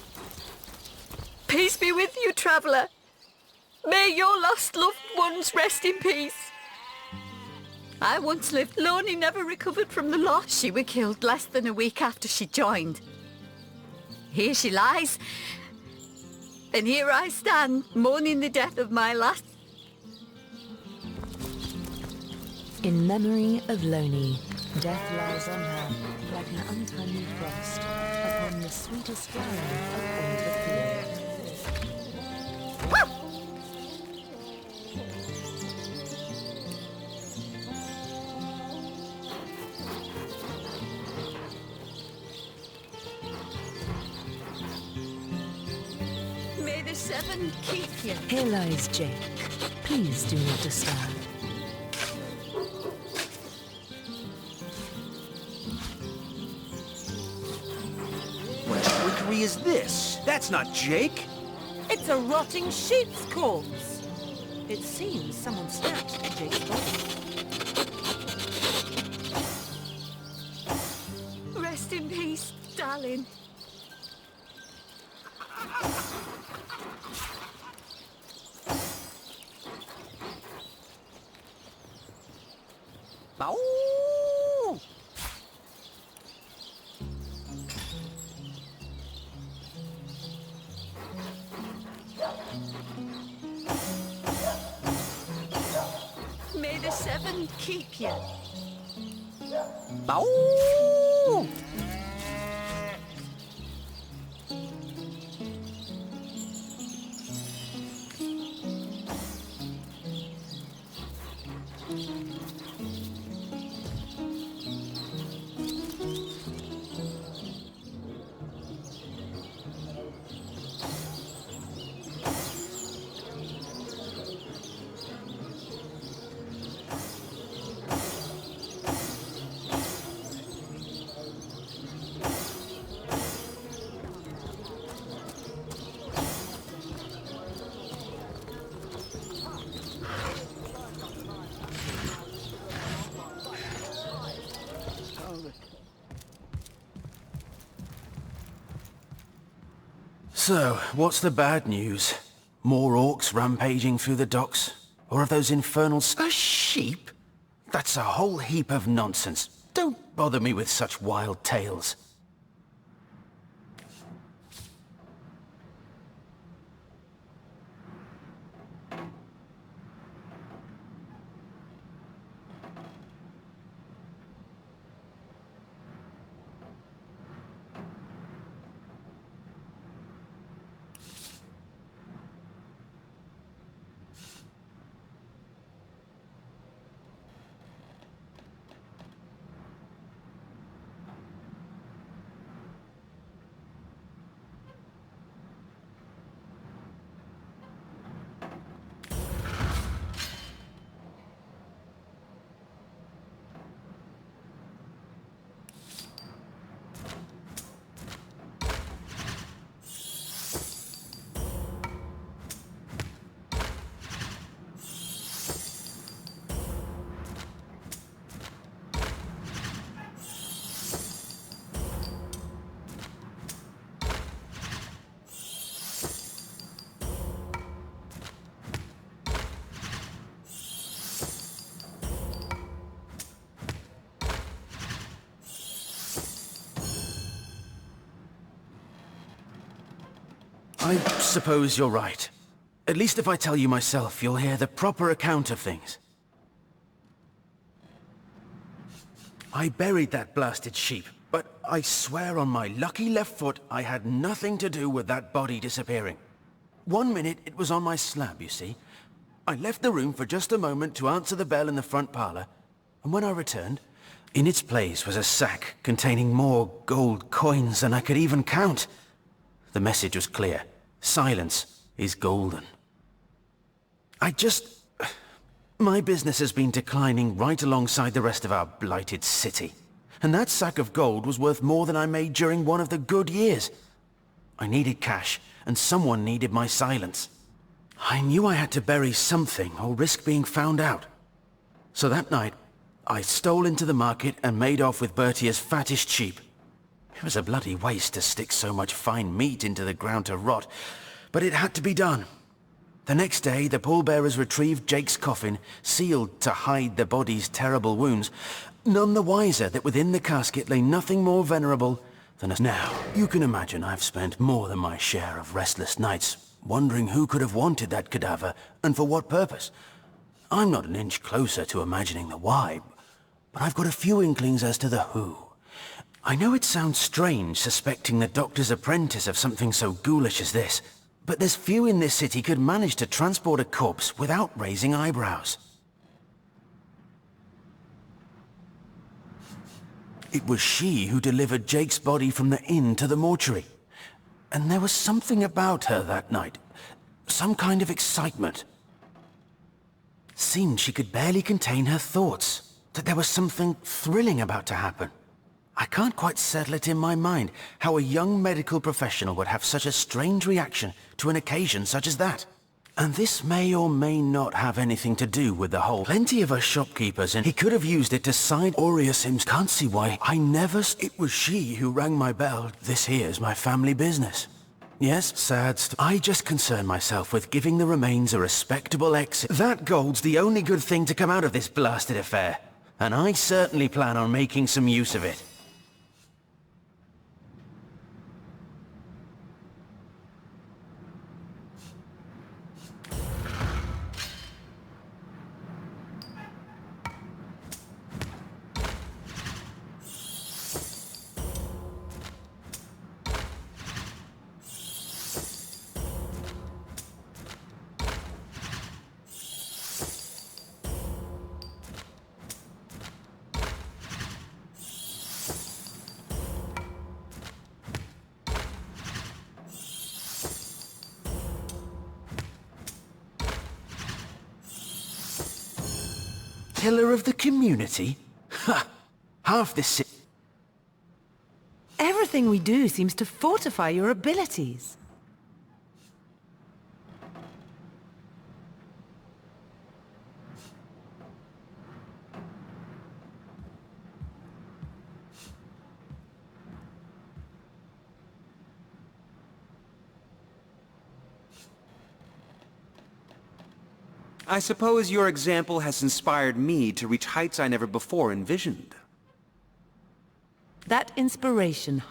Peace be with you, traveller. May your lost loved ones rest in peace. I once lived lonely, never recovered from the loss. She was killed less than a week after she joined. Here she lies, And here I stand, mourning the death of my last... In memory of Loni, death lies on her like an untimely frost upon the sweetest flower of all the field. May the seven keep you. Here lies Jake. Please do not disturb. What trickery is this? That's not Jake. It's a rotting sheep's corpse. It seems someone snatched Jake's body. Rest in peace, darling. Ow! May the seven keep you. Ow! So, what's the bad news? More orcs rampaging through the docks? Or of those infernal a sheep? That's a whole heap of nonsense. Don't bother me with such wild tales. I suppose you're right. At least if I tell you myself, you'll hear the proper account of things. I buried that blasted sheep, but I swear on my lucky left foot I had nothing to do with that body disappearing. 1 minute it was on my slab, you see. I left the room for just a moment to answer the bell in the front parlour, and when I returned, in its place was a sack containing more gold coins than I could even count. The message was clear. Silence is golden. My business has been declining right alongside the rest of our blighted city. And that sack of gold was worth more than I made during one of the good years. I needed cash, and someone needed my silence. I knew I had to bury something or risk being found out. So that night, I stole into the market and made off with Bertia's fattest sheep. It was a bloody waste to stick so much fine meat into the ground to rot, but it had to be done. The next day, the pallbearers retrieved Jake's coffin, sealed to hide the body's terrible wounds, none the wiser that within the casket lay nothing more venerable than a... Now, you can imagine I've spent more than my share of restless nights wondering who could have wanted that cadaver and for what purpose. I'm not an inch closer to imagining the why, but I've got a few inklings as to the who. I know it sounds strange suspecting the doctor's apprentice of something so ghoulish as this, but there's few in this city could manage to transport a corpse without raising eyebrows. It was she who delivered Jake's body from the inn to the mortuary. And there was something about her that night. Some kind of excitement. Seemed she could barely contain her thoughts. That there was something thrilling about to happen. I can't quite settle it in my mind how a young medical professional would have such a strange reaction to an occasion such as that. And this may or may not have anything to do with the whole. Plenty of us shopkeepers, and he could have used it to sign Aurea Sims. Can't see why I never... It was she who rang my bell. This here's my family business. Yes, I just concern myself with giving the remains a respectable exit. That gold's the only good thing to come out of this blasted affair. And I certainly plan on making some use of it. Pillar of the community? Ha! Half this Everything we do seems to fortify your abilities. I suppose your example has inspired me to reach heights I never before envisioned. That inspiration...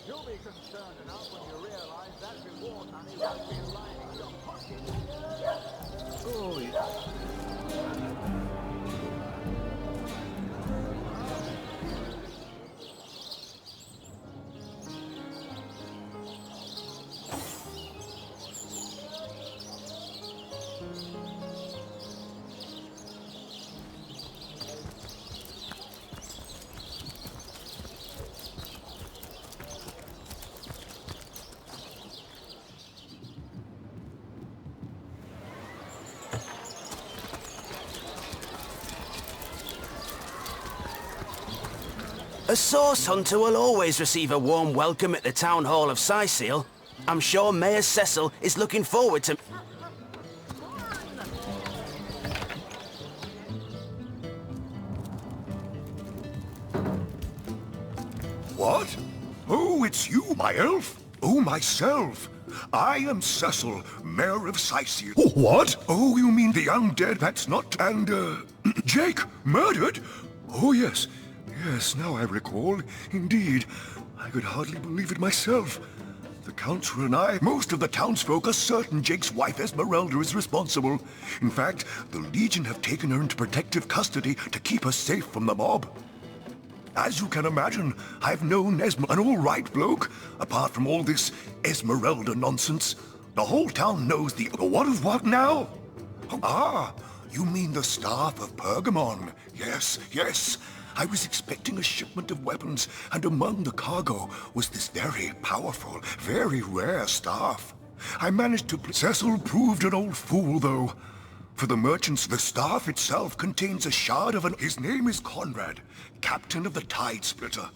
You'll be concerned enough when you realize that reward money won't be lining your pocket. Oh, yeah. A source hunter will always receive a warm welcome at the Town Hall of Sicil. I'm sure Mayor Cecil is looking forward to... What? Oh, it's you, my elf? Oh, myself. I am Cecil, Mayor of Sicil. Oh, what? Oh, you mean the undead? That's not... And, Jake, murdered? Oh, yes. Yes, now I recall. Indeed. I could hardly believe it myself. The Council and I, most of the townsfolk are certain Jake's wife Esmeralda is responsible. In fact, the Legion have taken her into protective custody to keep her safe from the mob. As you can imagine, I've known an all-right bloke, apart from all this Esmeralda nonsense. The whole town knows the what now? Ah, you mean the staff of Pergamon. Yes, yes. I was expecting a shipment of weapons, and among the cargo was this very powerful, very rare staff. I managed to... Cecil proved an old fool, though. For the merchants, the staff itself contains a shard of an... His name is Conrad, captain of the Tide Splitter.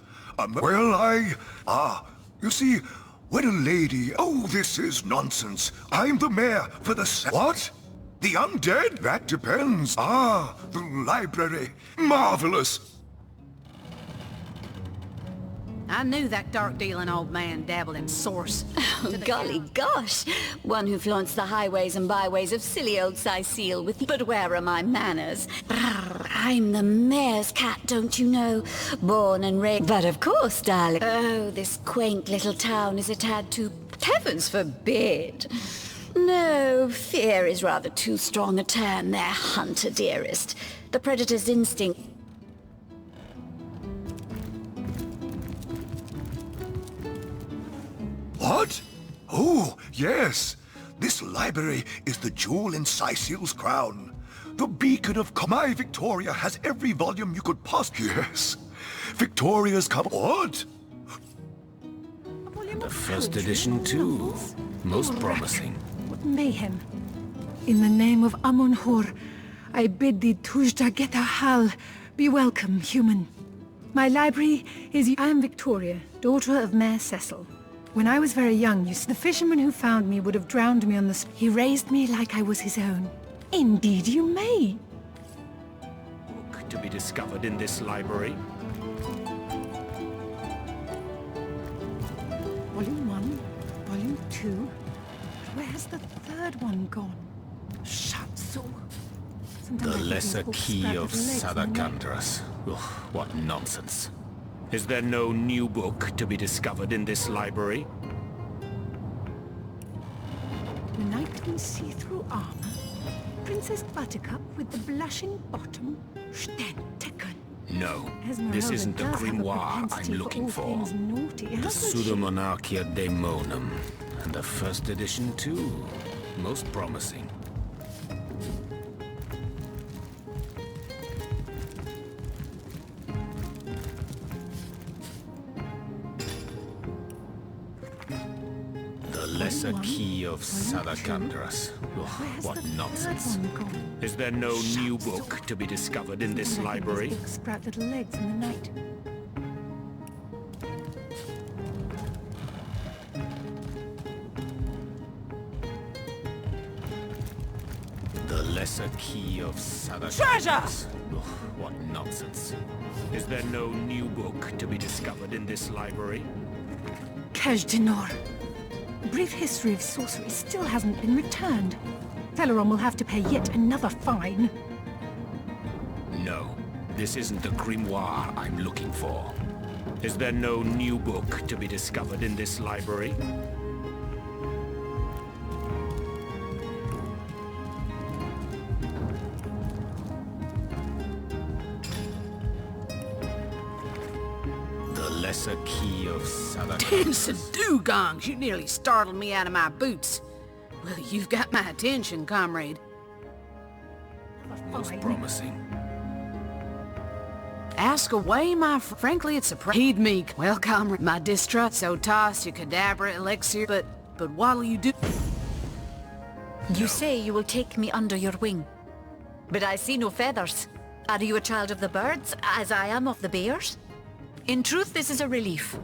You see, when a lady... Oh, this is nonsense. I'm the mayor for the... What? The undead? That depends. Ah, the library. Marvelous. I knew that dark-dealing old man dabbled in source. Oh, golly gosh. One who flaunts the highways and byways of silly old Sicil with... But where are my manners? Brrr, I'm the mayor's cat, don't you know? Born and raised... But of course, darling. Oh, this quaint little town is a tad too... Heavens forbid. No, fear is rather too strong a term there, hunter dearest. The predator's instinct... What? Oh, yes. This library is the jewel in Sicil's crown. The beacon of... My Victoria has every volume you could possibly... Yes. Victoria's come... What? The first edition, too. Most promising. What mayhem. In the name of Amun-Hur, I bid thee Tujta Geta Hal. Be welcome, human. My library is... I am Victoria, daughter of Mayor Cecil. When I was very young, the fisherman who found me would have drowned me on the... He raised me like I was his own. Indeed you may. Book to be discovered in this library. Volume 1, Volume 2. Where's the third one gone? Shatsu. The lesser key of Sadakandras. Ugh, what nonsense. Is there no new book to be discovered in this library? The knight in see-through armor. Princess Buttercup with the blushing bottom. Stentaken. No, this isn't the grimoire I'm looking for. The Pseudomonarchia Daemonum. And the first edition, too. Most promising. The lesser key of Sadakandras. What nonsense. Is there no new book to be discovered in this library? Sprout little legs in the night. The lesser key of Sadakandras. Treasure! What nonsense. Is there no new book to be discovered in this library? Kaj'Dinor. A brief history of sorcery still hasn't been returned. Theleron will have to pay yet another fine. No, this isn't the grimoire I'm looking for. Is there no new book to be discovered in this library? The Lesser Key of Dancing dugongs! You nearly startled me out of my boots. Well, you've got my attention, comrade. Most promising. Ask away, frankly, it's surprised. Heed me. Well, comrade, my distrust, so toss your cadabra elixir, but what'll you do? You say you will take me under your wing, but I see no feathers. Are you a child of the birds, as I am of the bears? In truth, this is a relief.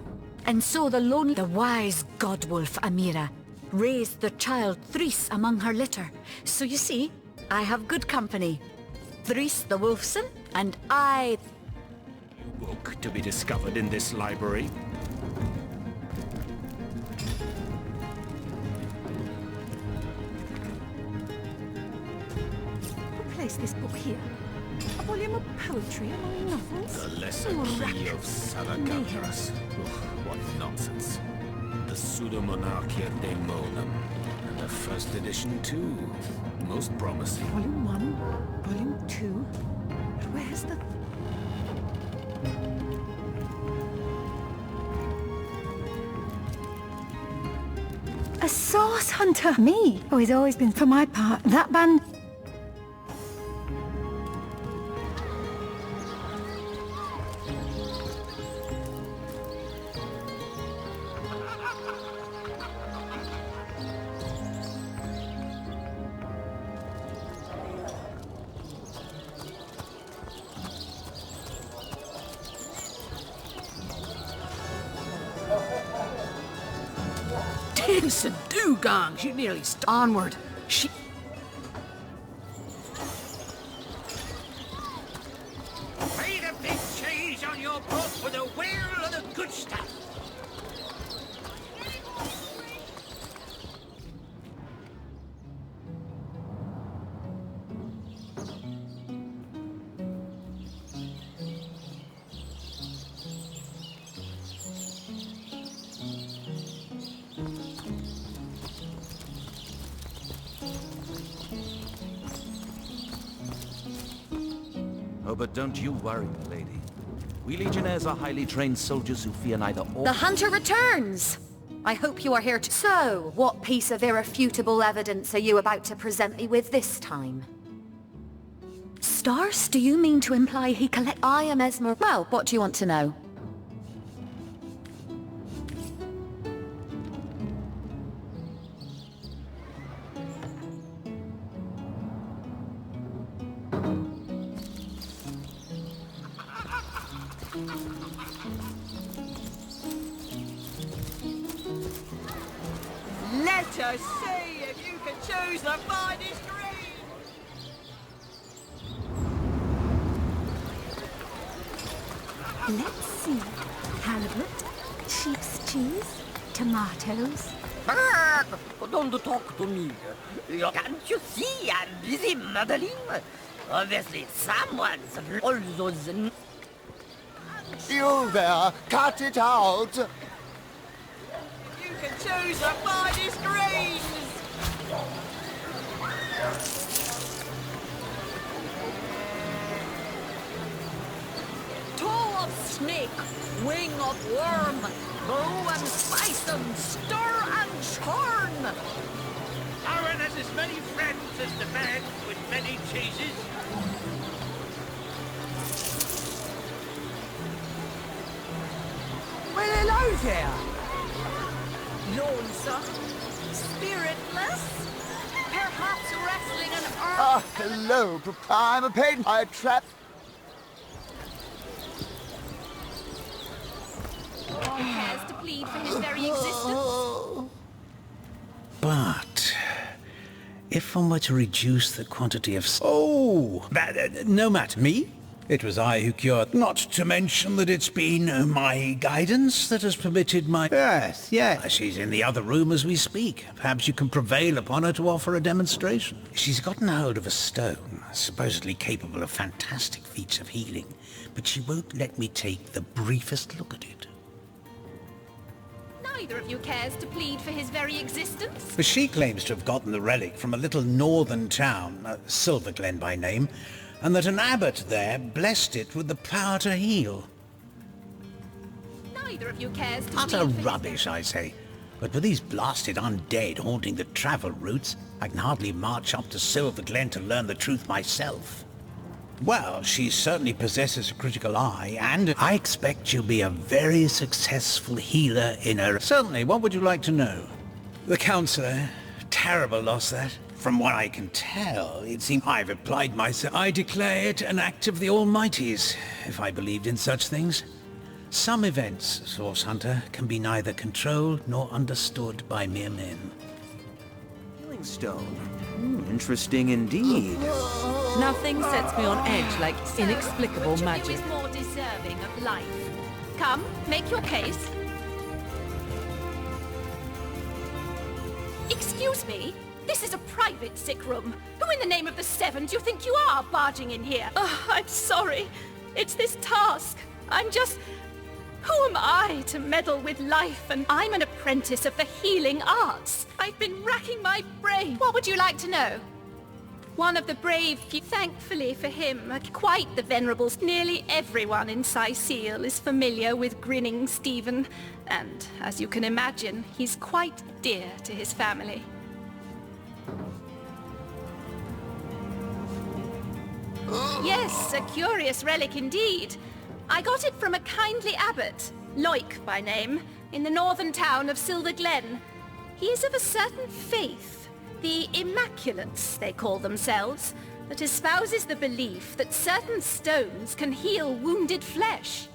And so the wise godwolf Amira raised the child Threes among her litter. So you see, I have good company. Threes the wolfson, and I... Book to be discovered in this library. Who placed this book here? A volume of poetry among novels? The Lesser Key of Salagabras. What nonsense. The Pseudo-Monarchia Daemonum. And the first edition too. Most promising. Volume 1, Volume 2. But where's the... A source hunter! Me! Oh, he's always been, for my part, that band... Dancing dugongs! You nearly onward. Pay the big cheese on your book for the will of the good stuff. Oh, but don't you worry, lady. We Legionnaires are highly trained soldiers who fear neither or... The hunter returns! I hope you are here to... So, what piece of irrefutable evidence are you about to present me with this time? Stars, do you mean to imply he collect... I am Esmer... Well, what do you want to know? Let us see if you can choose the finest green! Let's see. Halibut, sheep's cheese, tomatoes. Don't talk to me. Can't you see I'm busy modeling? Obviously, someone's all those... You there, cut it out! You can choose the finest greens! Toe of snake, wing of worm, bow and spice and stir and churn. Aaron has as many friends as the man with many cheeses. Well, hello there. Lonesome, spiritless, perhaps wrestling an earth... Ah, hello, I'm a pain. I trap... He cares to plead for his very existence. But if one were to reduce the quantity of... Oh! No matter. Me? It was I who cured... Not to mention that it's been my guidance that has permitted my... Yes. She's in the other room as we speak. Perhaps you can prevail upon her to offer a demonstration. She's gotten hold of a stone, supposedly capable of fantastic feats of healing, but she won't let me take the briefest look at it. neither of you cares to plead for his very existence? But she claims to have gotten the relic from a little northern town, Silverglen by name, and that an abbot there blessed it with the power to heal. Neither of you cares to Utter plead for rubbish, I say. But with these blasted undead haunting the travel routes, I can hardly march up to Silverglen to learn the truth myself. Well, she certainly possesses a critical eye, and I expect she'll be a very successful healer in her... Certainly, what would you like to know? The counsellor. Terrible loss, that. From what I can tell, it seems I've applied myself. I declare it an act of the Almighty's, if I believed in such things. Some events, Source Hunter, can be neither controlled nor understood by mere men. Healing stone. Interesting indeed. Nothing sets me on edge like inexplicable magic. Which of you is more deserving of life? Come, make your case. Excuse me? This is a private sick room. Who in the name of the Seven do you think you are barging in here? Oh, I'm sorry. It's this task. I'm just... Who am I to meddle with life? And I'm an apprentice of the healing arts. I've been racking my brain. What would you like to know? One of the brave few, thankfully for him, quite the venerables. Nearly everyone in Sicile is familiar with Grinning Stephen, and as you can imagine, he's quite dear to his family. Yes, a curious relic indeed. I got it from a kindly abbot, Loic by name, in the northern town of Silverglen. He is of a certain faith, the Immaculates, they call themselves, that espouses the belief that certain stones can heal wounded flesh.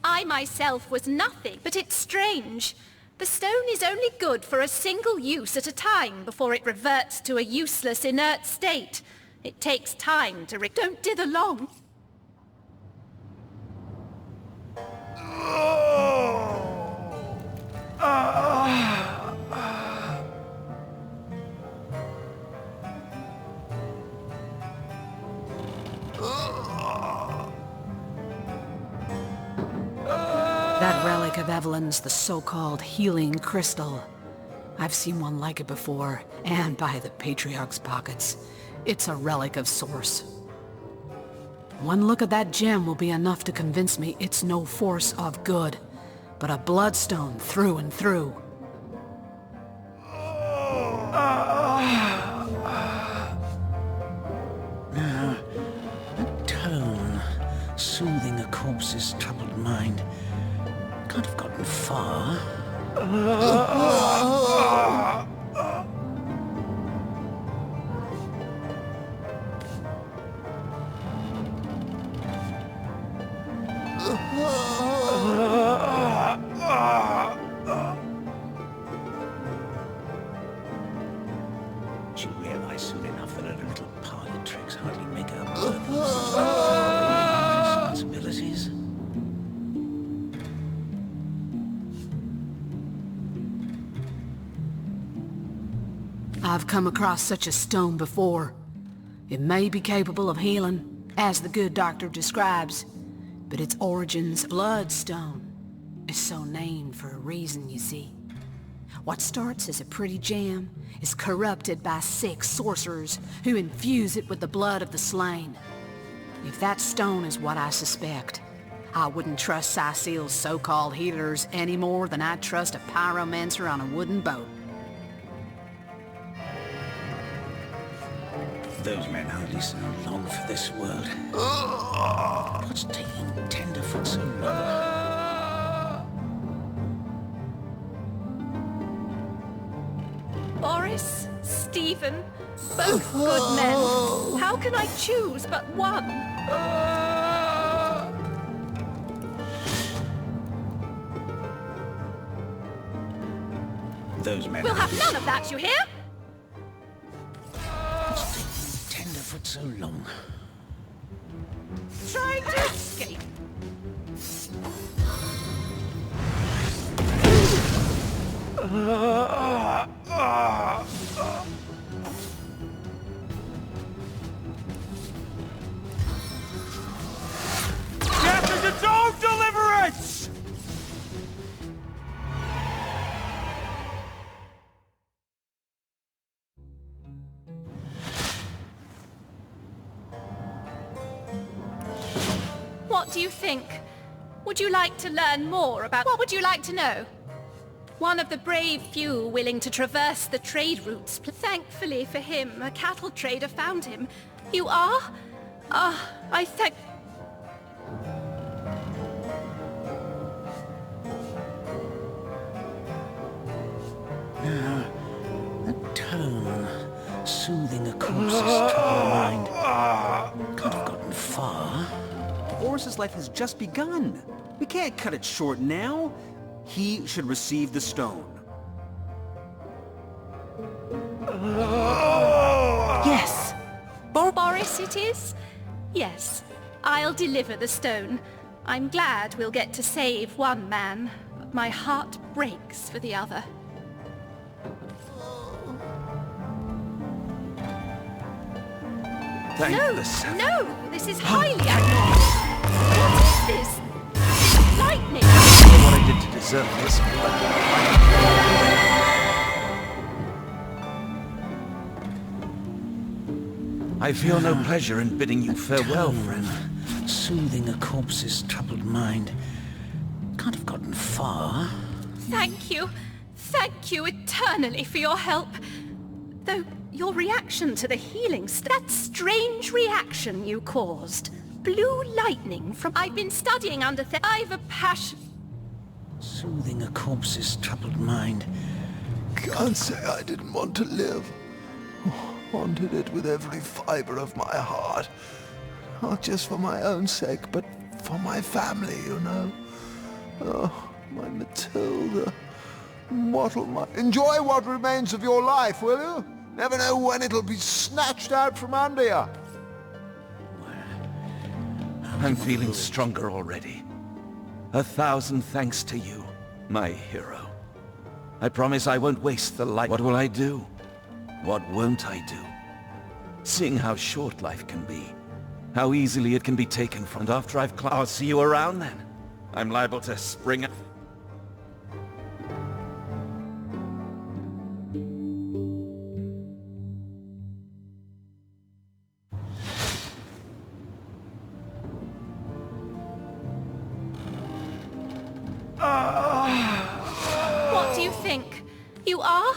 I myself was nothing, but it's strange. The stone is only good for a single use at a time before it reverts to a useless, inert state. It takes time to Don't dither long. That relic of Evelyn's the so-called healing crystal. I've seen one like it before, and by the Patriarch's pockets. It's a relic of Source. One look at that gem will be enough to convince me it's no force of good, but a bloodstone through and through. A tone, soothing a corpse's troubled mind. Can't have gotten far. She'll realize soon enough that her little party tricks hardly make her responsibilities. I've come across such a stone before. It may be capable of healing, as the good doctor describes, but its origins, bloodstone, is so named for a reason, you see. What starts as a pretty gem is corrupted by sick sorcerers who infuse it with the blood of the slain. If that stone is what I suspect, I wouldn't trust Sicile's so-called healers any more than I'd trust a pyromancer on a wooden boat. Those men hardly sound long for this world. What's taking Tenderfoot so long? Boris, Stephen, both good men. How can I choose but one? Those men. We'll have none of that, you hear? What's taking Tenderfoot so long? Trying to escape. Death is its own deliverance! What do you think? Would you like to learn more about... What would you like to know? One of the brave few willing to traverse the trade routes. Thankfully for him, a cattle trader found him. You are? Ah, I thank... That tone, soothing a corpse's troubled mind. Can't have gotten far. Boris's life has just begun. We can't cut it short now. He should receive the stone. Yes. Boris it is? Yes. I'll deliver the stone. I'm glad we'll get to save one man, but my heart breaks for the other. Thank No, the Seven. no! This is highly abnormal! What is this? This lightning! I don't know what I did to deserve this, but... I feel no pleasure in bidding you farewell, friend. Soothing a corpse's troubled mind. Can't have gotten far. Thank you eternally for your help. Though your reaction to the healing that strange reaction you caused. Blue lightning from... I've been studying under I've a passion... Soothing a corpse's troubled mind. Can't say I didn't want to live. Wanted it with every fiber of my heart. Not just for my own sake, but for my family, you know. Oh, my Matilda. Enjoy what remains of your life, will you? Never know when it'll be snatched out from under you. I'm feeling stronger already. 1,000 thanks to you, my hero. I promise I won't waste the life. What will I do? What won't I do? Seeing how short life can be, how easily it can be taken from. And after I'll see you around then. I'm liable to spring up. What do you think? You are?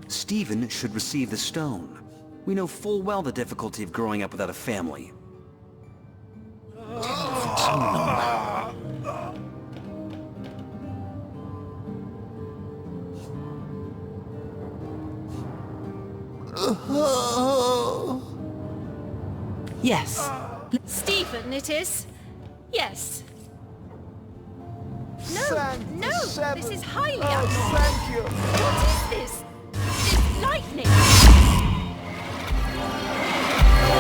Stephen should receive the stone. We know full well the difficulty of growing up without a family. Yes. Stephen, it is? Yes. No, no, this is highly abnormal. Thank you. What is this? This lightning! I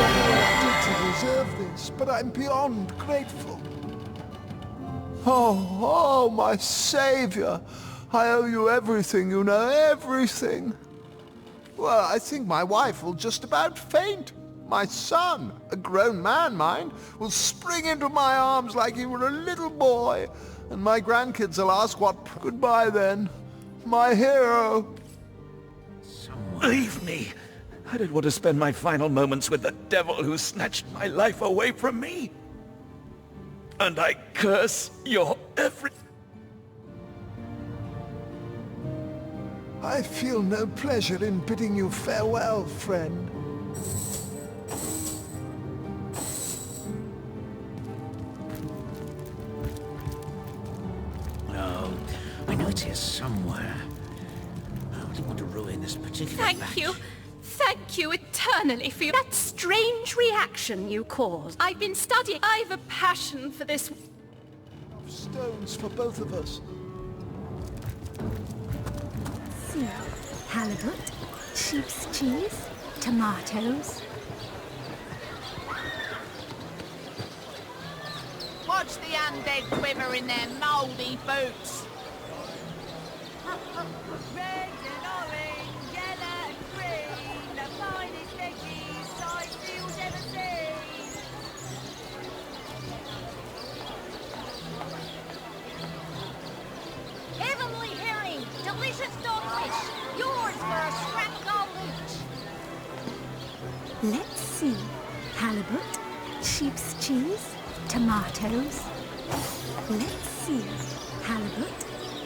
did to deserve this, but I'm beyond grateful. Oh, my savior. I owe you everything, you know, everything. Well, I think my wife will just about faint. My son, a grown man, mind, will spring into my arms like he were a little boy. And my grandkids will ask what... Goodbye, then. My hero. Leave me! I don't want to spend my final moments with the devil who snatched my life away from me. And I curse your every... I feel no pleasure in bidding you farewell, friend. Oh, I know it's here somewhere. I wouldn't want to ruin this particular Thank you eternally for that strange reaction you caused. I've been studying. I've a passion for this. Stones for both of us. See, halibut, sheep's cheese, tomatoes. Watch the undead quiver in their mouldy boots. Red and orange, yellow and green, the finest veggies Sidefield's ever seen. Heavenly herring, delicious dogfish, yours for a scrap of gold each. Let's see, halibut, sheep's cheese, tomatoes. Let's see. Halibut,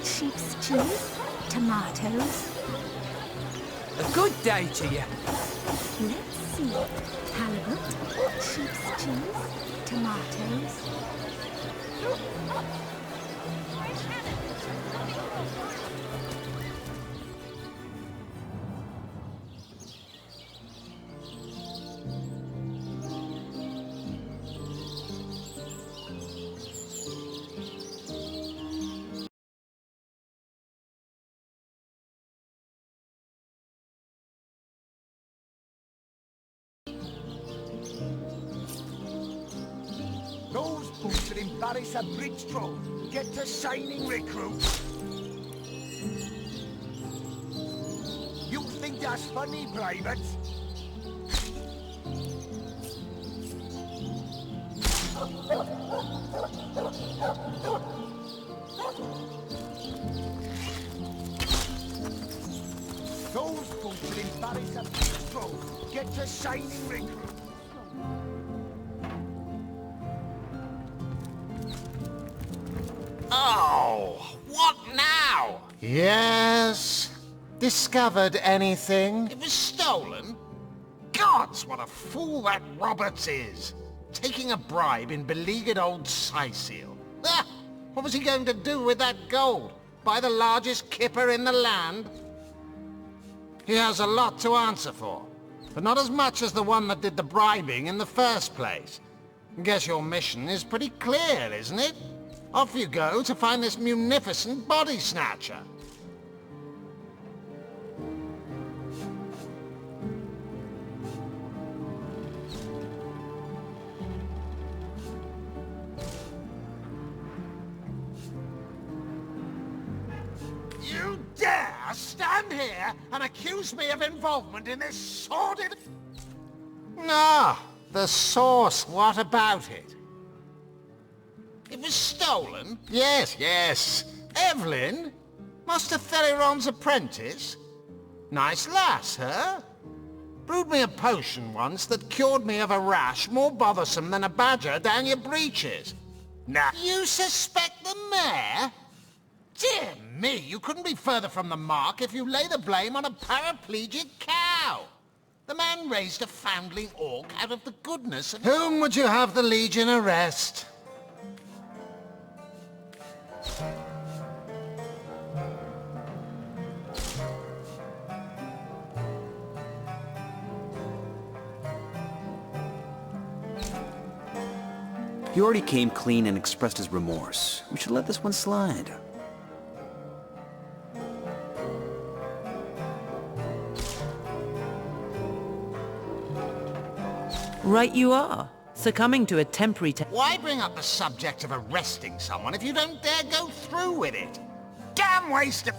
sheep's cheese, tomatoes. A good day to you. Let's see. Halibut, sheep's cheese, tomatoes. Those boots will embarrass a bridge troll. Get to shining, recruits. You think that's funny, privates? Those boots will embarrass a bridge troll. Get to shining, recruits. Oh, what now? Yes. Discovered anything? It was stolen? Gods, what a fool that Roberts is. Taking a bribe in beleaguered old Sicil. Ah, what was he going to do with that gold? Buy the largest kipper in the land? He has a lot to answer for, but not as much as the one that did the bribing in the first place. Guess your mission is pretty clear, isn't it? Off you go to find this munificent body snatcher. You dare stand here and accuse me of involvement in this sordid... No, the source, what about it? It was stolen? Yes, yes. Evelyn? Master Theriron's apprentice? Nice lass, huh? Brewed me a potion once that cured me of a rash more bothersome than a badger down your breeches. Now, you suspect the mayor? Dear me, you couldn't be further from the mark if you lay the blame on a paraplegic cow. The man raised a foundling orc out of the goodness of... Whom would you have the Legion arrest? He already came clean and expressed his remorse. We should let this one slide. Right you are. Succumbing to a temporary... Why bring up the subject of arresting someone if you don't dare go through with it? Damn waste of...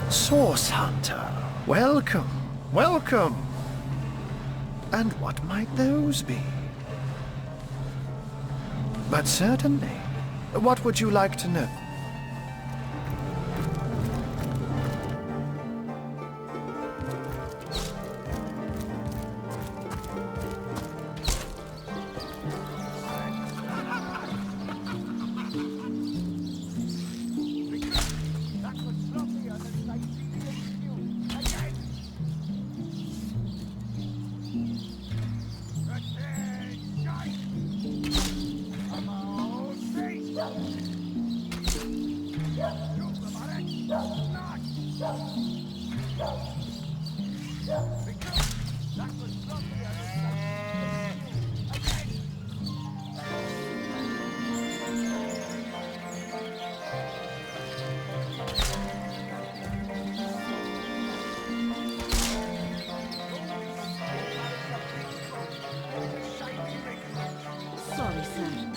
Source Hunter, welcome, welcome. And what might those be? But certainly. What would you like to know? Sorry, sir.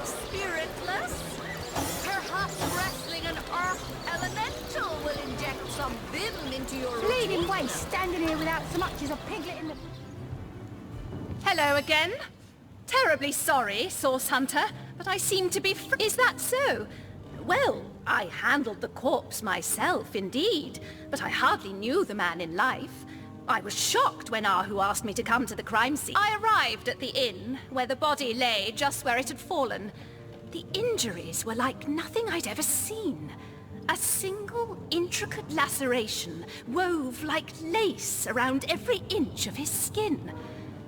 Spiritless? Perhaps wrestling an earth elemental will inject some vim into your Bleeding routine. waste, standing here without so much as a piglet in the... Hello again. Terribly sorry, Source Hunter, but I seem to be Is that so? Well, I handled the corpse myself, indeed, but I hardly knew the man in life. I was shocked when Ahu asked me to come to the crime scene. I arrived at the inn, where the body lay just where it had fallen. The injuries were like nothing I'd ever seen. A single intricate laceration wove like lace around every inch of his skin.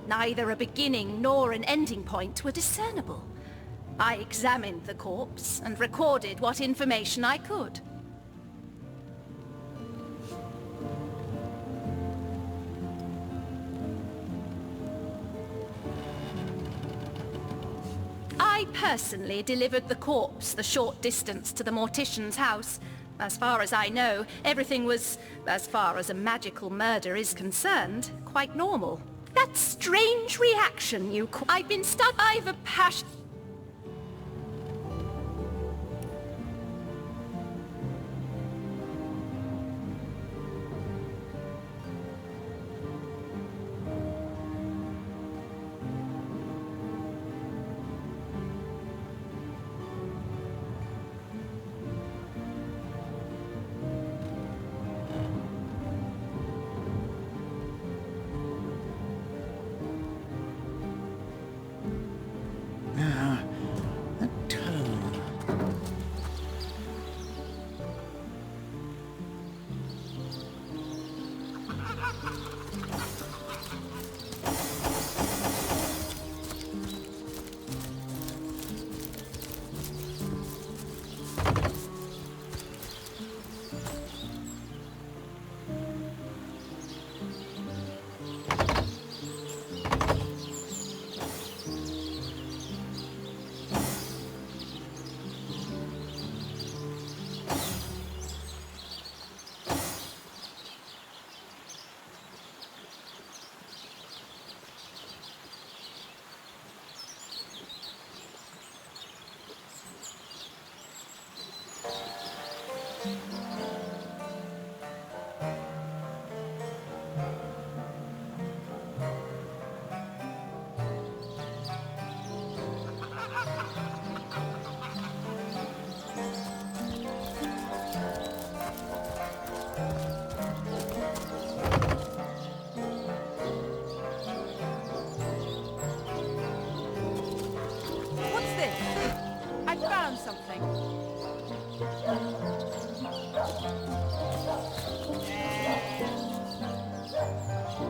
Neither a beginning nor an ending point were discernible. I examined the corpse and recorded what information I could. I personally delivered the corpse the short distance to the mortician's house. As far as I know, everything was, as far as a magical murder is concerned, quite normal. That strange reaction you call... I've been stuck... I've a passion...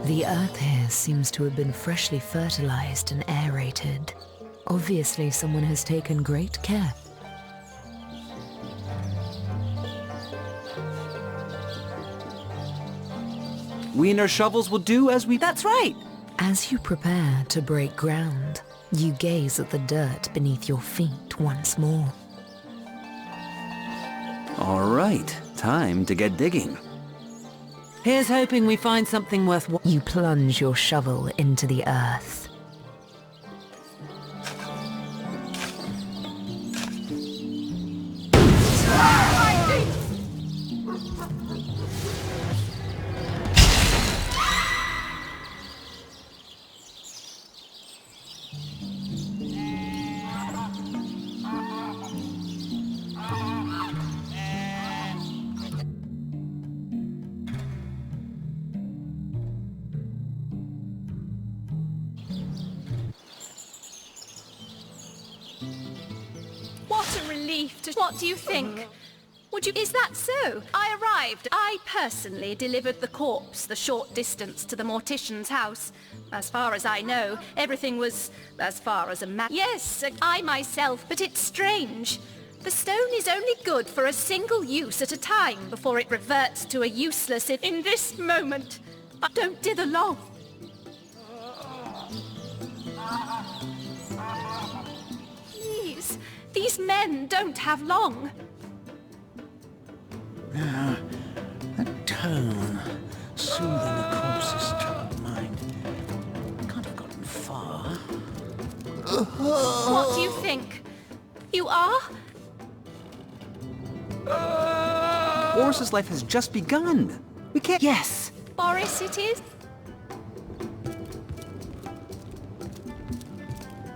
The earth here seems to have been freshly fertilized and aerated. Obviously, someone has taken great care. We and our shovels will do as we... That's right! As you prepare to break ground, you gaze at the dirt beneath your feet once more. All right, time to get digging. Here's hoping we find something worth... You plunge your shovel into the earth. What do you think? Would you... Is that so? I arrived. I personally delivered the corpse the short distance to the mortician's house. As far as I know, everything was, as far as a Yes, I myself, but it's strange. The stone is only good for a single use at a time before it reverts to a useless... In this moment, don't dither long. Please. These men don't have long. That tone, soothing a corpse's troubled mind. Can't have gotten far. What do you think? You are? Boris's life has just begun. We can't... Yes. Boris it is?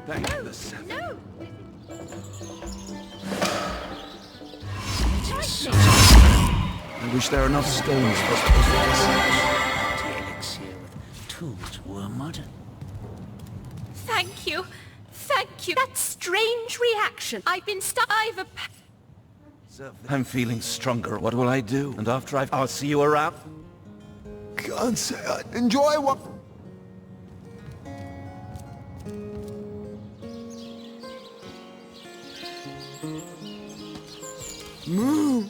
Thank the seven. No! I wish there were enough stones for us to possess the elixir with tools were modern. Thank you. Thank you. That strange reaction. I've been I'm feeling stronger. What will I do? And after I'll see you around. Can't say I enjoy what... Moo!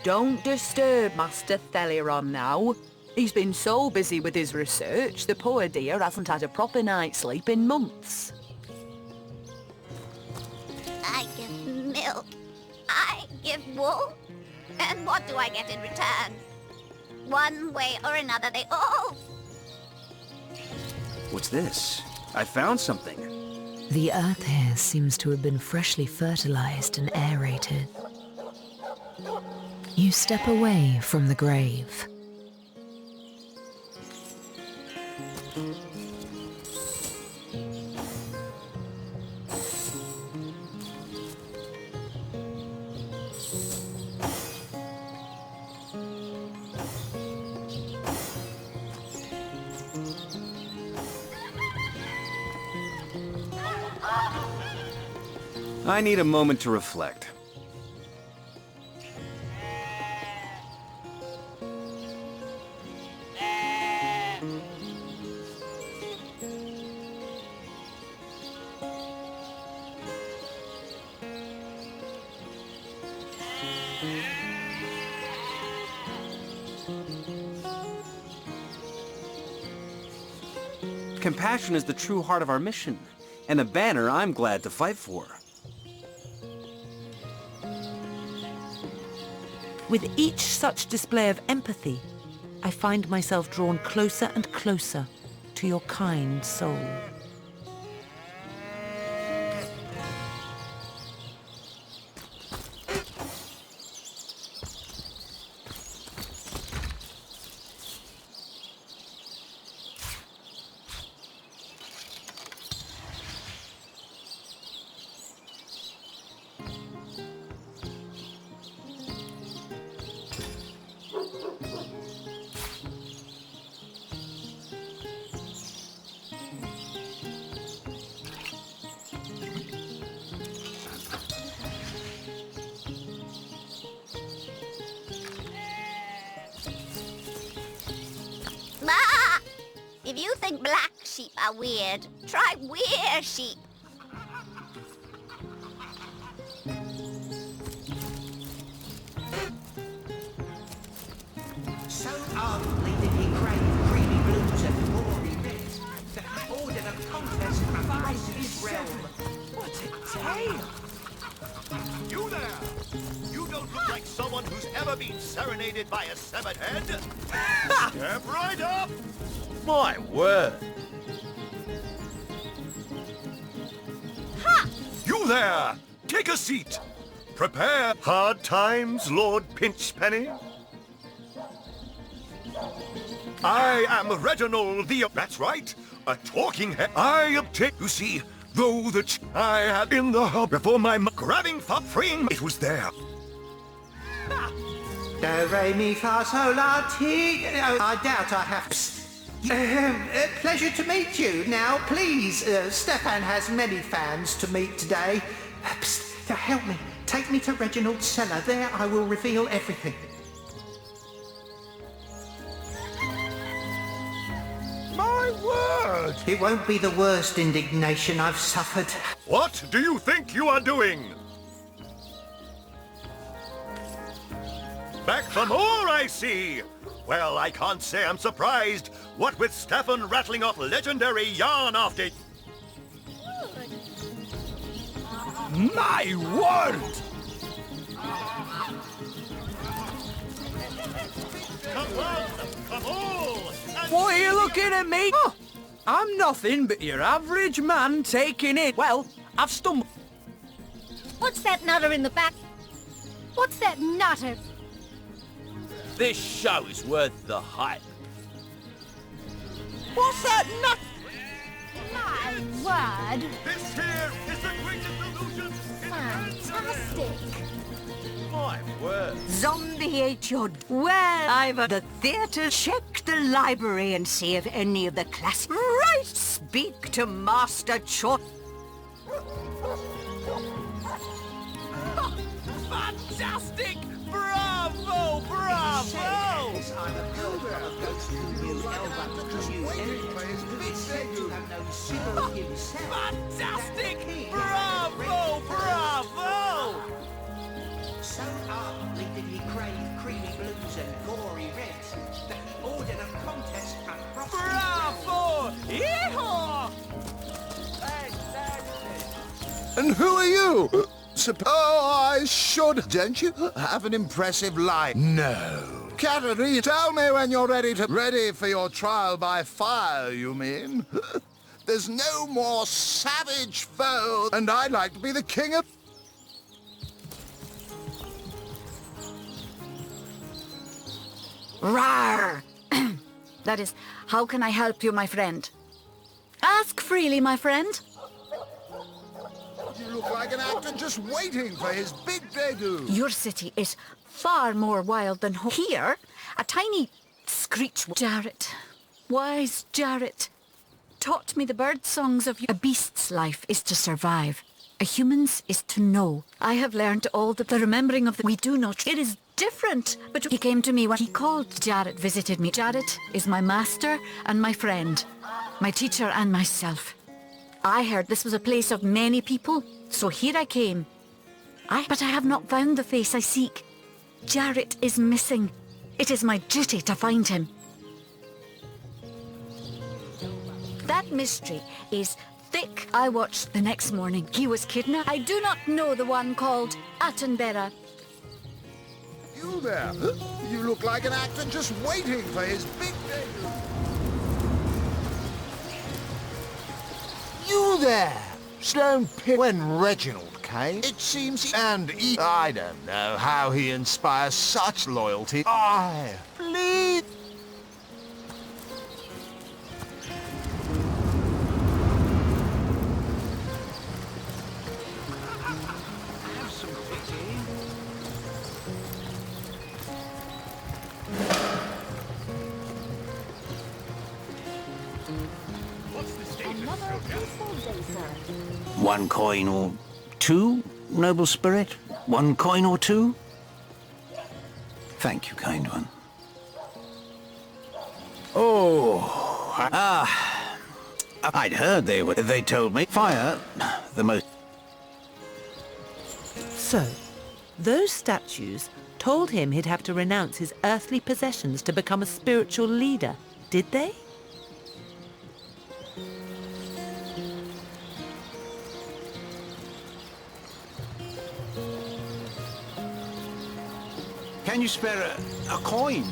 Don't disturb Master Theliron now. He's been so busy with his research, the poor dear hasn't had a proper night's sleep in months. I give milk. I give wool. And what do I get in return? One way or another, they all... What's this? I found something. The earth here seems to have been freshly fertilized and aerated. You step away from the grave. I need a moment to reflect. Compassion is the true heart of our mission, and a banner I'm glad to fight for. With each such display of empathy, I find myself drawn closer and closer to your kind soul. Ah! If you think black sheep are weird, try weird sheep. So ardently did he crave creamy blues and hoary bits that he ordered a contest across his realm. What a tale! You there! You don't look like someone who's ever been serenaded by a severed head. Step right up! My word! Ha! You there! Take a seat! Prepare. Hard times, Lord Pinchpenny. I am Reginald the... That's right, a talking head. I obtain... You see, though the I had in the hub before my grabbing for freeing... It was there. Do, re, mi, fa, sol, la, ti... Oh, I doubt I have... pleasure to meet you. Now, please, Stefan has many fans to meet today. Psst, now help me. Take me to Reginald's cellar. There I will reveal everything. My word! It won't be the worst indignation I've suffered. What do you think you are doing? Back for more, I see! Well, I can't say I'm surprised. What with Stefan rattling off legendary yarn after... My word! Come on, come on! What are you looking at me? Oh, I'm nothing but your average man taking it. Well, I've stumbled. What's that nutter in the back? What's that nutter? This show is worth the hype. What's that nut? My word. This here is the greatest illusion. Fantastic. My word. Zombie ate your... Well, I've the theatre. Check the library and see if any of the classics... Right! Speak to Master Chor... Fantastic! Bravo! Bravo! Fantastic! Bravo! Bravo! So ardently crave creamy blues and gory reds that he ordered a contest across Bravo! Yeehaw! And who are you? Oh, I should, don't you? Have an impressive lie. No. Katerina, tell me when you're ready for your trial by fire, you mean? There's no more savage foe, and I'd like to be the king of... Rawr! That is, how can I help you, my friend? Ask freely, my friend. You look like an actor just waiting for his big debut. Your city is far more wild than here. A tiny screech... Jarrett, wise Jarrett, taught me the bird songs of you. A beast's life is to survive. A human's is to know. I have learned all the remembering of the... We do not... It is different. But he came to me when he called. Jarrett visited me. Jarrett is my master and my friend. My teacher and myself. I heard this was a place of many people, so here I came. But I have not found the face I seek. Jarrett is missing. It is my duty to find him. That mystery is thick. I watched the next morning. He was kidnapped. I do not know the one called Attenborough. You there? You look like an actor just waiting for his big debut. You there? Sloane Pitt. When Reginald came, it seems I don't know how he inspires such loyalty. Please. Have some pity. What's the status? Another peaceful day, sir. 1 coin or 2, noble spirit? 1 coin or 2? Thank you, kind one. Oh, I'd heard they told me. Fire, the most... So, those statues told him he'd have to renounce his earthly possessions to become a spiritual leader, did they? Can you spare a coin?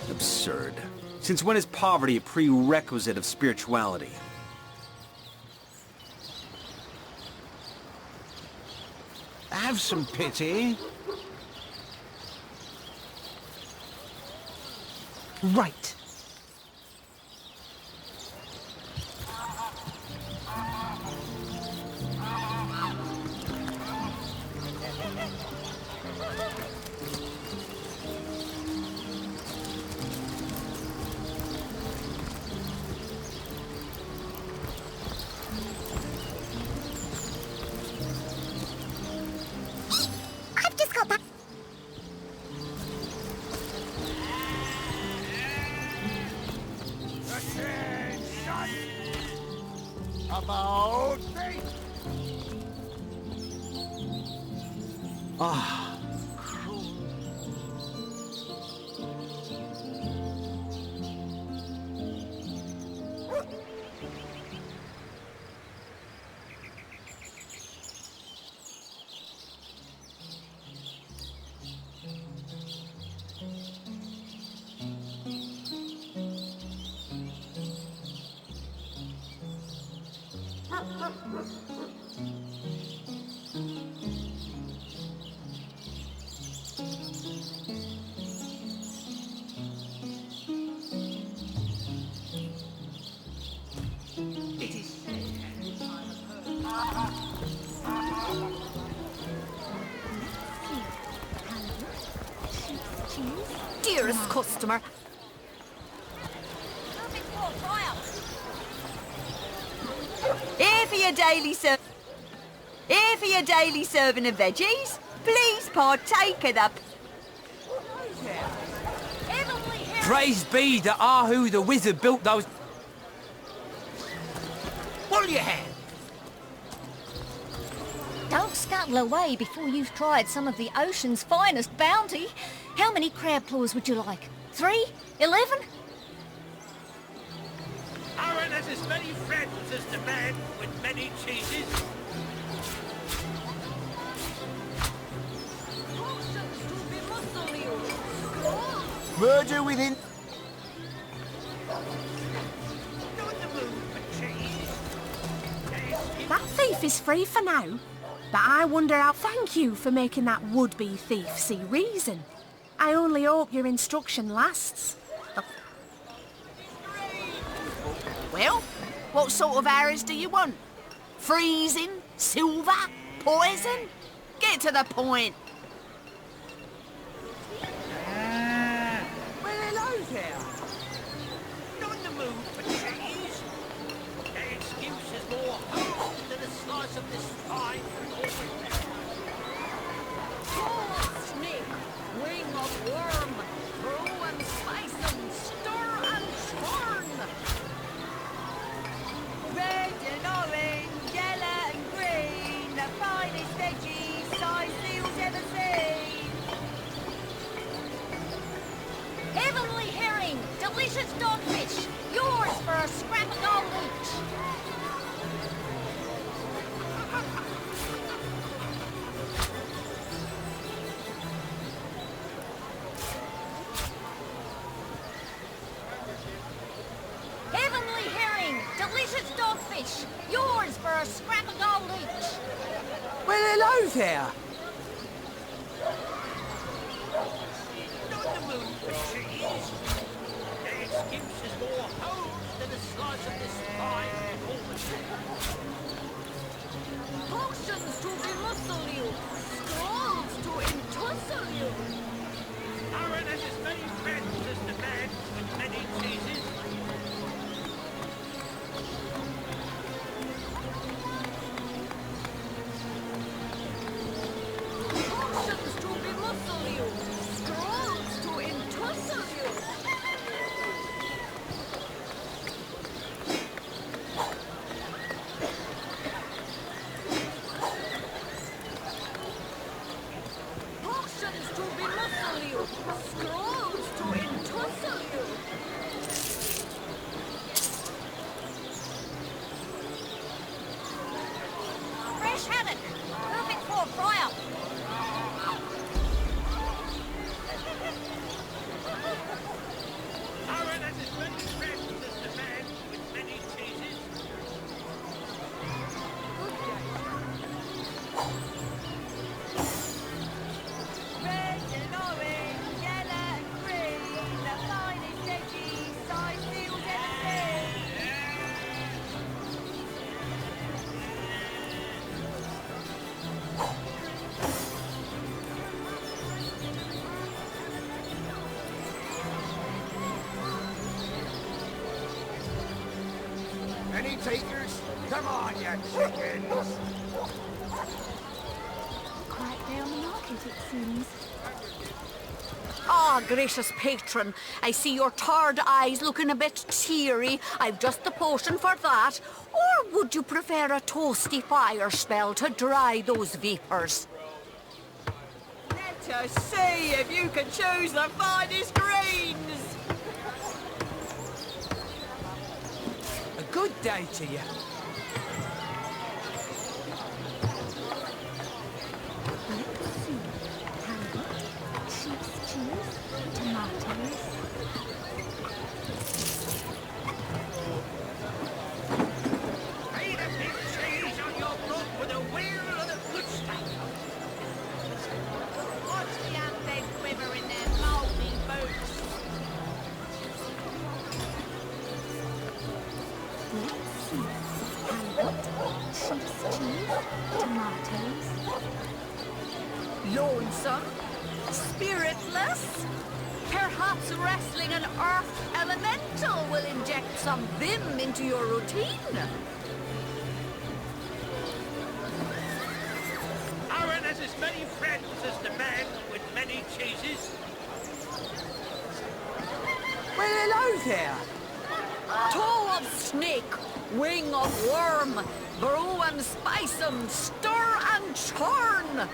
Absurd. Since when is poverty a prerequisite of spirituality? Have some pity. Right. I've just got back. About face. Dearest customer, Here for your daily serving of veggies. Please partake of the... Praise be that Ahu the wizard built those... What'll you have? Don't scuttle away before you've tried some of the ocean's finest bounty. How many crab claws would you like? 3? 11? Aaron has as many friends as the man with many cheeses. Murder within... That thief is free for now, but I wonder how... Thank you for making that would-be thief see reason. I only hope your instruction lasts. Well, what sort of arrows do you want? Freezing? Silver? Poison? Get to the point. Well, hello there. Not in the mood for cheese. Their excuse is more hope than a slice of this fine Snake, wing of worm, brew and spice and stir and churn. Red and orange, yellow and green, the finest veggies size seals ever seen. Heavenly herring, delicious dogfish, yours for a scrap of gold each. Heavenly herring, delicious dogfish, yours for a scrap of gold each. Well, hello there. Not in the mood for cheese. Their excuse is more hope than a slice of this fine Potions to bemuscle you, scrolls to entussle you. Aaron has as many friends as the man with many cheeses. Potions to bemuscle you, scrolls to entussle you. Potions to bemuscle you, scrolls to entussle you. Fresh haddock, perfect for a fry-up. Aaron has as many friends as the man with many cheeses. Red and orange, yellow and green, the finest veggies size seals ever seen. Any takers? Come on, you chickens! Quiet down the market, it seems. Ah, gracious patron, I see your tired eyes looking a bit teary. I've just the potion for that. Or would you prefer a toasty fire spell to dry those vapours? Let us see if you can choose the finest greens. A good day to you. Sheep's cheese, tomatoes. Made of big cheese. Lonesome? Spiritless? Perhaps wrestling an earth elemental will inject some vim into your routine? Aaron has as many friends as the man with many cheeses. Well, hello there. Toe of snake, wing of worm, brew and spice 'em, stir and churn.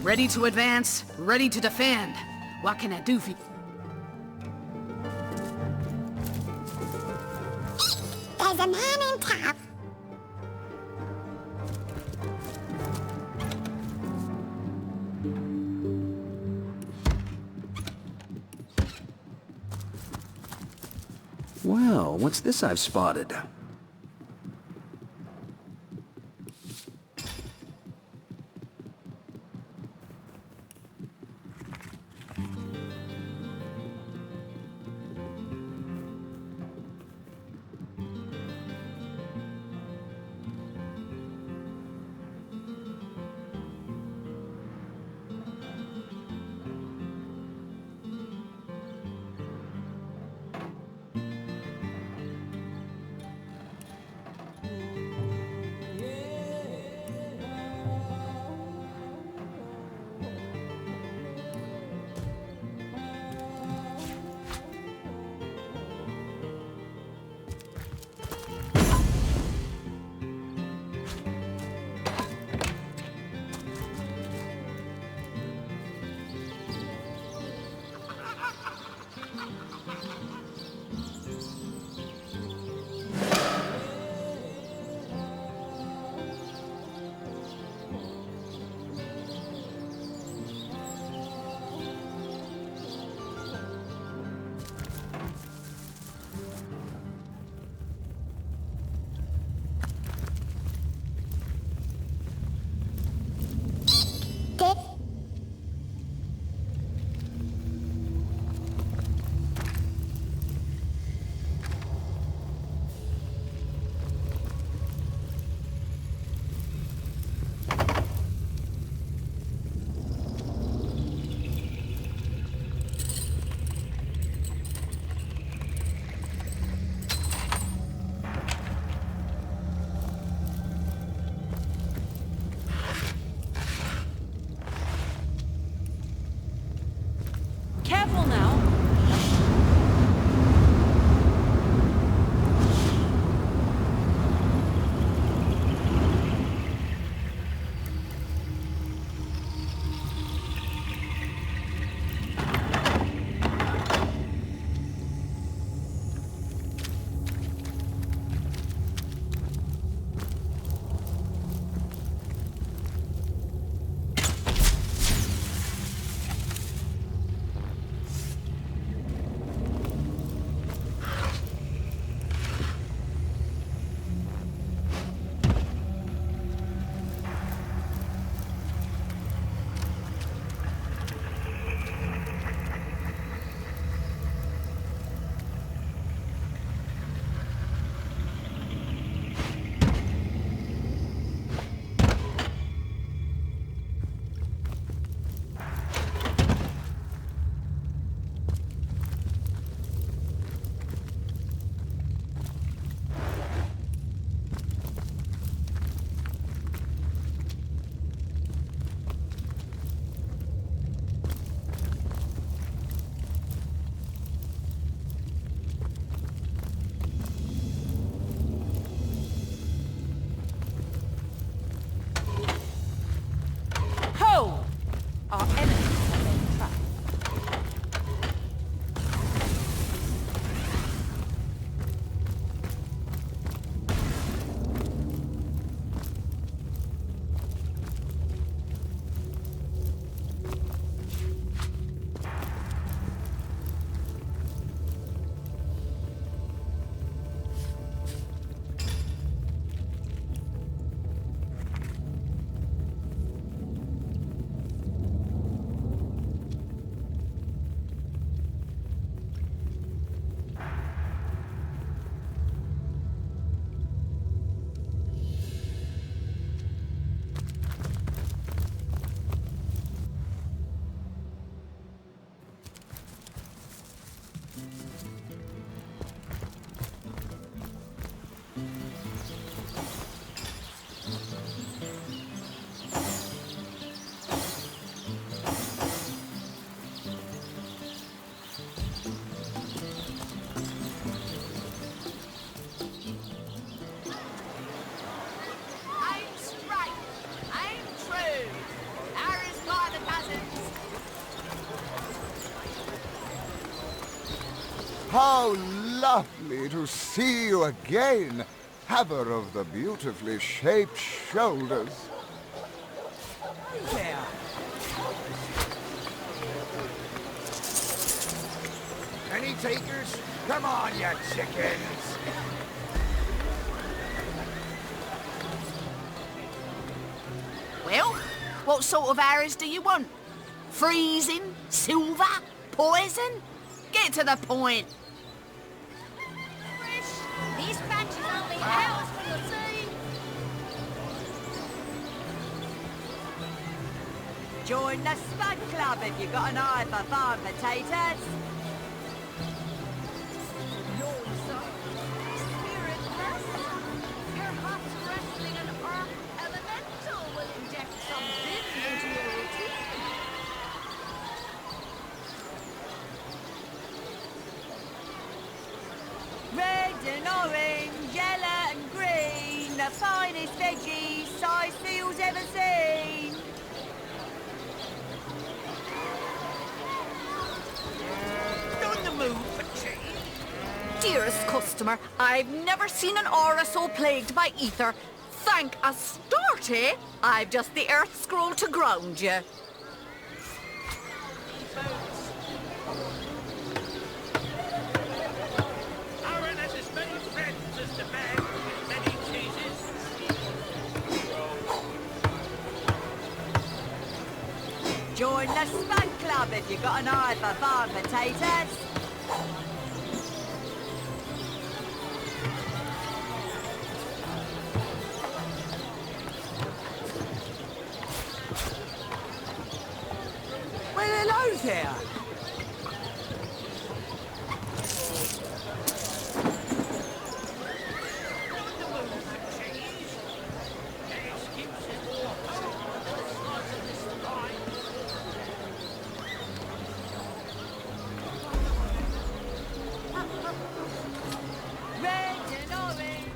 Ready to advance, ready to defend. What can I do for you? There's a man in town. Well, what's this I've spotted? How lovely to see you again, haver of the beautifully shaped shoulders. Yeah. Any takers? Come on, you chickens! Well, what sort of arrows do you want? Freezing? Silver? Poison? Get to the point. These batches only hours from the sea. Join the Spud Club if you've got an eye for farm potatoes. Perhaps wrestling an earth elemental will inject some vim into your routine. Red and orange, yellow and green, the finest veggies size seals ever seen. On the move for change. Dearest customer, I've never seen an aura so plagued by ether. Thank Astarte, I've just the earth scroll to ground you. Aaron has as many friends as the man with many cheeses. Join the Spud Club if you've got an eye for farm potatoes. Well, hello there. Red and orange.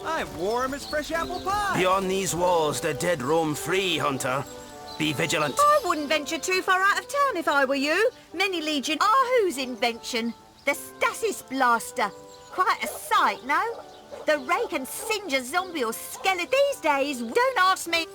I'm warm as fresh apple pie. Beyond these walls, the dead roam free, Hunter. Be vigilant. I wouldn't venture too far out of town if I were you. Many Legion Ahu's invention. The stasis blaster. Quite a sight, no? The ray can singe a zombie or skeleton. These days, don't ask me.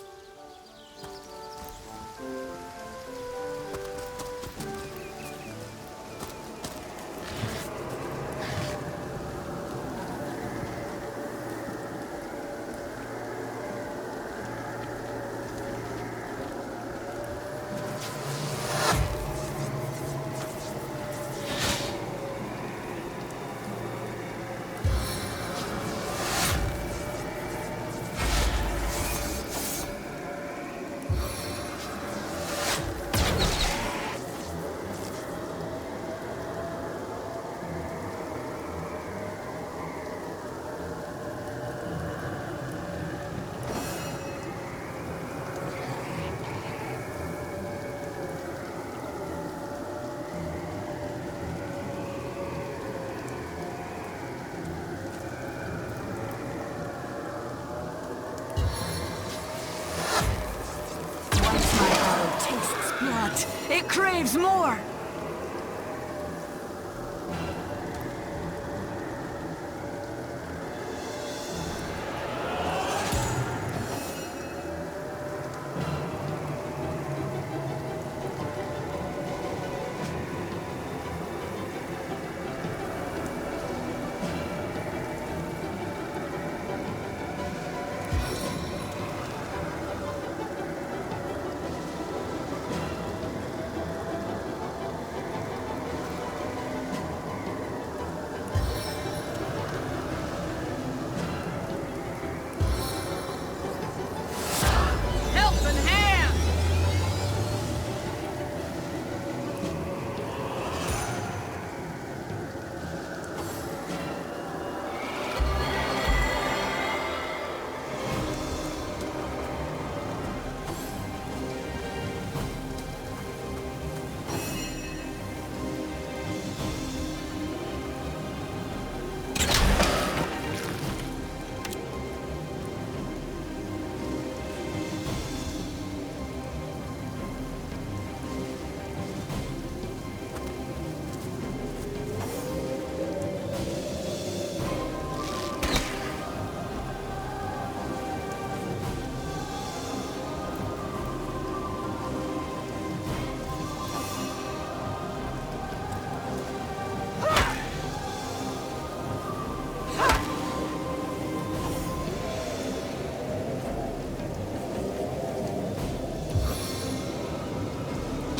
It craves more! Helping hand!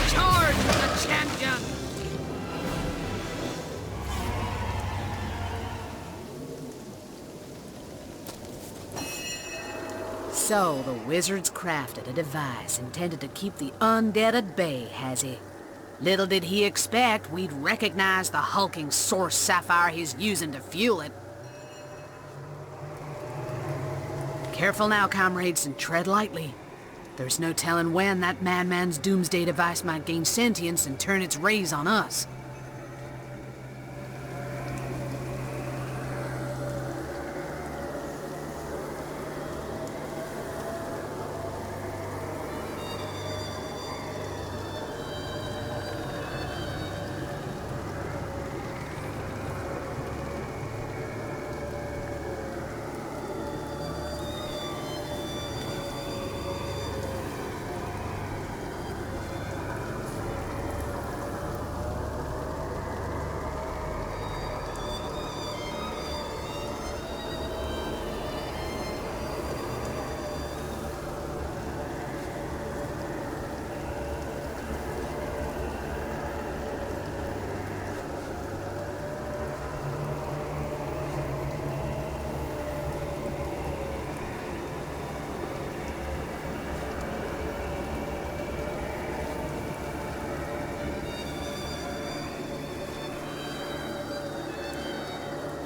Charge the champion! So, the wizard's crafted a device intended to keep the undead at bay, has he? Little did he expect we'd recognize the hulking source sapphire he's using to fuel it. Careful now, comrades, and tread lightly. There's no telling when that madman's doomsday device might gain sentience and turn its rays on us.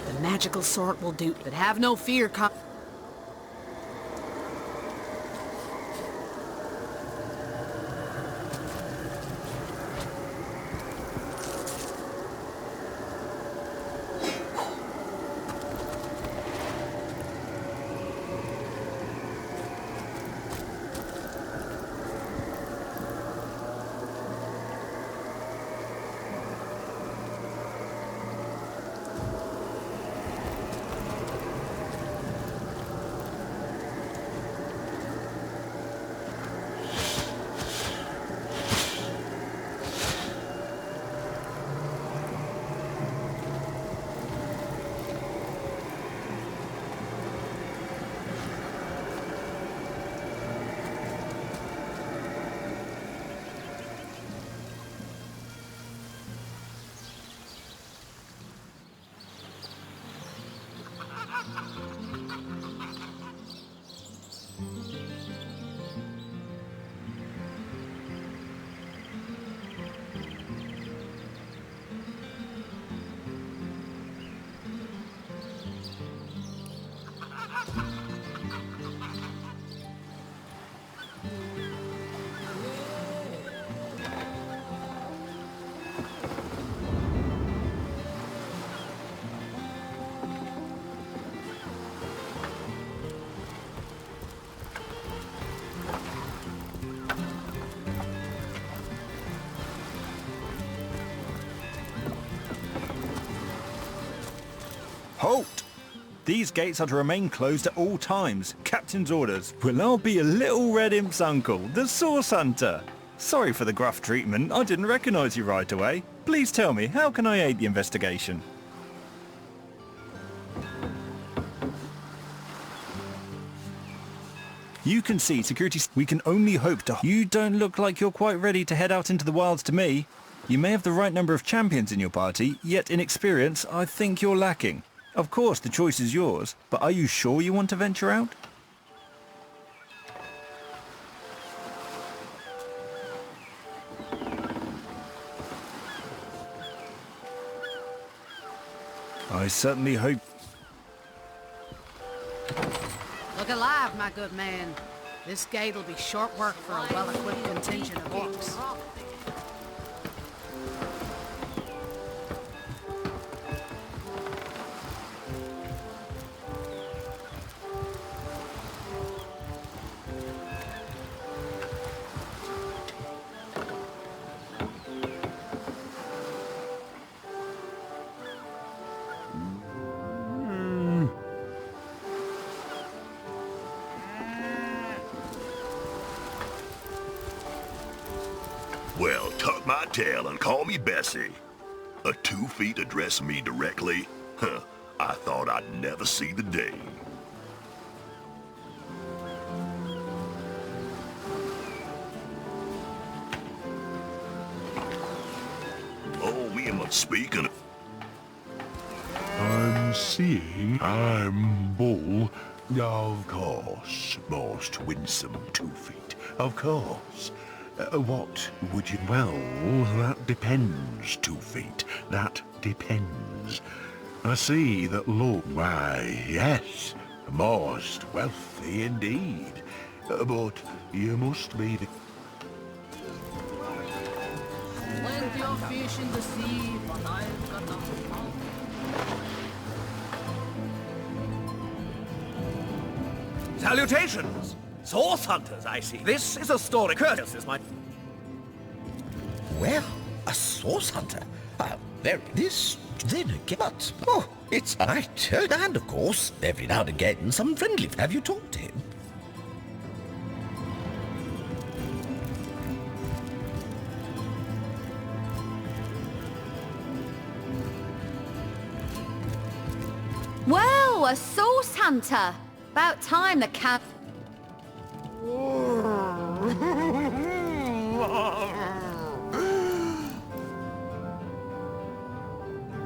The magical sort will do, but have no fear, Halt! These gates are to remain closed at all times. Captain's orders. Well, I'll be a little red imp's uncle, the Source Hunter. Sorry for the gruff treatment. I didn't recognize you right away. Please tell me, how can I aid the investigation? You can see security. We can only hope to... You don't look like you're quite ready to head out into the wilds to me. You may have the right number of champions in your party, yet in experience, I think you're lacking. Of course, the choice is yours, but are you sure you want to venture out? I certainly hope... Look alive, my good man. This gate'll be short work for a well-equipped contingent of orcs. Well, tuck my tail and call me Bessie. A 2 feet address me directly? Huh, I thought I'd never see the day. Oh, me and speaking of... I'm seeing I'm Bull. Of course, most winsome 2 feet. Of course. What would you... Well, that depends, 2 feet. That depends. I see that look... Why, yes, most wealthy indeed. But you must be the... Plenty of fish in the sea, but I've got them. Salutations! Source hunters, I see. This is a story. Curtis is my... Well, a source hunter? This, then again, but... Oh, it's I turned, and of course, every now and again, some friendly... Have you talked to him? Well, a source hunter. About time the cat...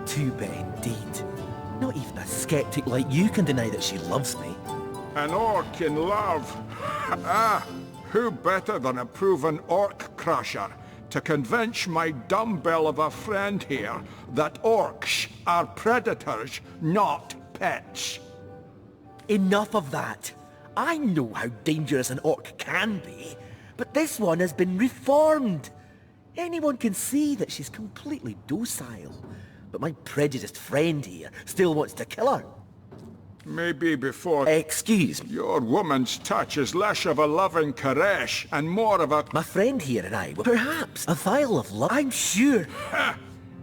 Too bad indeed. Not even a skeptic like you can deny that she loves me. An orc in love. Who better than a proven orc crusher to convince my dumbbell of a friend here that orcs are predators, not pets? Enough of that. I know how dangerous an orc can be, but this one has been reformed. Anyone can see that she's completely docile, but my prejudiced friend here still wants to kill her. Maybe before... Excuse me. Your woman's touch is less of a loving caress and more of a... My friend here and I, perhaps a vial of love, I'm sure.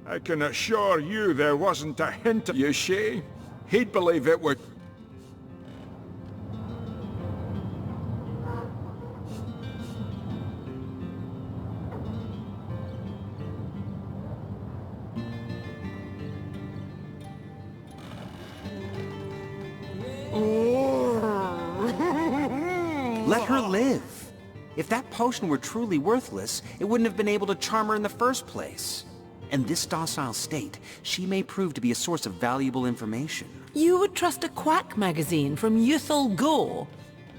I can assure you there wasn't a hint of... You see? He'd believe it would... Let her live. If that potion were truly worthless, it wouldn't have been able to charm her in the first place. In this docile state, she may prove to be a source of valuable information. You would trust a quack magazine from Youthful Gore?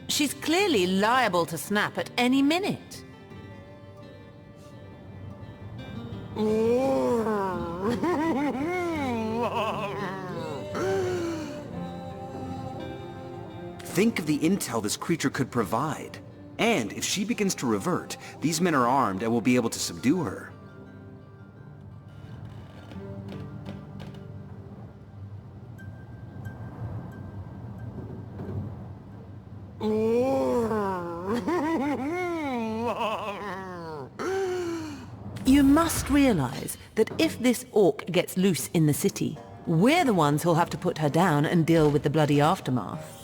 She's clearly liable to snap at any minute. Think of the intel this creature could provide. And if she begins to revert, these men are armed and will be able to subdue her. You must realize that if this orc gets loose in the city, We're the ones who'll have to put her down and deal with the bloody aftermath.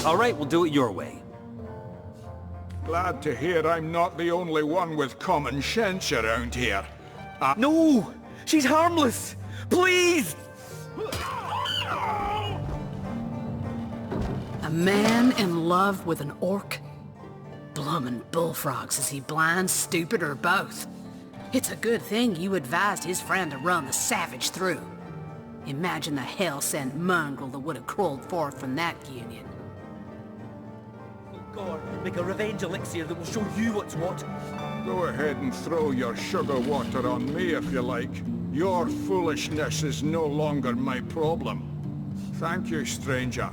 All right, we'll do it your way. Glad to hear I'm not the only one with common sense around here. No! She's harmless! Please! A man in love with an orc? Bloomin' bullfrogs, is he blind, stupid, or both? It's a good thing you advised his friend to run the savage through. Imagine the hell-sent mongrel that would have crawled forth from that union. God, make a revenge elixir that will show you what's what. Go ahead and throw your sugar water on me if you like. Your foolishness is no longer my problem. Thank you, stranger.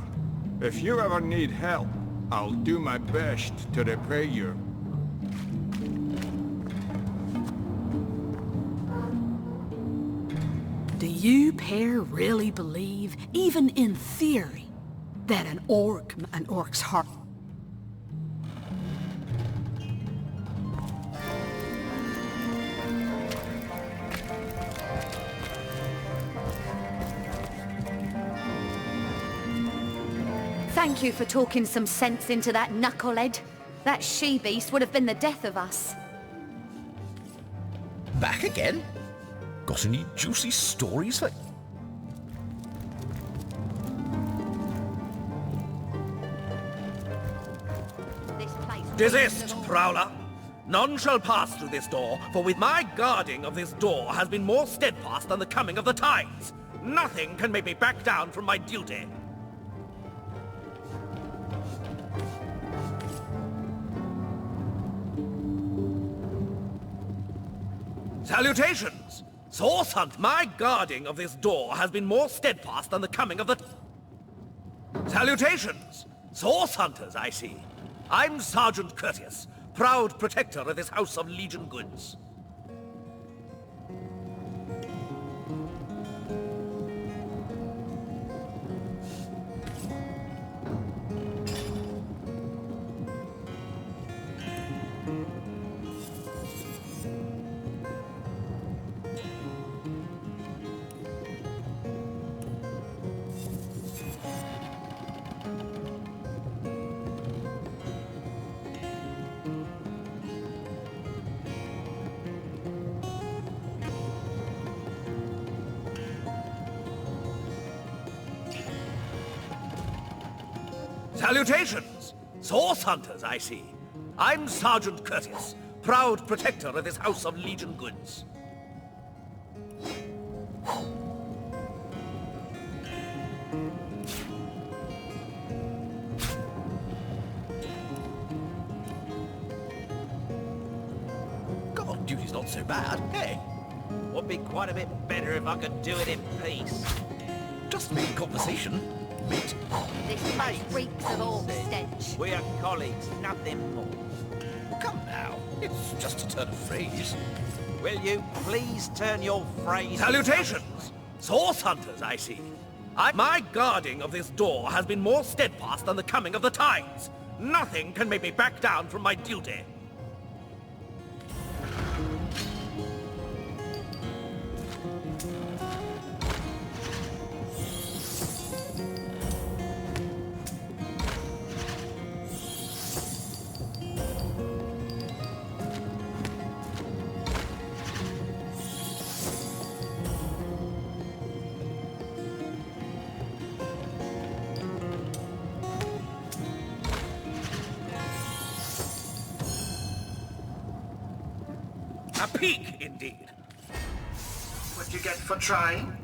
If you ever need help, I'll do my best to repay you. Do you pair really believe, even in theory, that an orc's heart... Thank you for talking some sense into that knucklehead. That she-beast would have been the death of us. Back again? Got any juicy stories for... Desist, prowler! None shall pass through this door, for with my guarding of this door has been more steadfast than the coming of the tides. Nothing can make me back down from my duty. Salutations! Source hunt! My guarding of this door has been more steadfast than the coming of the... Salutations! Source hunters, I see. I'm Sergeant Curtius, proud protector of this house of Legion goods. Salutations! Source hunters, I see. I'm Sergeant Curtius, proud protector of this house of Legion goods. God, duty's not so bad, hey? Would be quite a bit better if I could do it in peace. Just making conversation, mate. This place reeks of all stench. We are colleagues, nothing more. Come now, it's just a turn of phrase. Will you please turn your phrase... Salutations! Source hunters, I see. My guarding of this door has been more steadfast than the coming of the tides. Nothing can make me back down from my duty. A peak, indeed. What you get for trying?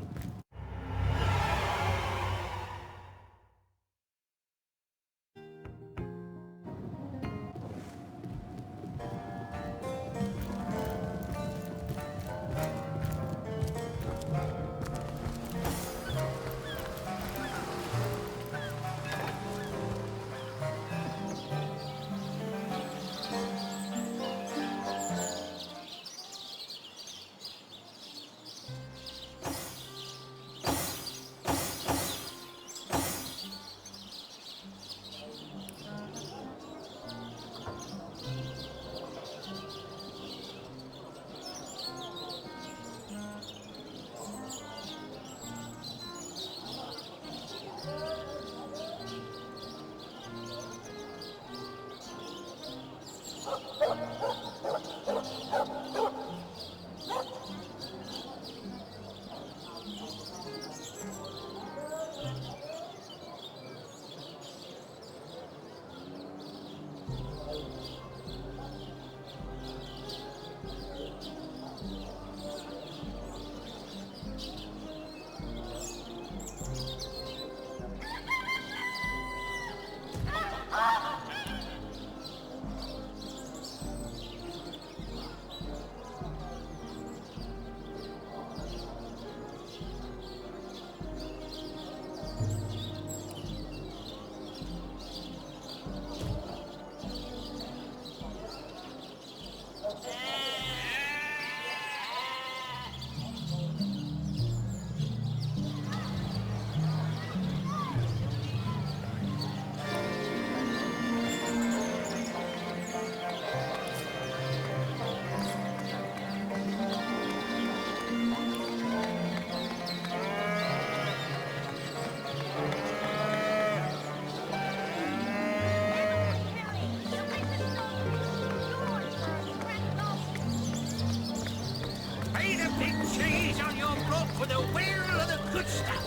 Need a big cheese on your block for the wheel of the good stuff.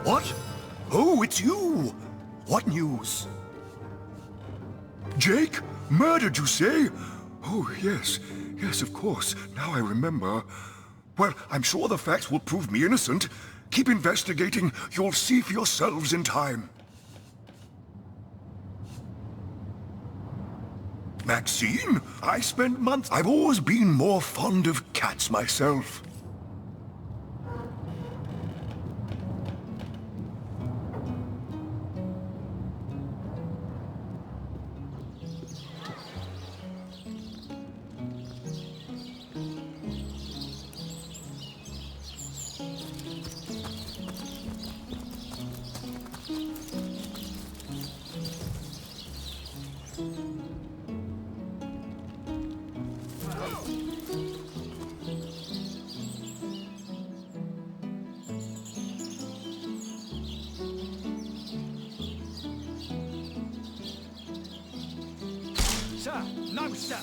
What? Oh, it's you! What news? Jake? Murdered, you say? Oh, yes. Yes, of course. Now I remember. Well, I'm sure the facts will prove me innocent. Keep investigating. You'll see for yourselves in time. Maxine? I spent months... I've always been more fond of cats myself. Sir, no, sir.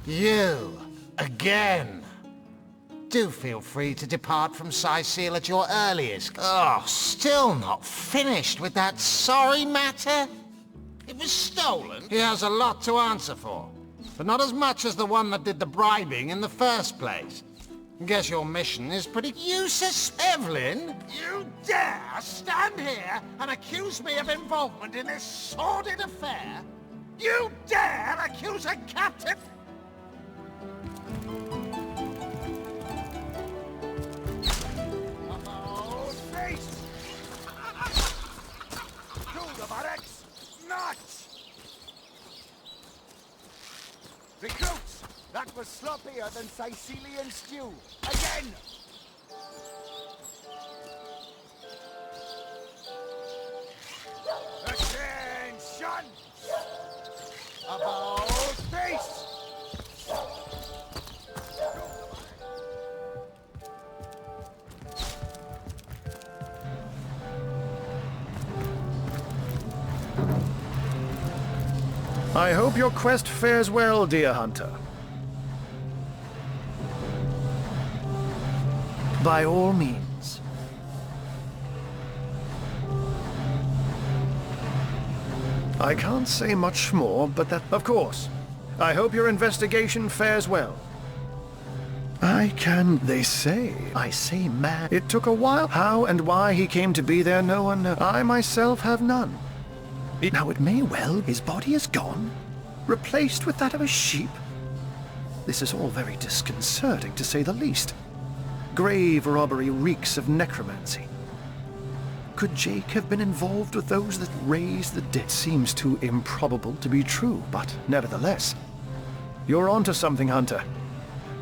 You, again. Do feel free to depart from Sicile at your earliest. Oh, still not finished with that sorry matter? It was stolen. He has a lot to answer for, but not as much as the one that did the bribing in the first place. Guess your mission is pretty... You Evelyn? You dare stand here and accuse me of involvement in this sordid affair? You dare accuse a captain... Oh, face! To the barracks! Not! Recruits! That was sloppier than Sicilian stew. Again! Attention! About face! I hope your quest fares well, dear hunter. By all means. I can't say much more, but that... Of course. I hope your investigation fares well. I can... They say... I say, man. It took a while. How and why he came to be there, no one knows. I myself have none. Now it may well... His body is gone, replaced with that of a sheep. This is all very disconcerting, to say the least. Grave robbery reeks of necromancy. Could Jake have been involved with those that raised the dead? Seems too improbable to be true, but nevertheless. You're onto something, Hunter.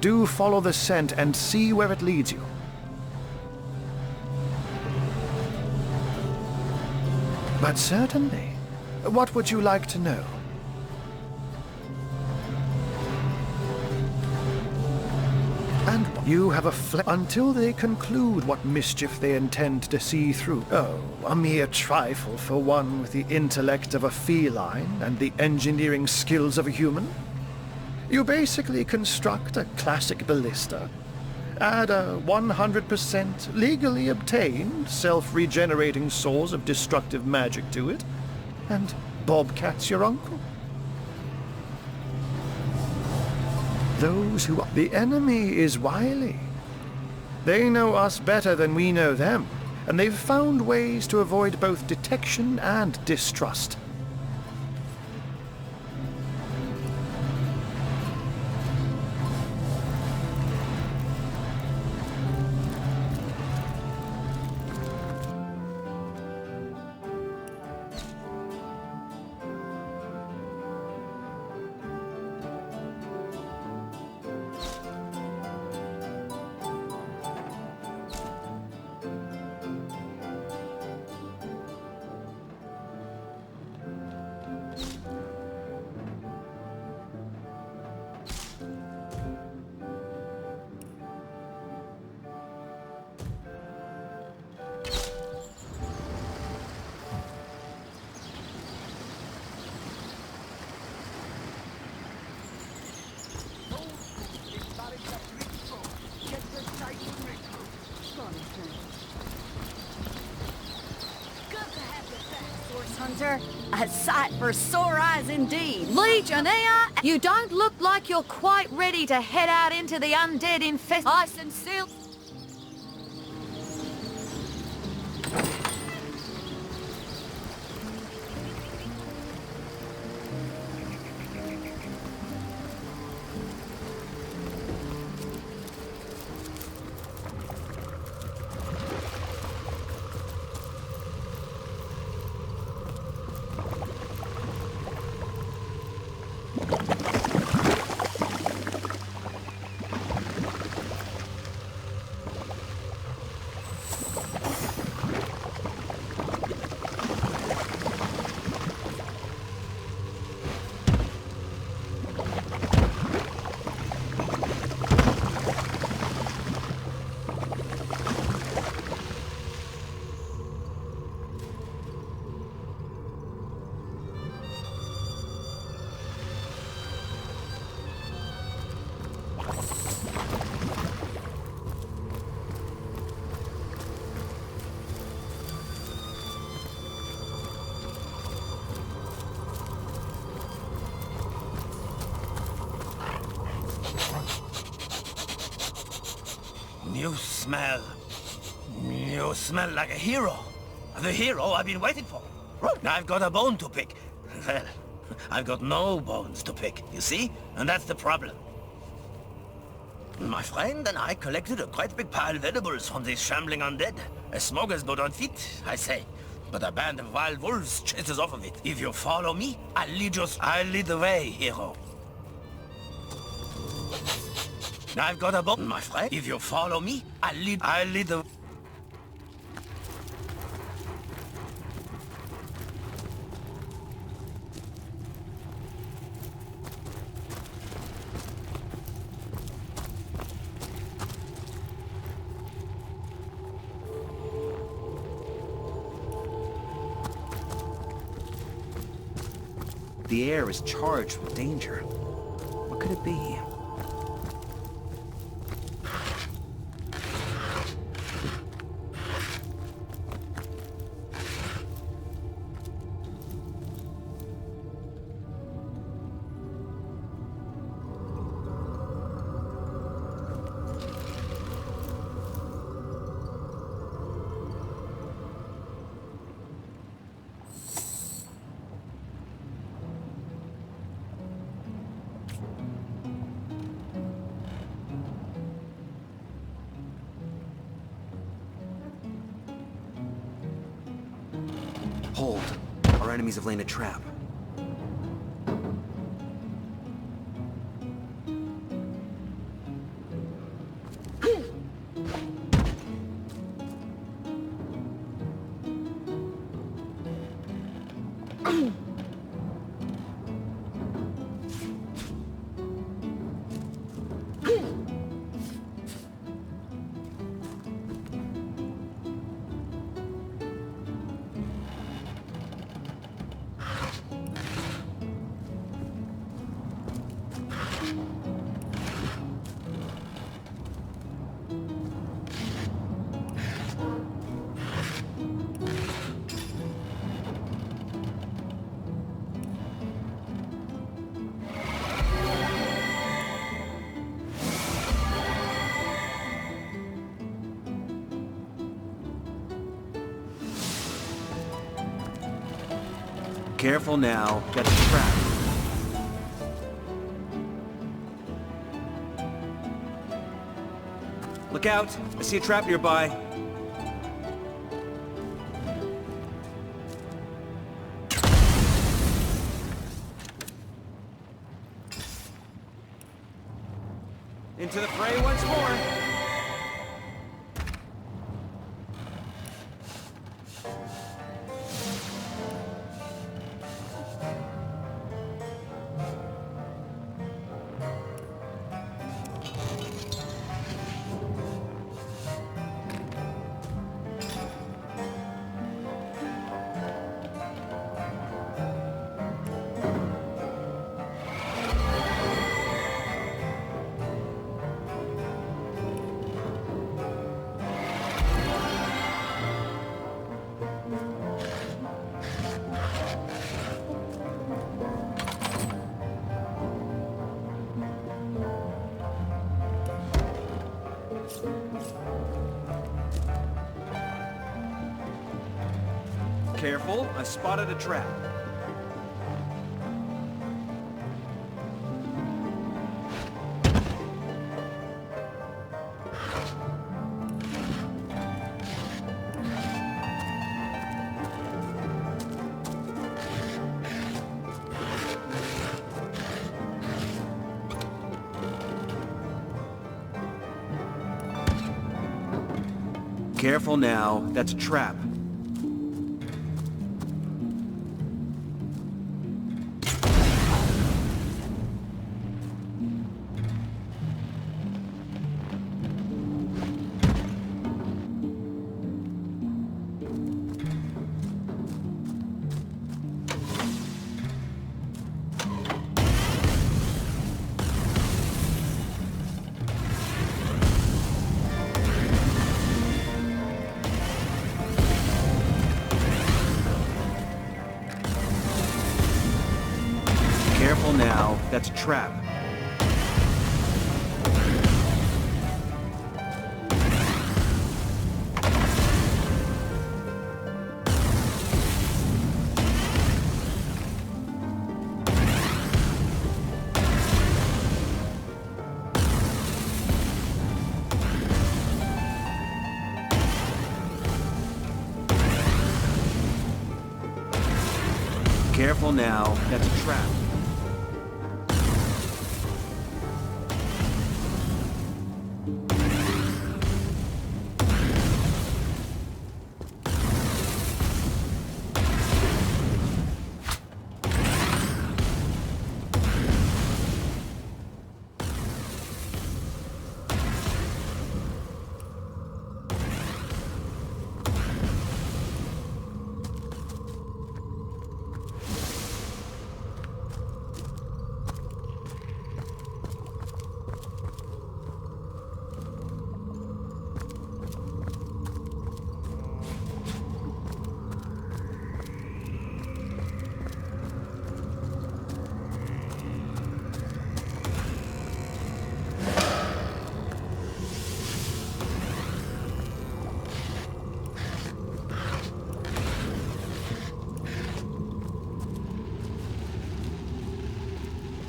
Do follow the scent and see where it leads you. But certainly. What would you like to know? And you have until they conclude what mischief they intend to see through. Oh, a mere trifle for one with the intellect of a feline and the engineering skills of a human. You basically construct a classic ballista, add a 100% legally obtained self-regenerating source of destructive magic to it, and Bobcat's your uncle. Those who... The enemy is wily. They know us better than we know them, and they've found ways to avoid both detection and distrust. A sight for sore eyes indeed. Legionnaire, you don't look like you're quite ready to head out into the undead infest. I sincerely... You smell like a hero. The hero I've been waiting for. I've got a bone to pick. Well, I've got no bones to pick, you see? And that's the problem. My friend and I collected a quite big pile of edibles from these shambling undead. A smorgasbord on feet, I say. But a band of wild wolves chases off of it. If you follow me, I'll lead the way, hero. I've got a bone, my friend. If you follow me, I'll lead the... The air is charged with danger. What could it be? Hold. Our enemies have laid a trap. Careful now, got a trap. Look out! I see a trap nearby. Into the fray once more. Careful, I spotted a trap. Careful now, that's a trap. Careful now, that's a trap. Careful now, that's a trap.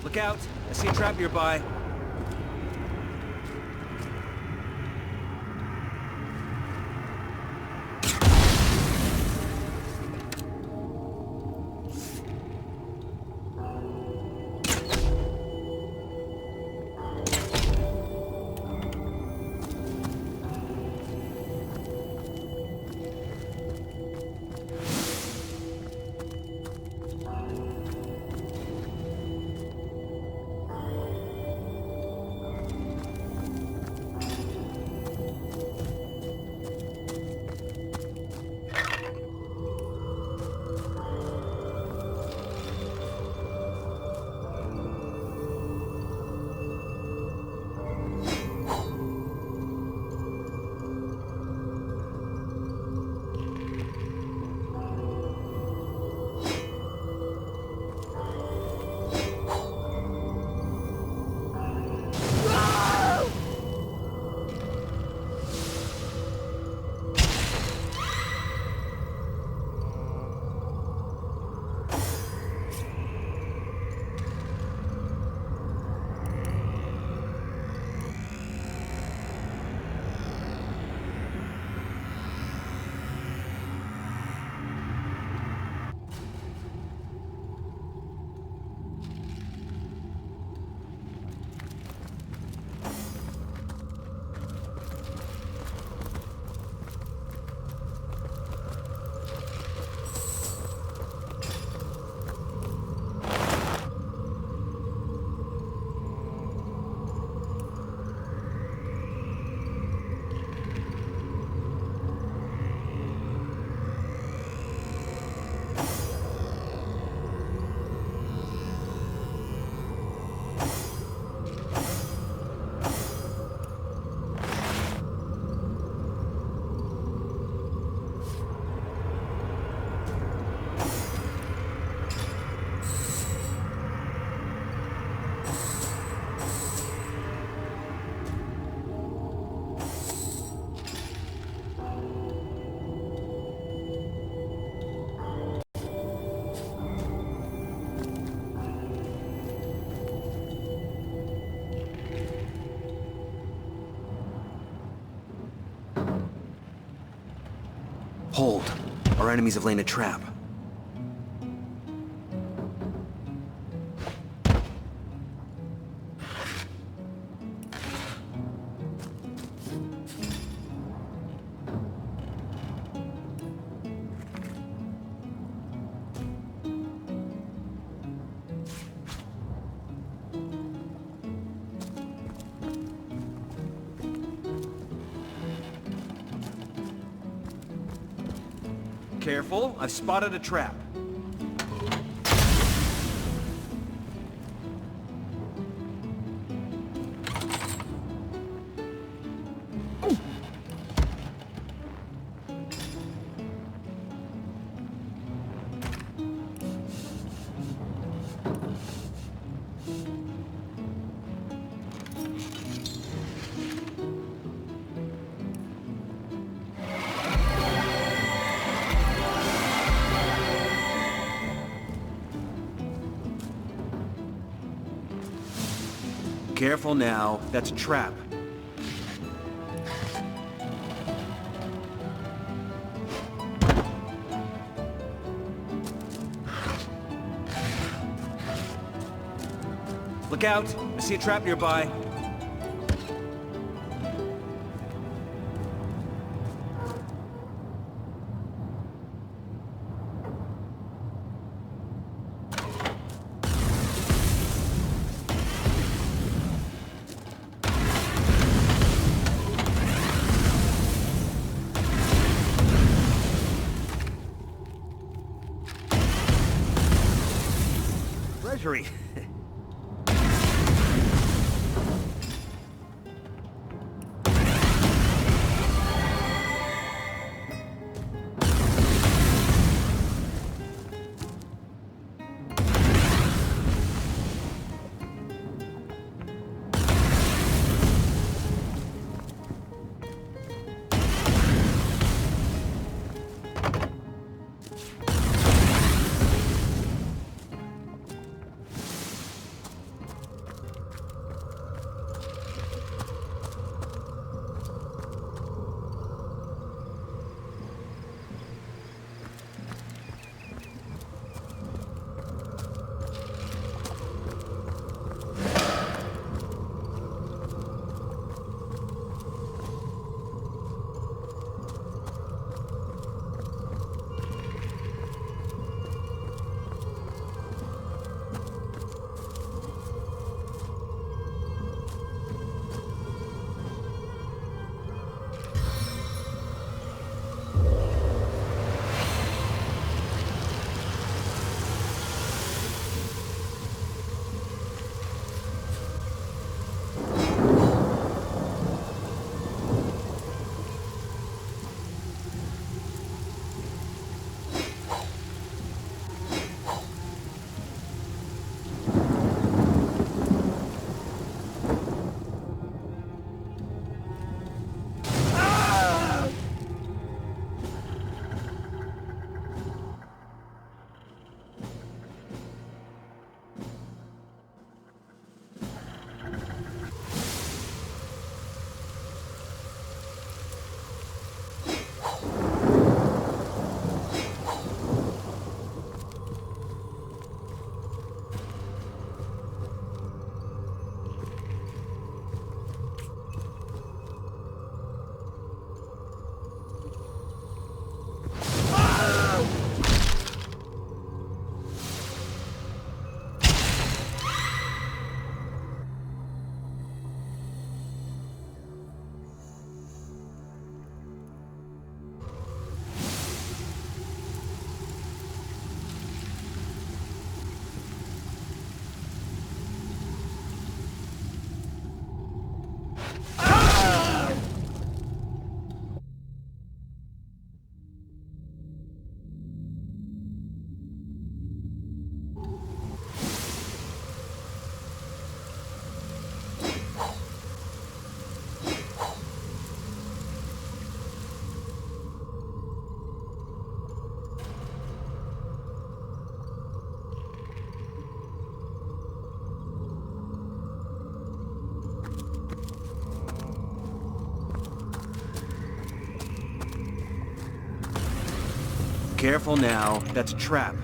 Look out! I see a trap nearby. our enemies have laid a trap. Careful, I've spotted a trap. Careful now, that's a trap. Look out! I see a trap nearby. Treasury. Careful now. That's a trap.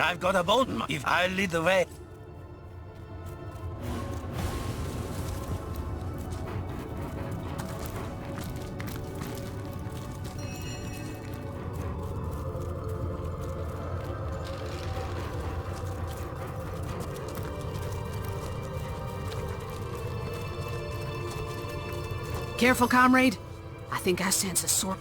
I've got a bone. If I lead the way. Careful, comrade. I think I sense a sort...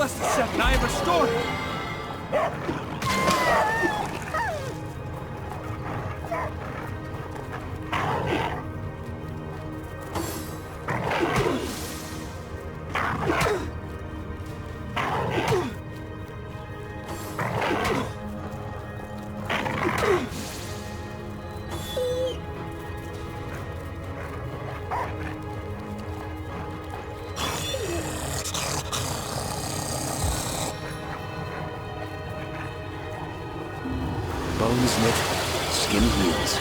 Blessed second I am restored! Bones knit, skin heals.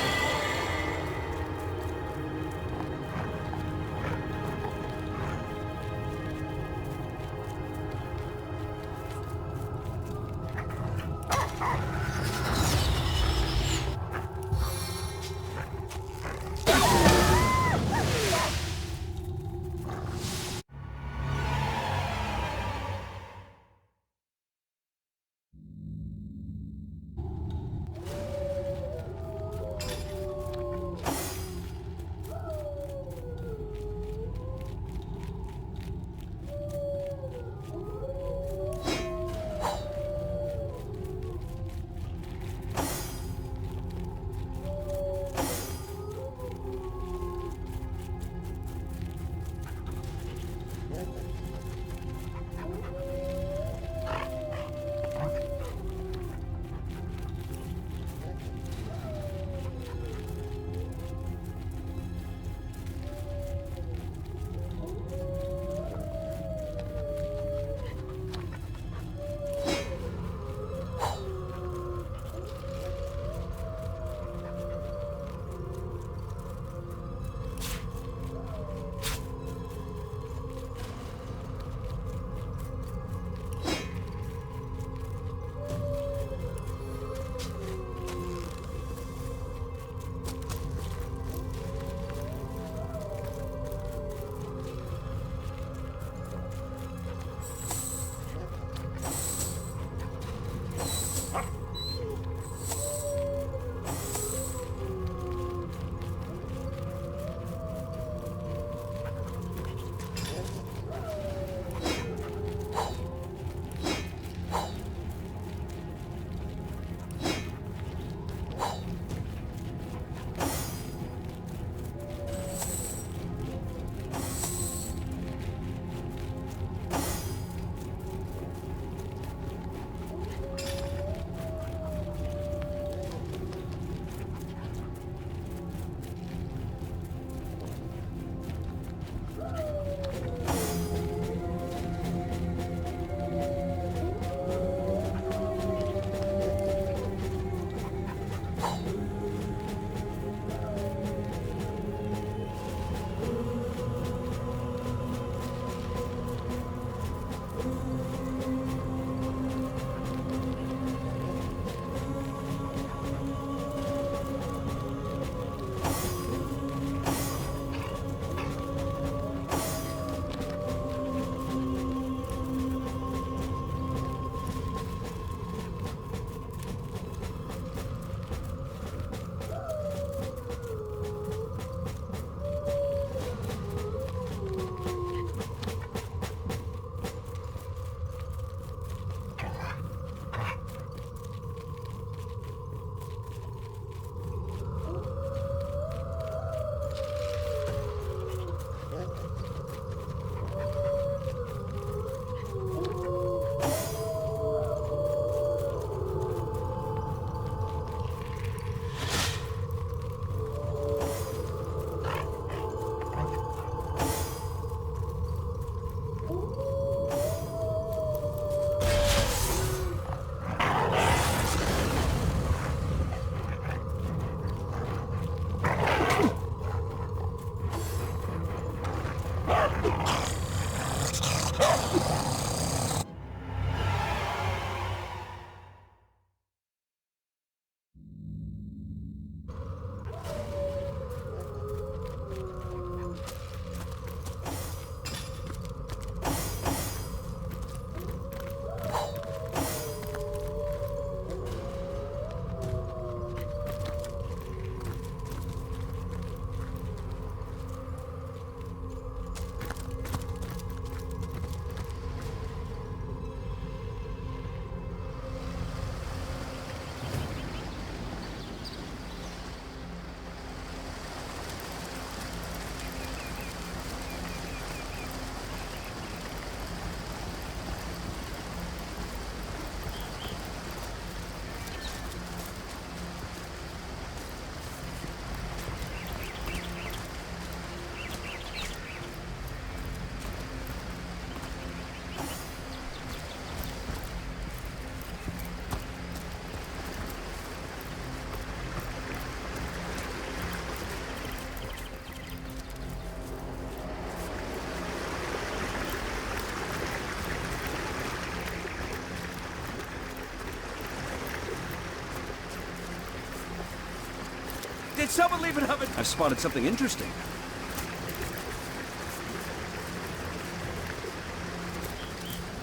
Did someone leave an oven? I've spotted something interesting.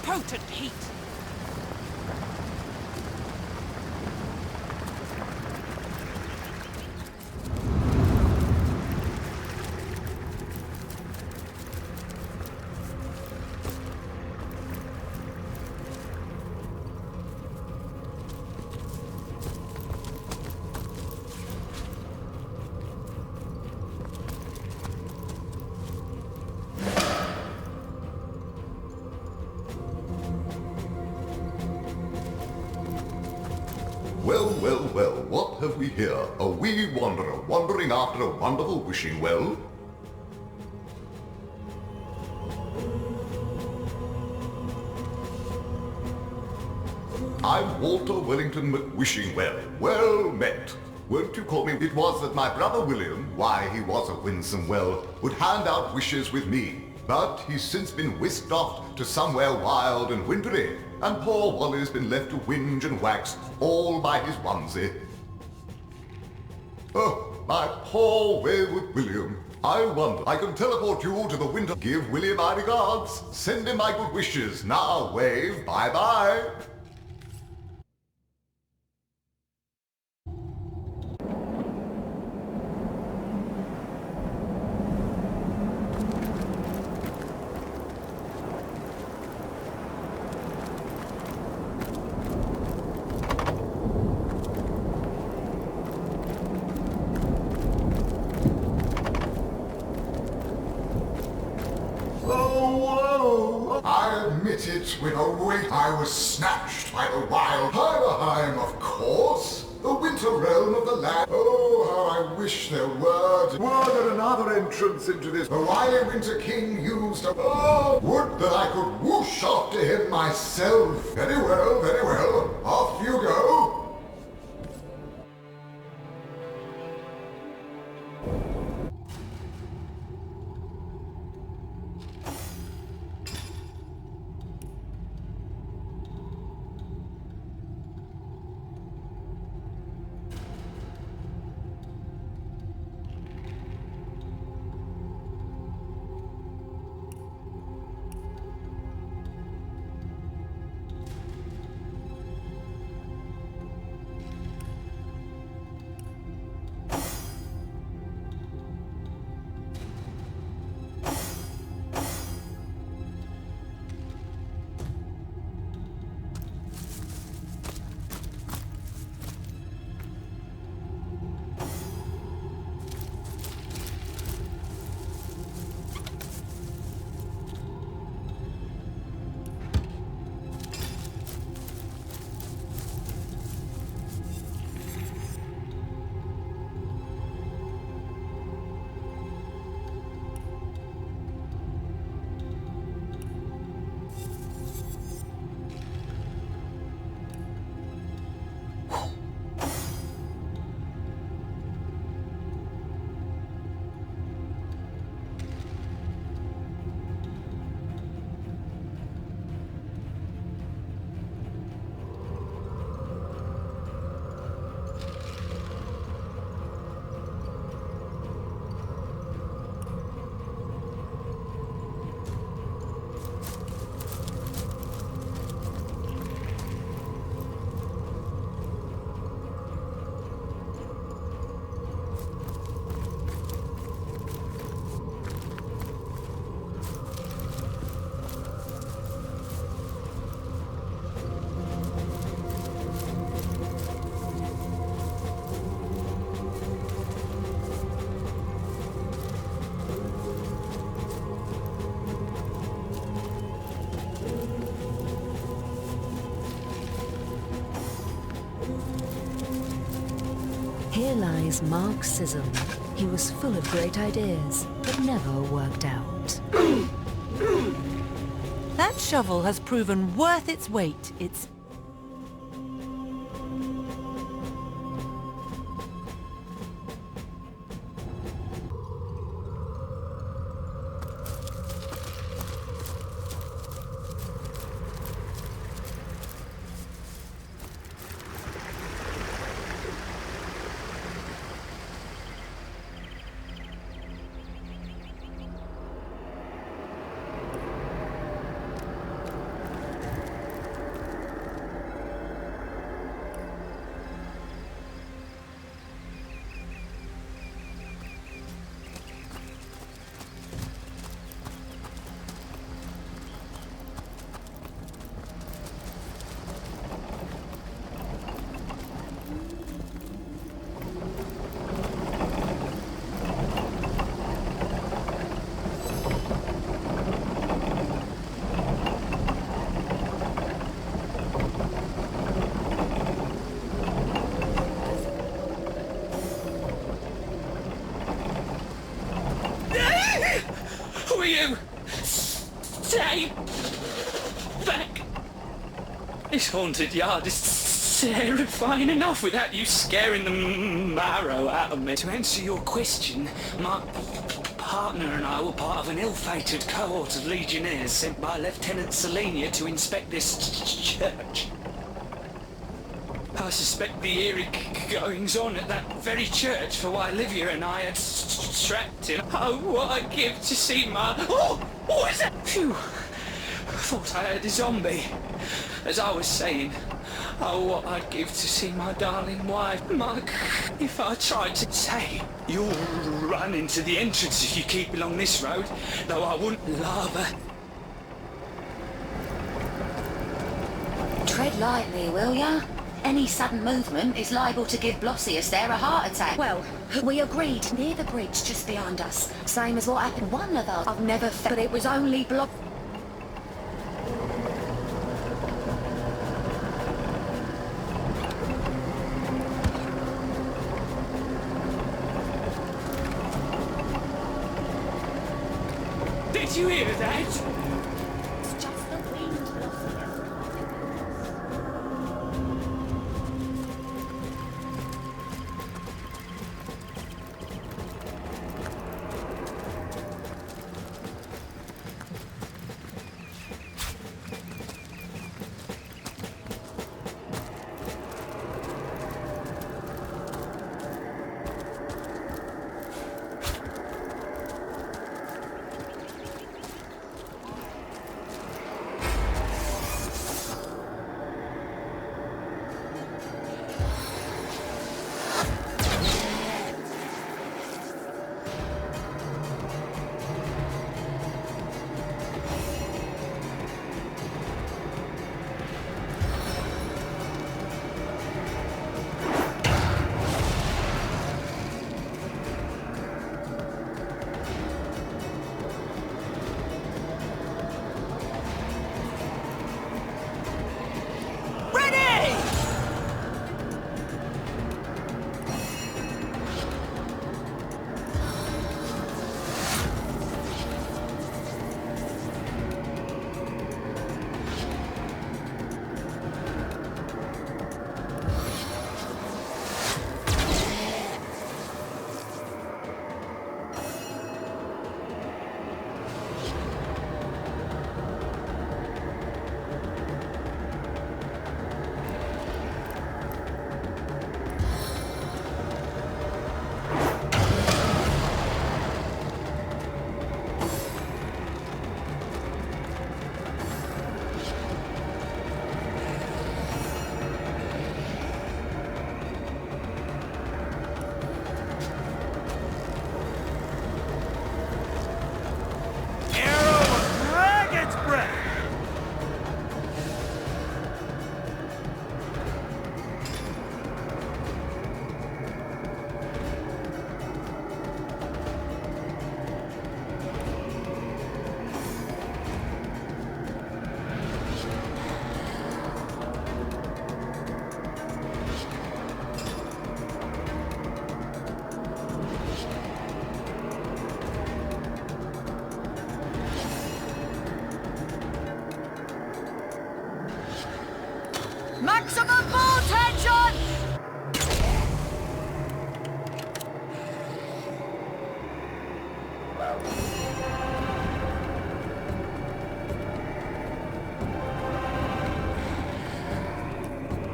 Potent heat. Well, well, well, what have we here? A wee wanderer wandering after a wonderful wishing well? I'm Walter Wellington McWishingwell. Well met. Won't you call me? It was that my brother William, why he was a winsome well, would hand out wishes with me. But he's since been whisked off to somewhere wild and wintry, and poor Wally's been left to whinge and wax all by his onesie. Oh, my poor wayward William. I wonder, I can teleport you to the winter. Give Willie my regards. Send him my good wishes. Now wave bye-bye. I admit it with a weight. I was snatched by the wild Heimerheim, of course. The winter realm of the land. Oh, how I wish there were there another entrance into this. The wily winter king used a... Oh, would that I could whoosh after him myself. Very well, very well. Off you go. Here lies Mark Sizzle. He was full of great ideas, but never worked out. That shovel has proven worth its weight. It's... This haunted yard is terrifying enough without you scaring the marrow out of me. To answer your question, my partner and I were part of an ill-fated cohort of legionnaires sent by Lieutenant Selenia to inspect this church. I suspect the eerie goings-on at that very church for why Livia and I had trapped in. Oh, what I'd give to see my... Oh! What is that? Phew! Thought I had a zombie. As I was saying, oh, what I'd give to see my darling wife. Mark, if I tried to say, you'll run into the entrance if you keep along this road, though I wouldn't love her. Tread lightly, will ya? Any sudden movement is liable to give Blossius there a heart attack. Well, we agreed near the bridge just behind us. Same as what happened one of those. I've never felt, but it was only block. Did you hear that? Maximum ball tension!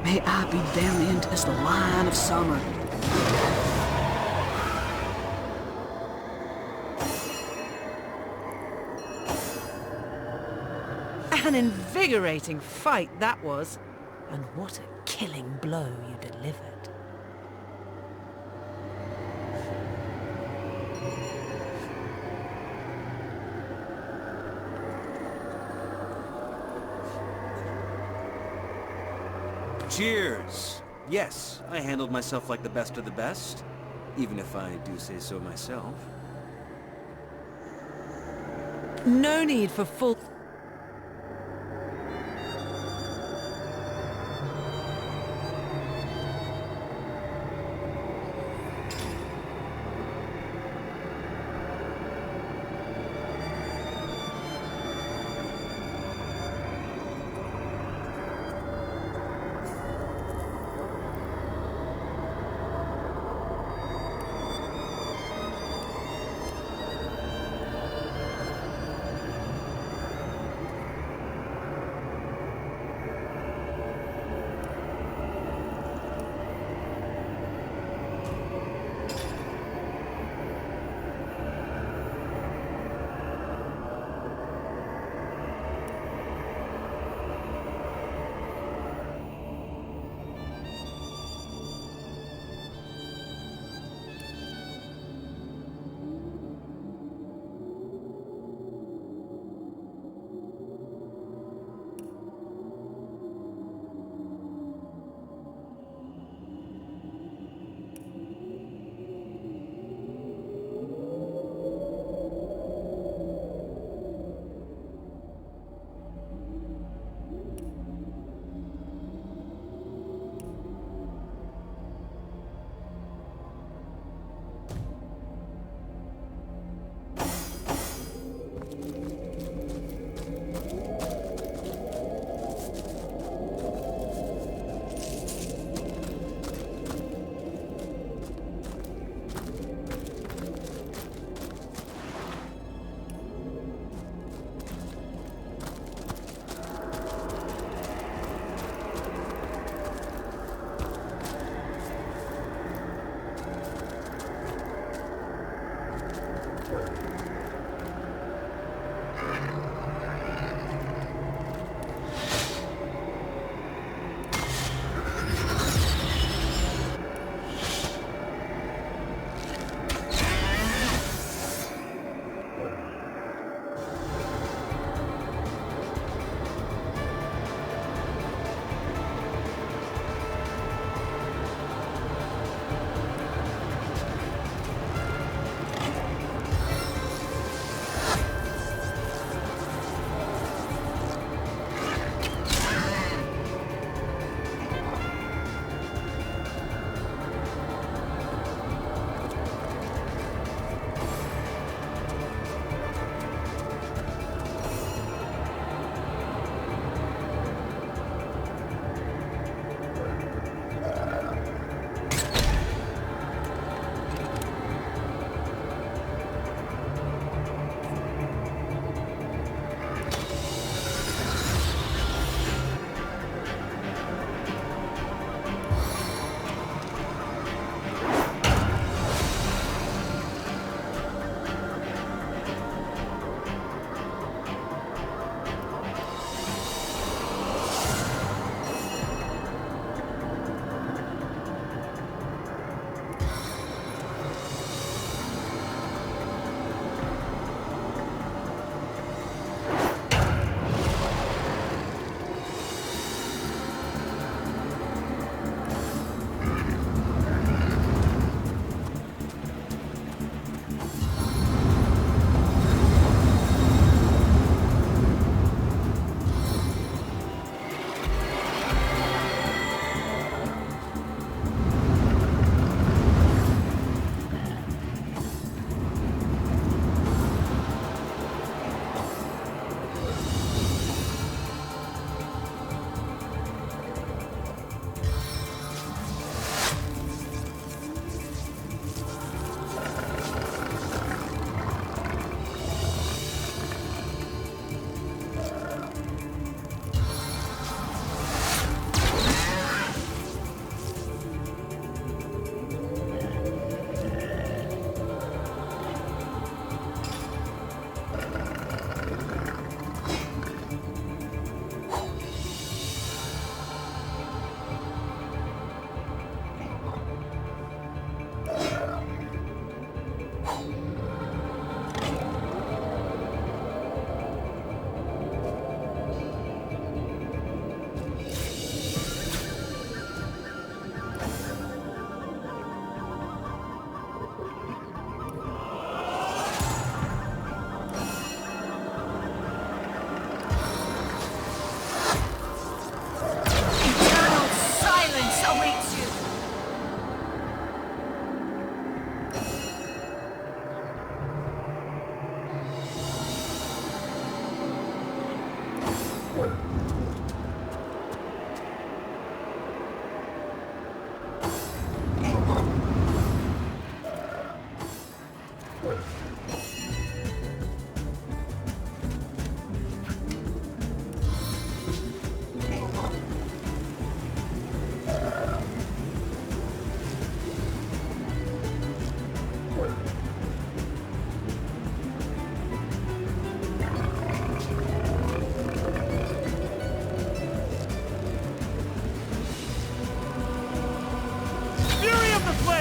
May I be valiant as the lion of summer. An invigorating fight that was. And what a killing blow you delivered. Cheers! Yes, I handled myself like the best of the best, even if I do say so myself. No need for full...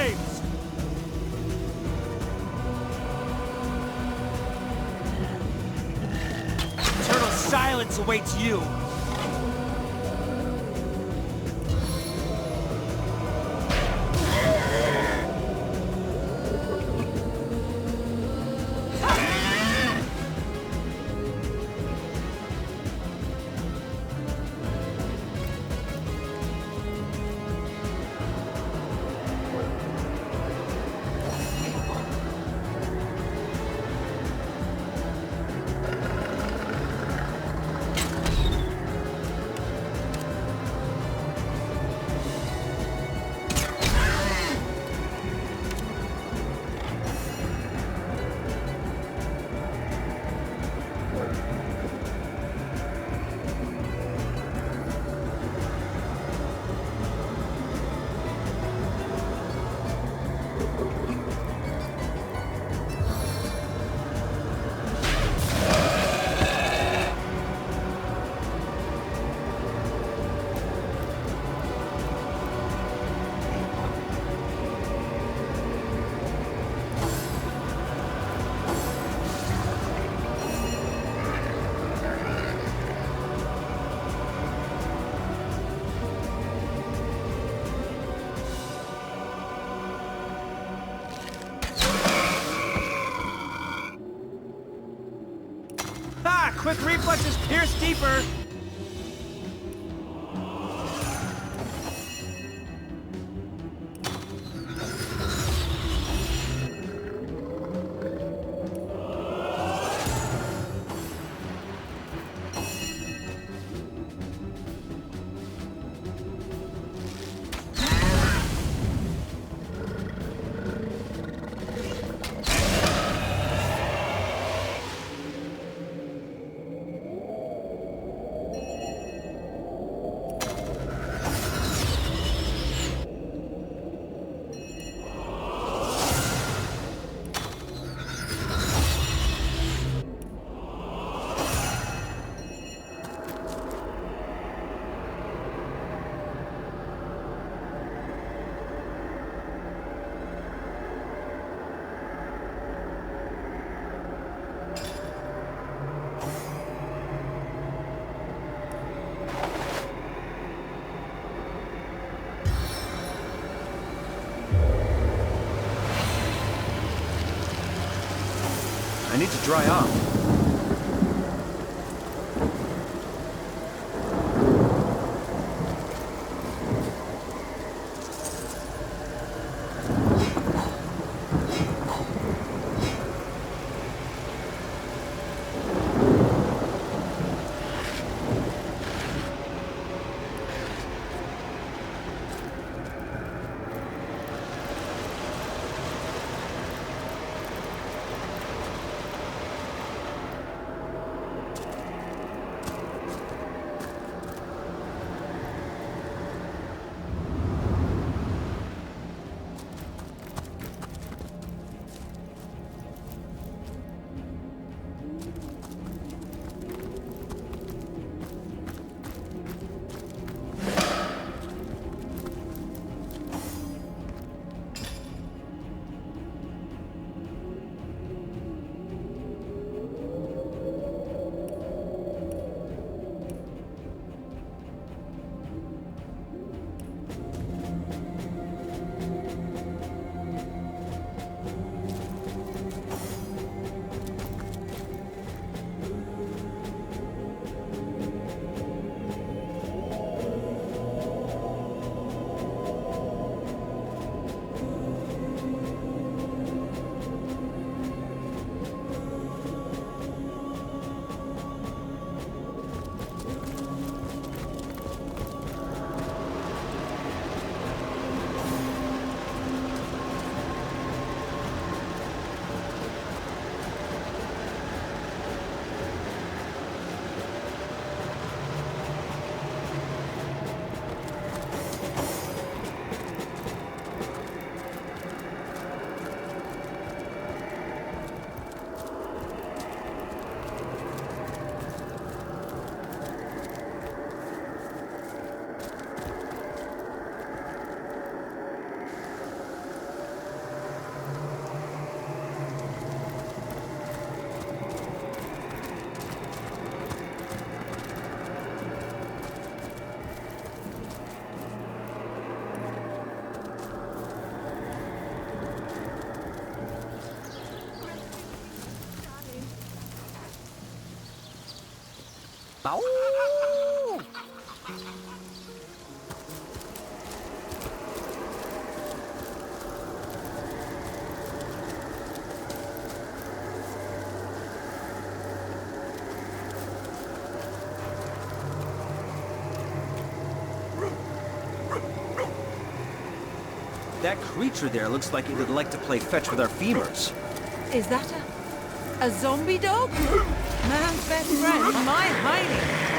flames! Eternal silence awaits you! Quick reflexes pierce deeper! I need to dry off. Ow! That creature there looks like it would like to play fetch with our femurs. Is that a zombie dog? Man's best friend, my hiding.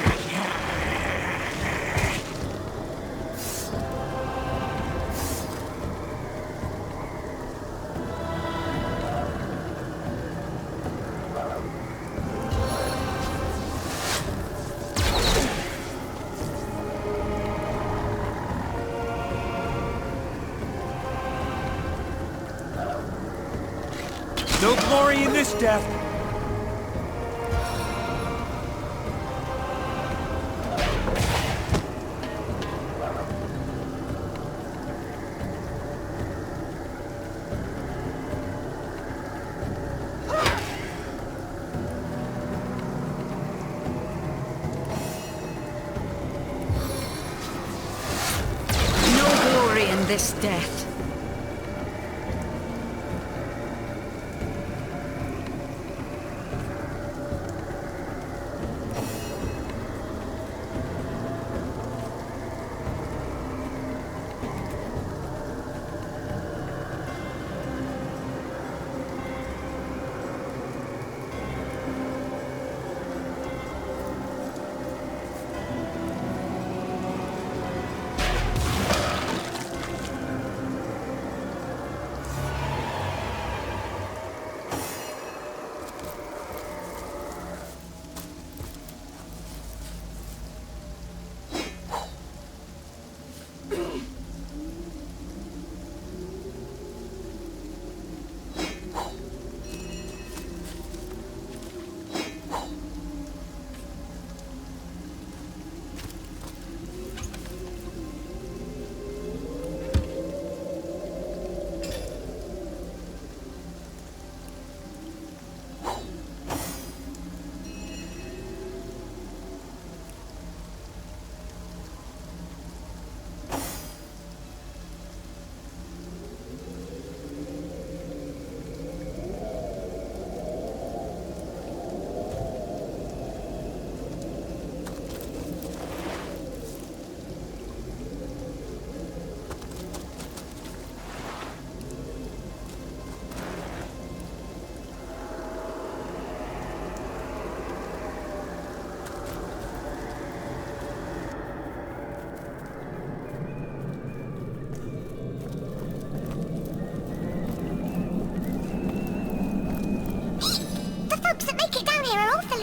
No glory in this death! No glory in this death.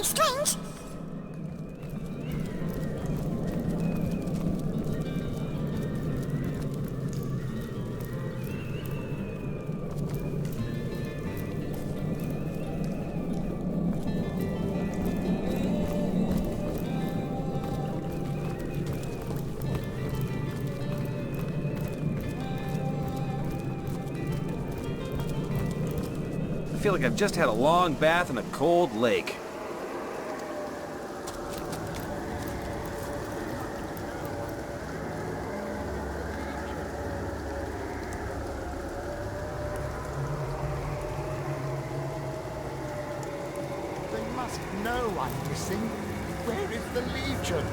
Strange. I feel like I've just had a long bath in a cold lake. They must know I'm missing. Where is the Legion?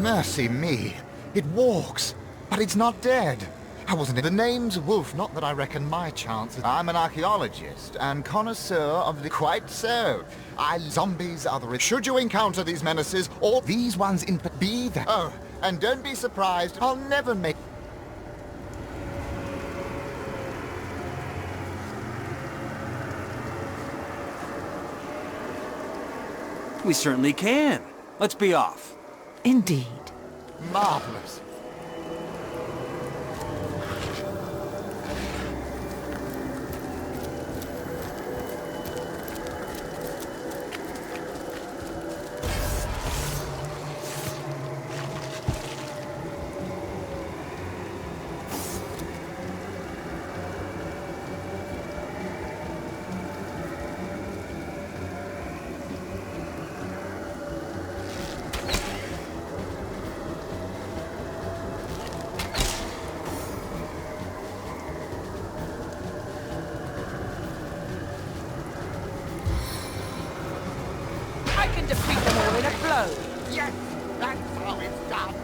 Mercy me. It walks, but it's not dead. I wasn't in. The name's Wolf, not that I reckon my chances. I'm an archaeologist and connoisseur of the... Quite so. Zombies are the... Should you encounter these menaces, or these ones in... Be there. Oh, and don't be surprised, I'll never make... We certainly can. Let's be off. Indeed. Marvelous. can defeat them all in a blow. Yes, that's how it's done.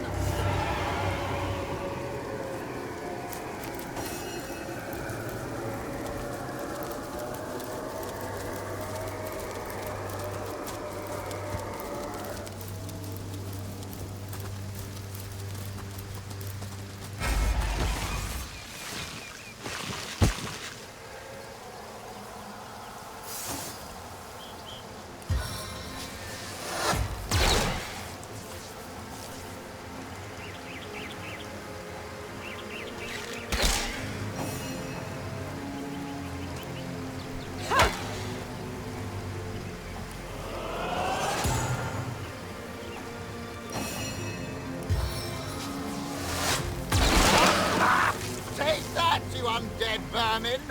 Take that, you undead vermin!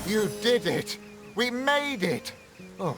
You did it! We made it! Oh,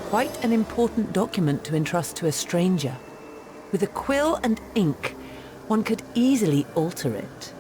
Quite an important document to entrust to a stranger. With a quill and ink, one could easily alter it.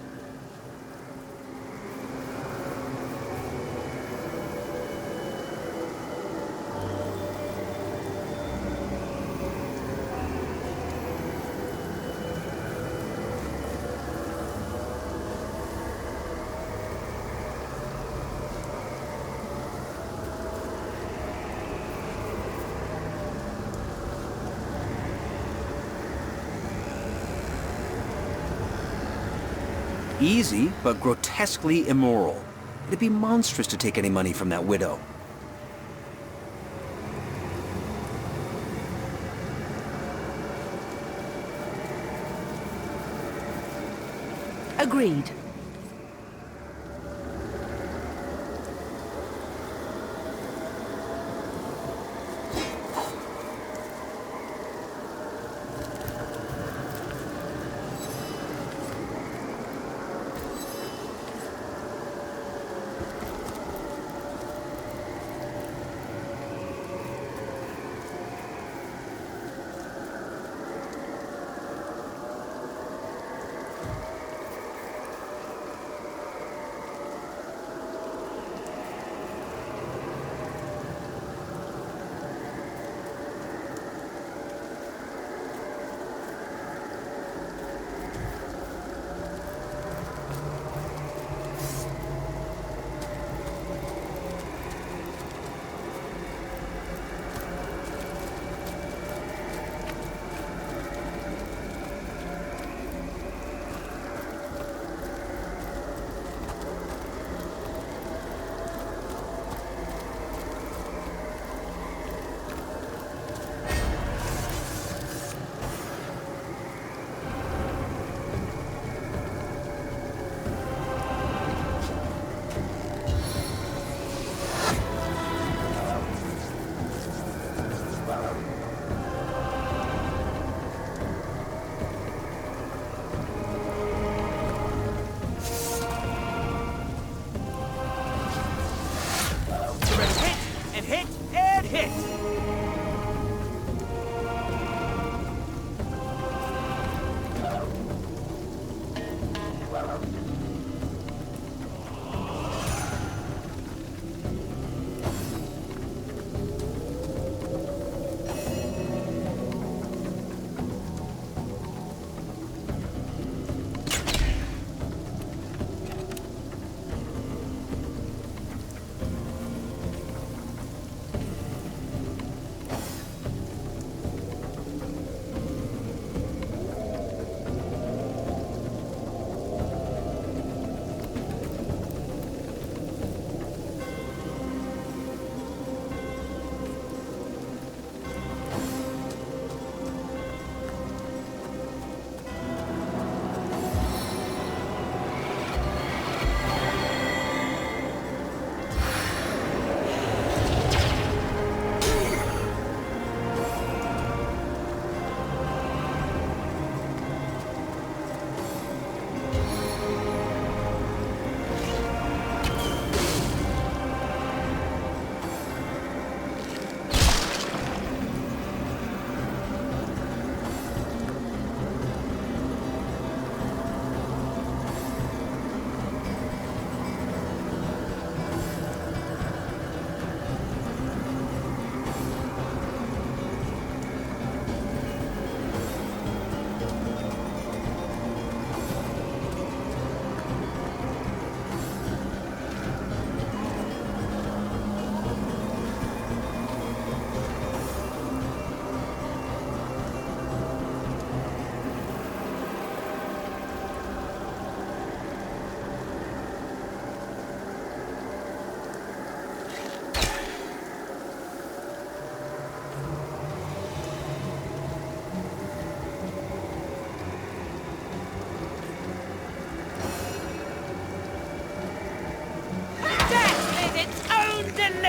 Easy, but grotesquely immoral. It'd be monstrous to take any money from that widow. Agreed.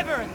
deliverance!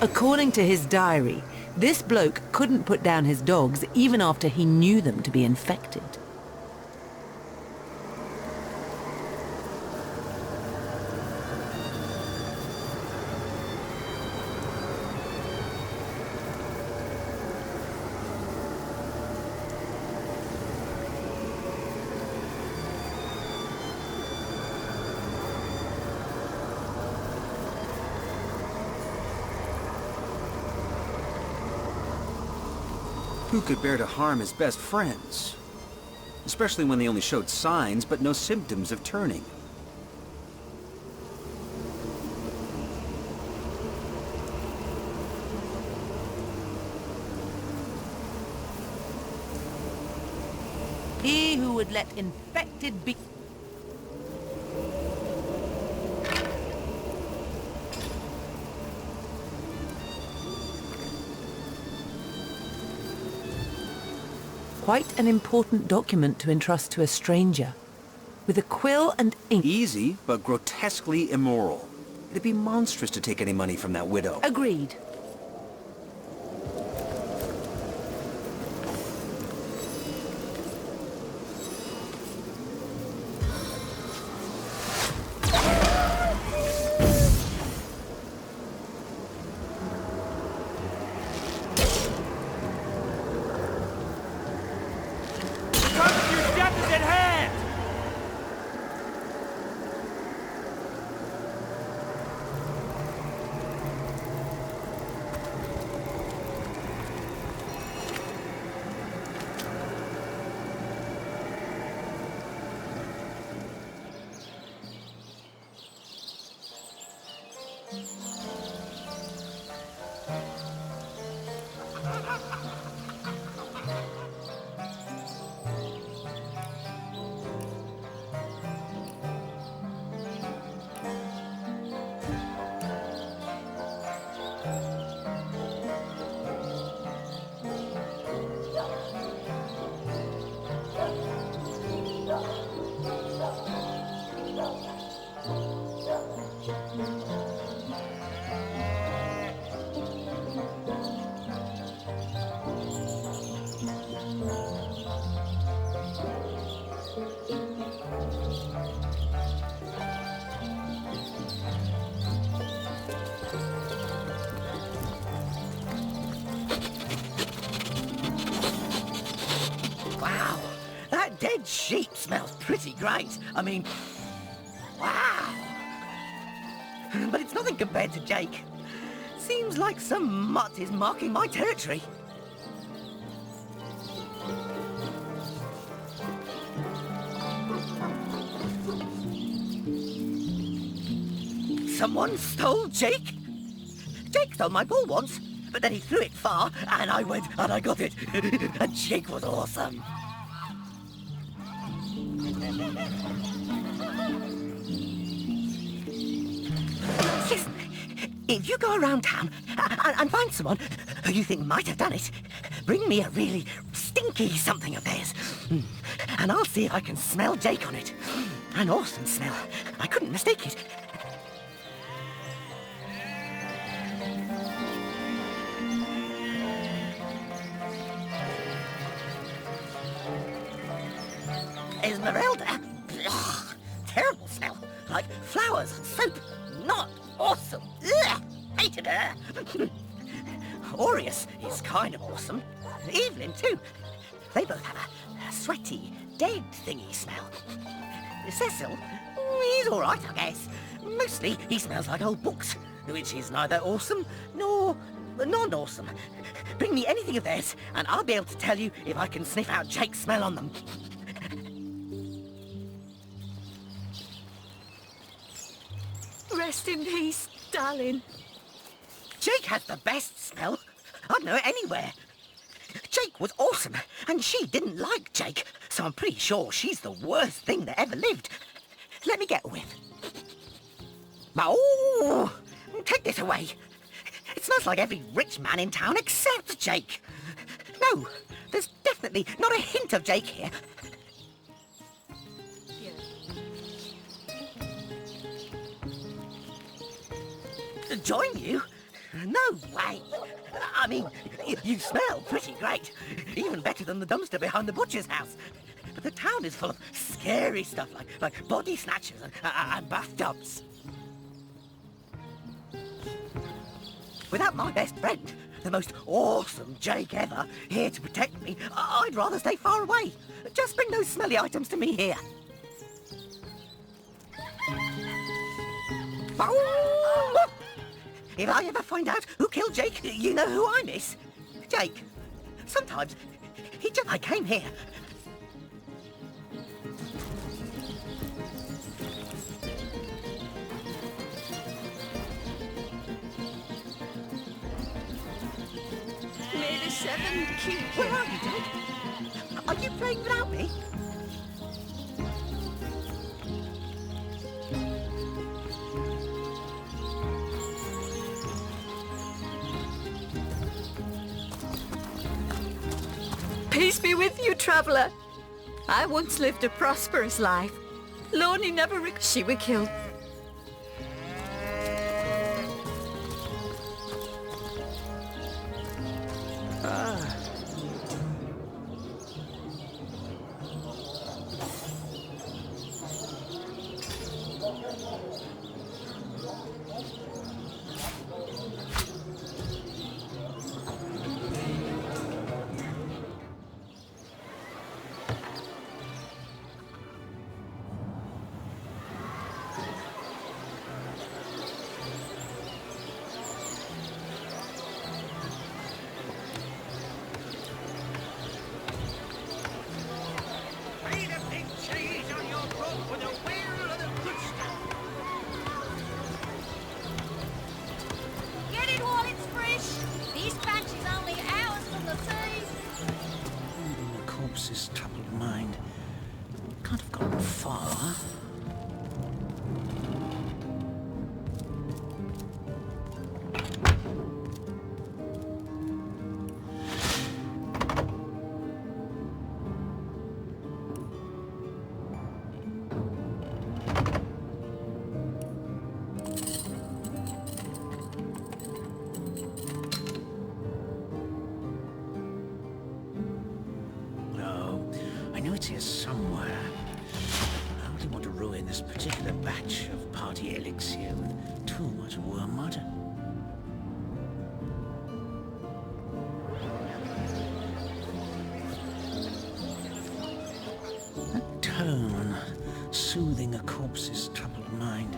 According to his diary, this bloke couldn't put down his dogs even after he knew them to be infected. Who could bear to harm his best friends? Especially when they only showed signs but no symptoms of turning. He who would let infected be... Quite an important document to entrust to a stranger. With a quill and ink... Easy, but grotesquely immoral. It'd be monstrous to take any money from that widow. Agreed. Dead sheep smells pretty great. I mean, wow. But it's nothing compared to Jake. Seems like some mutt is marking my territory. Someone stole Jake? Jake stole my ball once, but then he threw it far, and I went and I got it. And Jake was awesome. Yes, if you go around town and find someone who you think might have done it, bring me a really stinky something of theirs. And I'll see if I can smell Jake on it. An awesome smell. I couldn't mistake it. Esmeralda? Ugh, terrible smell. Like flowers and soap. Not awesome. Ugh, hated her. Aureus is kind of awesome. Evelyn, too. They both have a sweaty, dead thingy smell. Cecil? He's all right, I guess. Mostly he smells like old books, which is neither awesome nor non-awesome. Bring me anything of theirs, and I'll be able to tell you if I can sniff out Jake's smell on them. Rest in peace, darling. Jake has the best smell. I'd know it anywhere. Jake was awesome, and she didn't like Jake, so I'm pretty sure she's the worst thing that ever lived. Let me get a whiff. Oh, take this away. It smells like every rich man in town except Jake. No, there's definitely not a hint of Jake here. Join you? No way. I mean, you smell pretty great. Even better than the dumpster behind the butcher's house. But the town is full of scary stuff like body snatchers and bathtubs. Without my best friend, the most awesome Jake ever, here to protect me, I'd rather stay far away. Just bring those smelly items to me here. If I ever find out who killed Jake, you know who I miss. Jake. Sometimes, I came here. May the seven keep you. Where are you, Jake? Are you playing without me? Peace be with you, traveller. I once lived a prosperous life. Lonely never she were killed. Corpse's troubled mind. Can't have gone far. I know it's here somewhere. I wouldn't want to ruin this particular batch of party elixir with too much wormwood. A tone soothing a corpse's troubled mind.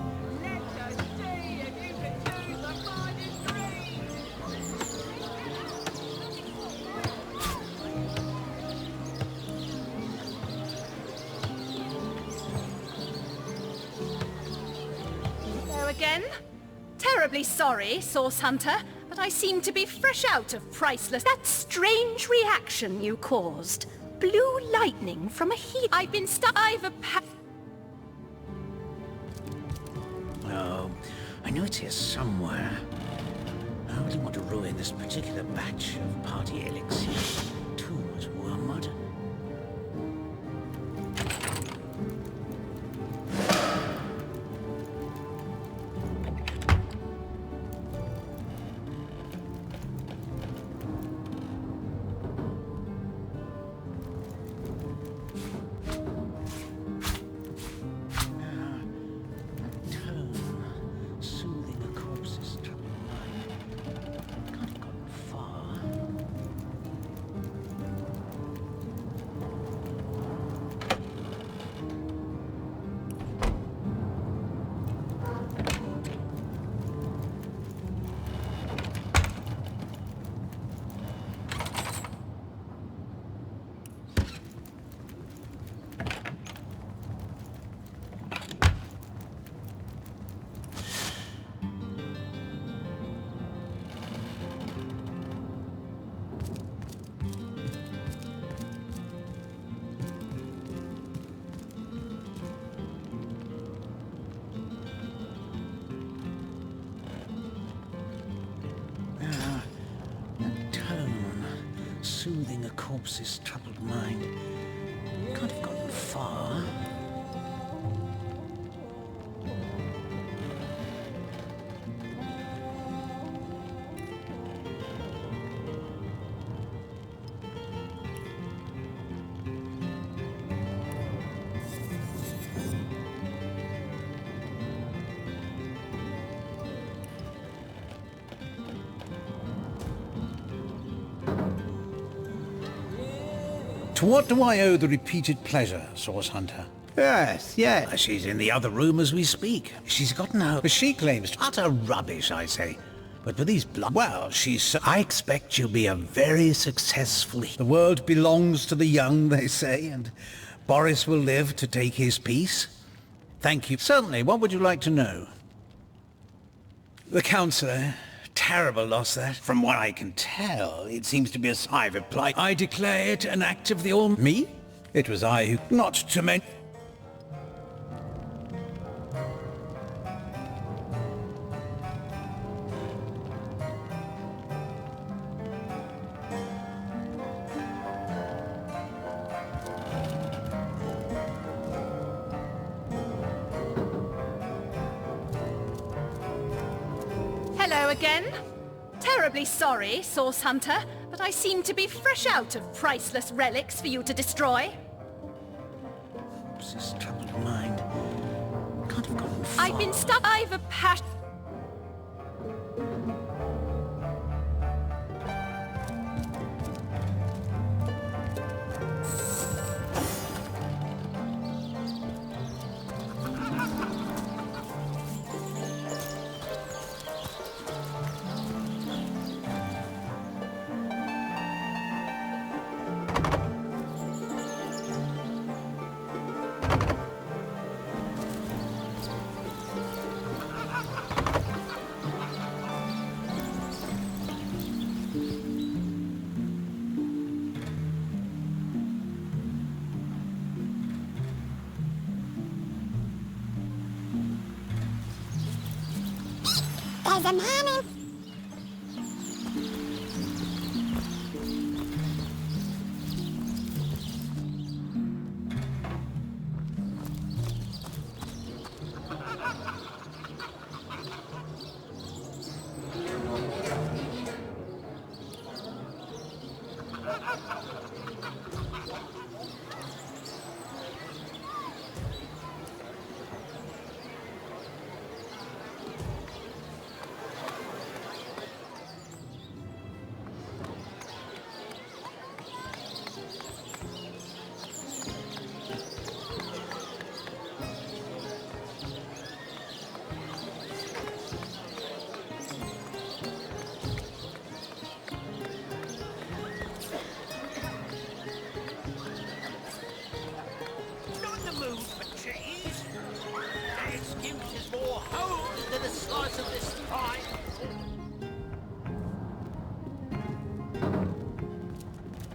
Again? Terribly sorry, Source Hunter, but I seem to be fresh out of priceless. That strange reaction you caused. Blue lightning from a heat. I've been stuck. Oh, I know it's here somewhere. I wouldn't want to ruin this particular batch of party elixir. Too much wormwood. Soothing a corpse's troubled mind. Can't have gotten far. To what do I owe the repeated pleasure, Source Hunter? Yes. She's in the other room as we speak. She's gotten out. But she claims Utter rubbish, I say. But with these well, I expect she'll be a very successful... The world belongs to the young, they say, and Boris will live to take his piece. Thank you. Certainly. What would you like to know? The Councillor. Terrible loss, that. From what I can tell, it seems to be a sigh of plight. I declare it an act of the all... Me? It was I who... Not to mention... Hello again. Terribly sorry, Source Hunter, but I seem to be fresh out of priceless relics for you to destroy. This troubled mind. Can't have gotten far. I've been stuck. I've a passion. There's a man in...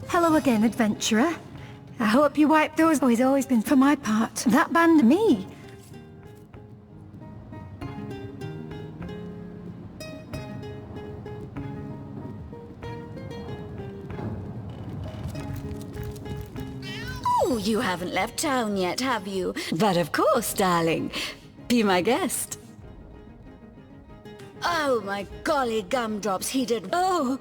Hello again, adventurer. I hope you wiped those. Oh, he's always been, for my part, that band me. Oh, you haven't left town yet, have you? But of course, darling. Be my guest. Oh, my golly gumdrops, he did... Oh,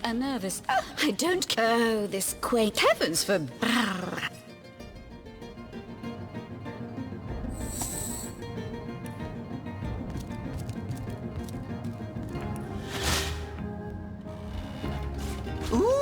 a nervous... I don't... Oh, this quaint... Heavens for... Brrr. Ooh!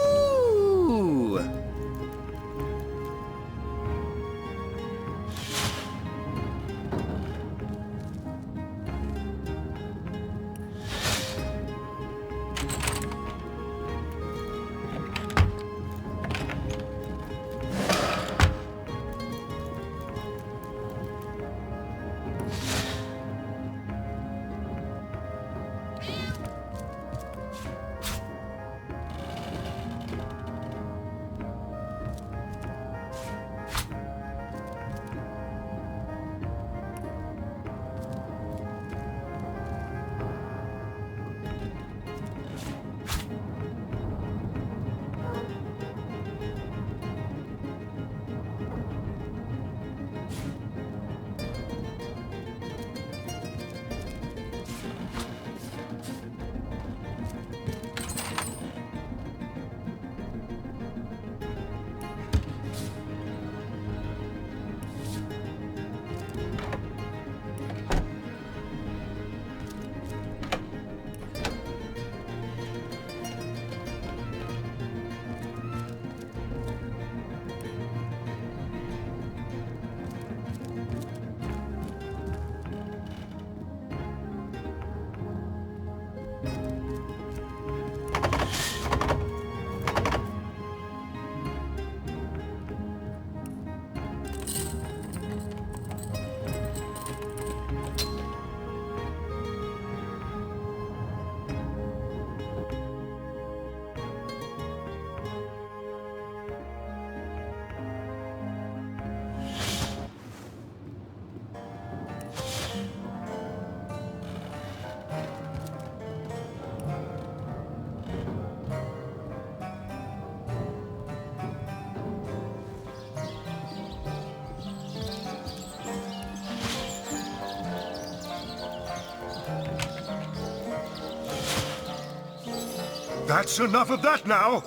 That's enough of that now!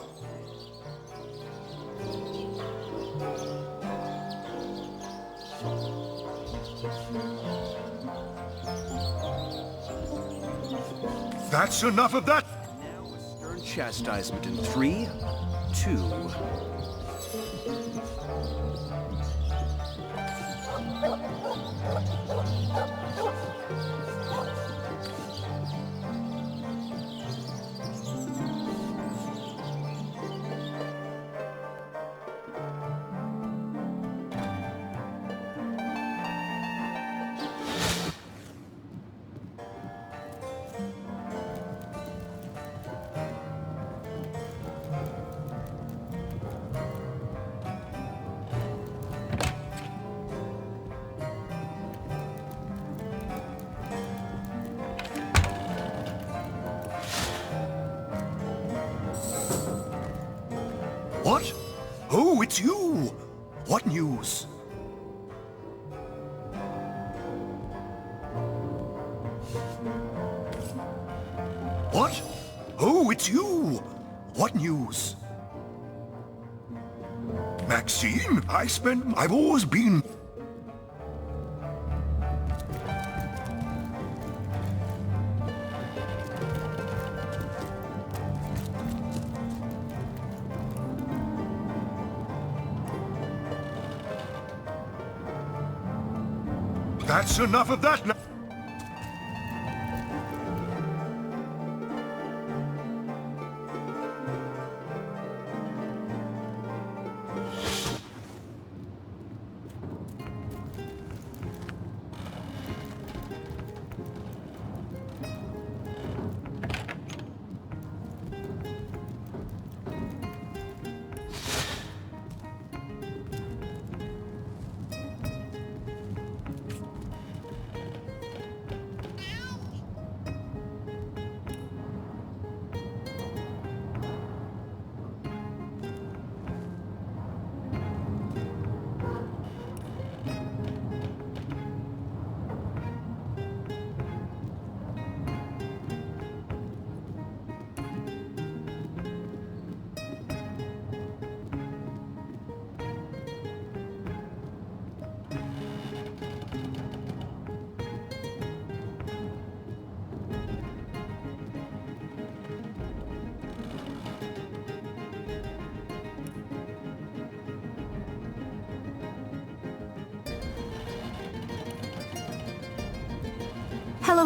That's enough of that! Now a stern chastisement in 3, 2... What? Oh, it's you! What news? What? Oh, it's you! What news? Maxine, I've always been... That's enough of that now!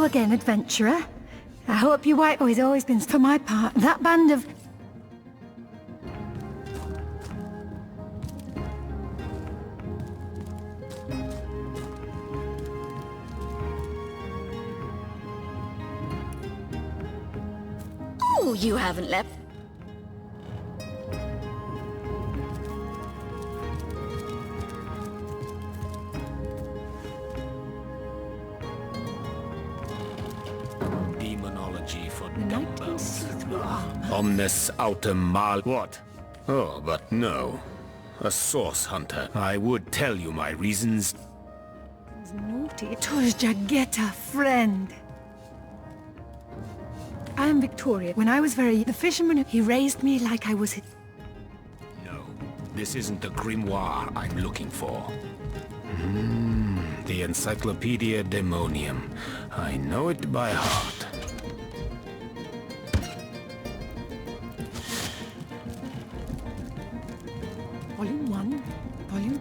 Hello again, adventurer. I hope your wife has always been, for my part, that band of... Oh, you haven't left. Demonology for dumbbells. Omnis autem mal... What? Oh, but no. A source hunter. I would tell you my reasons. Naughty. It was Jagetta, friend. I am Victoria. When I was the fisherman, he raised me like I was his... No, this isn't the grimoire I'm looking for. The Encyclopedia Demonium. I know it by heart. Volume 1, Volume...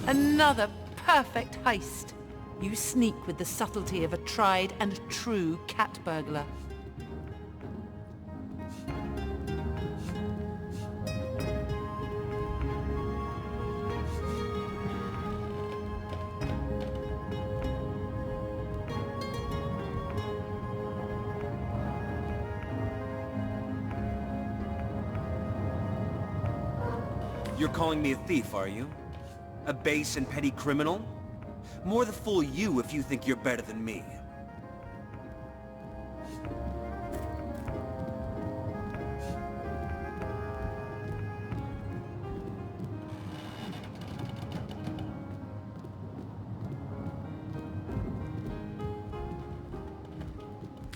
Another perfect heist. You sneak with the subtlety of a tried and true cat burglar. You're calling me a thief, are you? A base and petty criminal? More the fool you if you think you're better than me.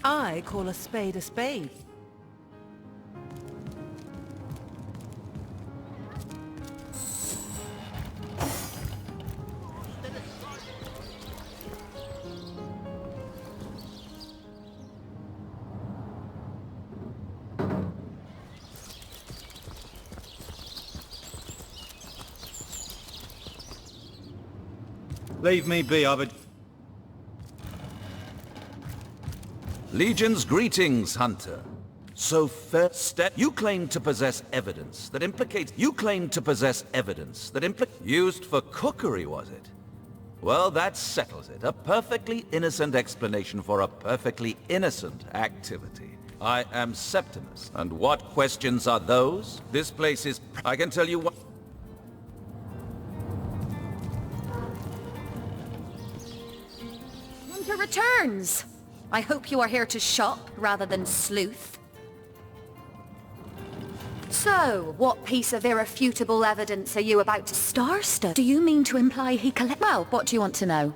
I call a spade a spade. Leave me be, I would... Legion's greetings, Hunter. So first step, you claim to possess evidence that implicates... Used for cookery, was it? Well, that settles it. A perfectly innocent explanation for a perfectly innocent activity. I am Septimus. And what questions are those? This place is... I can tell you what... Hunter returns. I hope you are here to shop rather than sleuth. So, what piece of irrefutable evidence are you about to... Starster? Do you mean to imply he Well, what do you want to know?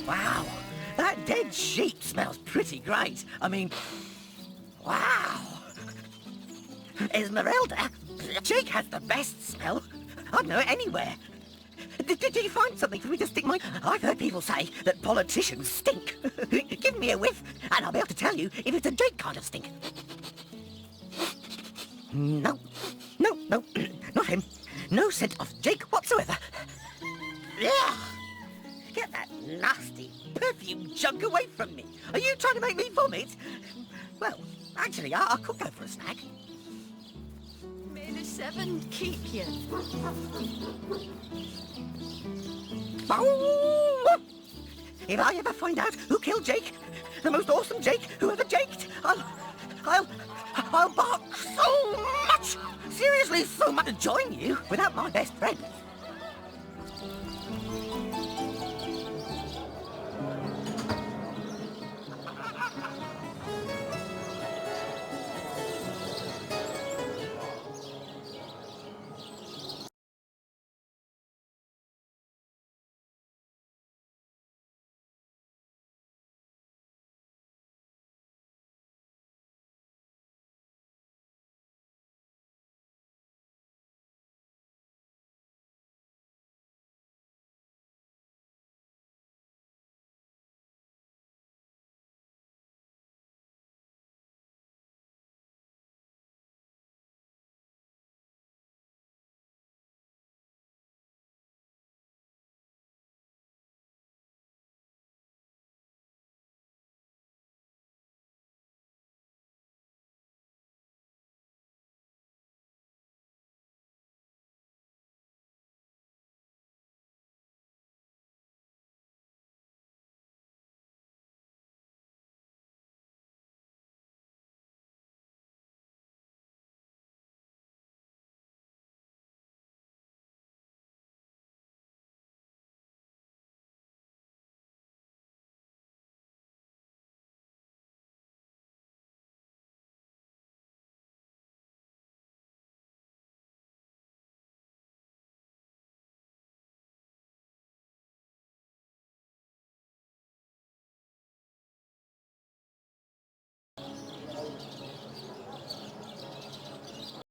Wow, sheep smells pretty great. I mean, wow. Esmeralda, Jake has the best smell. I'd know it anywhere. Did you find something for me to stick my... I've heard people say that politicians stink. Give me a whiff, and I'll be able to tell you if it's a Jake kind of stink. No, not him. No scent of Jake whatsoever. Yeah. Get that nasty perfume junk away from me. Are you trying to make me vomit? Well, actually, I could go for a snack. May the seven keep you. If I ever find out who killed Jake, the most awesome Jake who ever jaked, I'll bark so much! Seriously, so much to join you without my best friend.